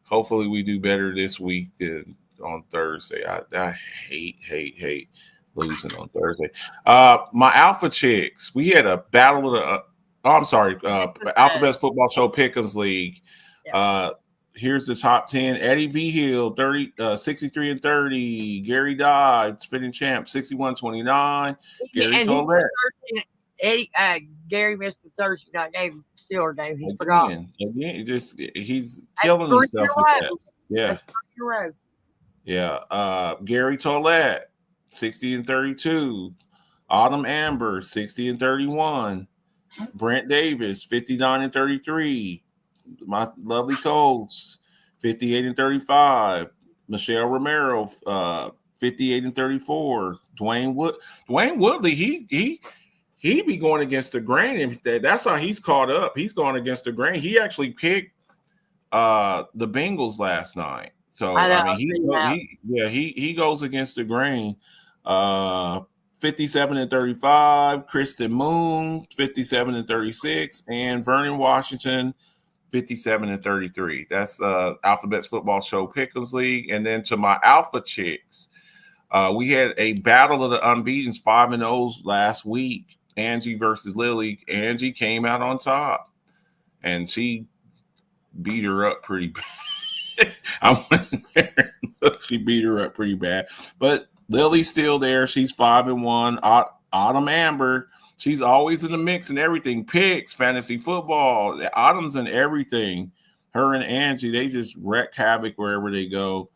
Hopefully we do better this week than on Thursday. I hate losing on Thursday. My Alpha Chicks, we had a battle of the Alphabet's Football Show Pick'ems League. Yeah. Here's the top 10. Eddie V. Hill, 63-30. Gary Dodds, defending champ, 61-29. Gary Tollett. Gary missed the Thursday night game, Steeler game. He forgot. Again, he's killing himself with that. Yeah. Yeah. Gary Tollett, 60-32. Autumn Amber, 60-31. Brent Davis, 59-33. My lovely Colts, 58-35. Michelle Romero, 58-34. Dwayne Woodley, he be going against the grain, and that's how he's caught up. He's going against the grain. He actually picked the Bengals last night. So I know, I mean, I've seen that. he goes against the grain. 57-35. Kristen Moon 57-36, and Vernon Washington 57-33. That's Alphabet's Football Show Pick'ems League. And then to my Alpha Chicks, we had a battle of the unbeatens 5-0 last week. Angie versus Lily. Angie came out on top, and she beat her up pretty bad. I went there. She beat her up pretty bad, but Lily's still there. She's 5-1. Autumn Amber, she's always in the mix and everything. Picks, fantasy football, the Autumn's and everything. Her and Angie, they just wreck havoc wherever they go.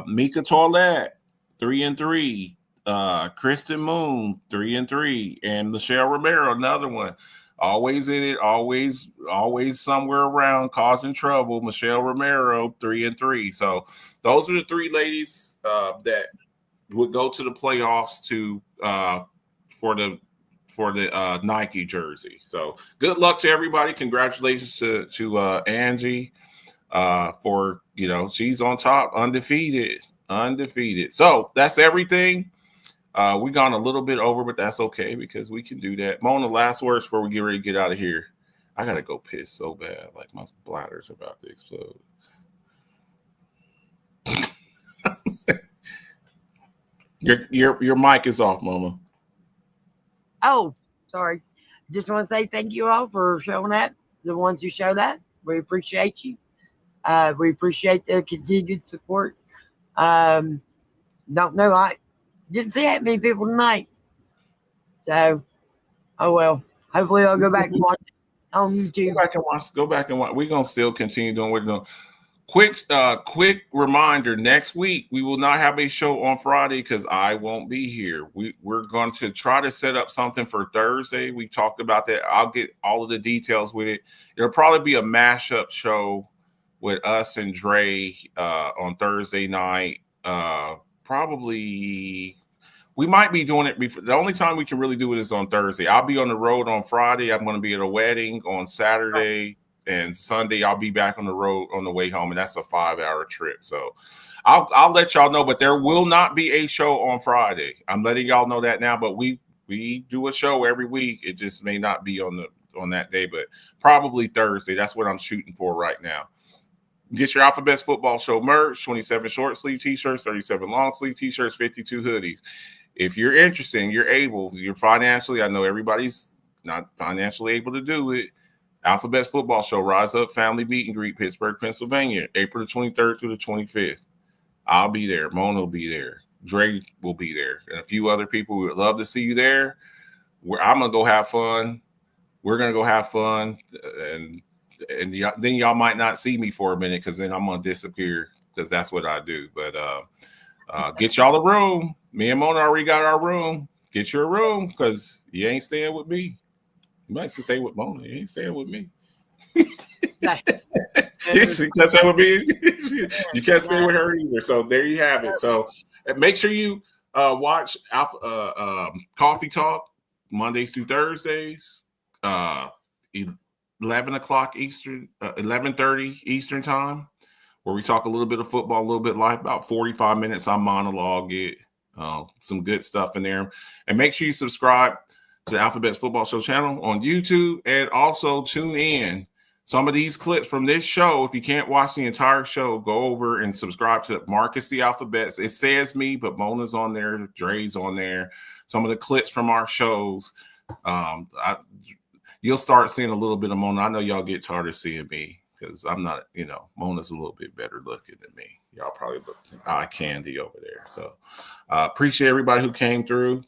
Mika Toilette, 3-3. Kristen Moon, 3-3, and Michelle Romero, another one. Always in it, always somewhere around causing trouble. Michelle Romero, 3-3. So those are the three ladies that would go to the playoffs for the Nike jersey. So good luck to everybody. Congratulations to Angie for, she's on top, undefeated. So that's everything. We gone a little bit over, but that's okay because we can do that. Mona, last words before we get ready to get out of here. I gotta go piss so bad, like my bladder's about to explode. Your mic is off, Mama. Oh, sorry. Just want to say thank you all for showing that. The ones who show that, we appreciate you. We appreciate the continued support. Don't know, I didn't see that many people tonight. So, oh well. Hopefully I'll go back and watch it on YouTube. Go back and watch. We're gonna still continue doing what we're doing. Quick reminder, next week we will not have a show on Friday because I won't be here. We're going to try to set up something for Thursday. We talked about that. I'll get all of the details with it. It'll probably be a mashup show with us and Dre on Thursday night. Probably we might be doing it before. The only time we can really do it is on Thursday. I'll be on the road on Friday. I'm going to be at a wedding on Saturday. And Sunday, I'll be back on the road on the way home, and that's a 5-hour trip. So I'll let y'all know, but there will not be a show on Friday. I'm letting y'all know that now, but we do a show every week. It just may not be on that day, but probably Thursday. That's what I'm shooting for right now. Get your Alphabet's Football Show merch, 27 short sleeve t-shirts, 37 long sleeve t-shirts, 52 hoodies. If you're interested and you're financially, I know everybody's not financially able to do it. Alphabet's Football Show, Rise Up Family Meet and Greet, Pittsburgh, Pennsylvania, April the 23rd through the 25th. I'll be there. Mona will be there. Dre will be there. And a few other people. We would love to see you there. I'm going to go have fun. We're going to go have fun. And then y'all might not see me for a minute because then I'm going to disappear because that's what I do. But get y'all a room. Me and Mona already got our room. Get your room because you ain't staying with me. You might stay with Mona. You ain't staying with me. You can't stay with me. You can't stay with her either. So there you have it. So make sure you watch Coffee Talk Mondays through Thursdays, 11 o'clock Eastern, 11:30 Eastern time, where we talk a little bit of football, a little bit life, about 45 minutes. I monologue it, some good stuff in there. And make sure you subscribe to the Alphabet's Football Show channel on YouTube, and also tune in some of these clips from this show. If you can't watch the entire show, go over and subscribe to Marcus the Alphabets. It says me, but Mona's on there, Dre's on there. Some of the clips from our shows. You'll start seeing a little bit of Mona. I know y'all get tired of seeing me because I'm not, Mona's a little bit better looking than me. Y'all probably look eye candy over there. So appreciate everybody who came through.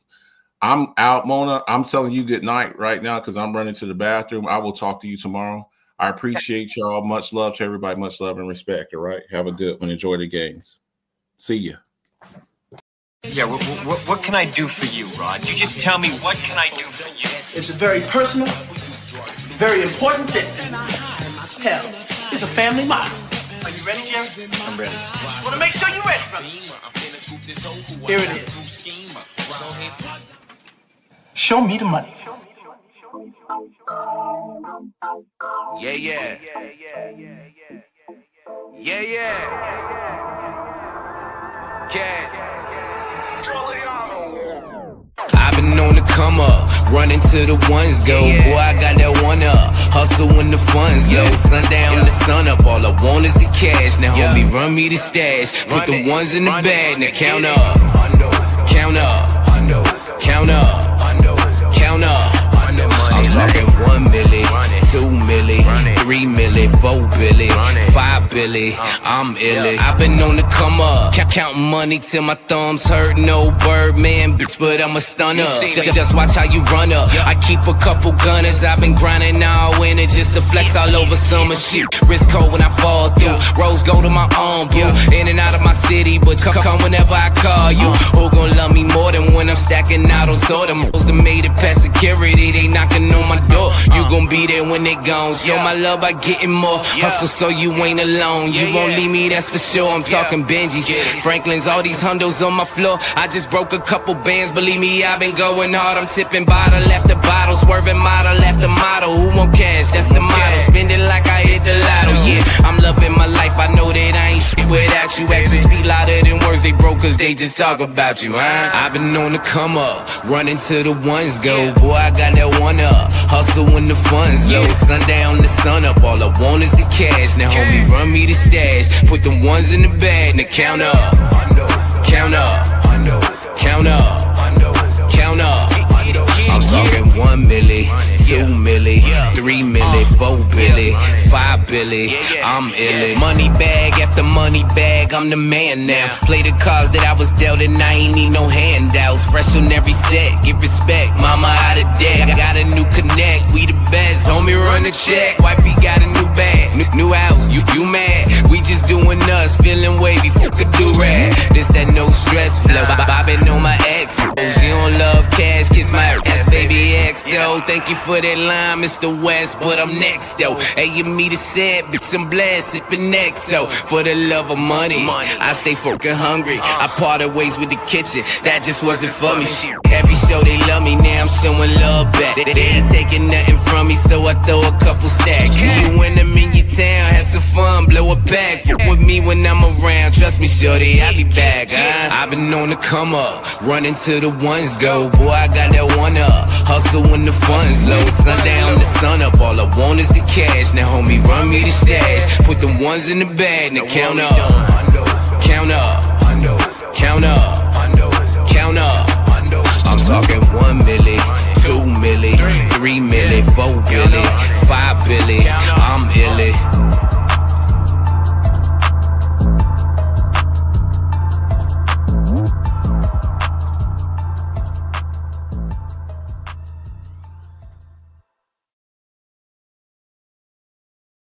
I'm out, Mona. I'm telling you good night right now because I'm running to the bathroom. I will talk to you tomorrow. I appreciate y'all. Much love to everybody. Much love and respect. All right. Have a good one. Enjoy the games. See ya. Yeah, what can I do for you, Rod? You just tell me, what can I do for you? It's a very personal, very important thing. Hell, it's a family motto. Are you ready, Jerry? I'm ready. Want to make sure you're ready, brother. Here it is. Show me the money. Yeah. I've been on the come up, running to the ones go. Boy, I got that one up, hustle when the funds low. Sundown to sun up, all I want is the cash. Now homie, run me the stash, put the ones in the bag. Now count up, count up, count up, count up. I'm talking 1 milli, 2 milli, 3 milli, 4 billy, 5 billy, I'm illy. I've been on the come up, counting money till my thumbs hurt. No Birdman, bitch, but I'm a stunner. Just watch how you run up. I keep a couple gunners. I've been grinding all winter just to flex all over summer shit. Wrist cold when I fall through. Rose go to my own boo. In and out of my city, but come whenever I call you. Who gon' love me more than when I'm stacking out on tour? Them hoes that made it past security, they knocking on my door. You gon' be there when they gone. Show my love by getting more. Hustle so you ain't alone. You won't leave me, that's for sure. I'm talking Benjis, Franklin's, all these hundos on my floor. I just broke a couple bands, believe me, I've been going hard. I'm tipping bottle after bottle, swerving model after model. Who won't cash? That's the motto. Spend it like I hit the lotto. Yeah, I'm loving my life. I know that I ain't shit without you. Actions speak louder than words. They broke cause they just talk about you, huh? I've been on the come up, running to the ones go. Boy, I got that one up, hustle when the funds low. Sundown to sun up, all I want is the cash. Now homie, run me the stash, put the ones in the bag. Now count up, count up, count up, count up. I'm talking 1 milli, 2 milli, 3 milli, 4 billy, 5 billy, I'm illy. Money bag after money bag, I'm the man now. Play the cards that I was dealt and I ain't need no handouts. Fresh on every set, get respect, mama out of debt. Got a new connect, we the best, homie run the check. Wifey got a new bag, new house, you mad? We just doing us, feeling wavy, fuck a do-rag. This that no stress flow, bobbing on my ex. You don't love cash, kiss my ass, baby XO. Thank you for that line, Mr. West, but I'm next though. Hey, you meet a set, bitch, I'm blessed, sippin' XO. For the love of money, I stay fucking hungry. I parted ways with the kitchen, that just wasn't for me. Every show they love me, now I'm showing love back. They ain't taking nothing from me, so I throw a couple stacks. See you when I'm in your town, have some fun, blow a bag. Fuck with me when I'm around, trust me, shorty, I'll be back, huh? I've been on the come up, running to the ones go. Boy, I got that one up, hustle when the funds low. Sundown to sun up, all I want is the cash. Now homie, run me the stash, put the ones in the bag. Now count up, count up, count up, count up. I'm talking 1 milli, 2 milli, 3 milli, 4 billy, 5 billy, I'm illy.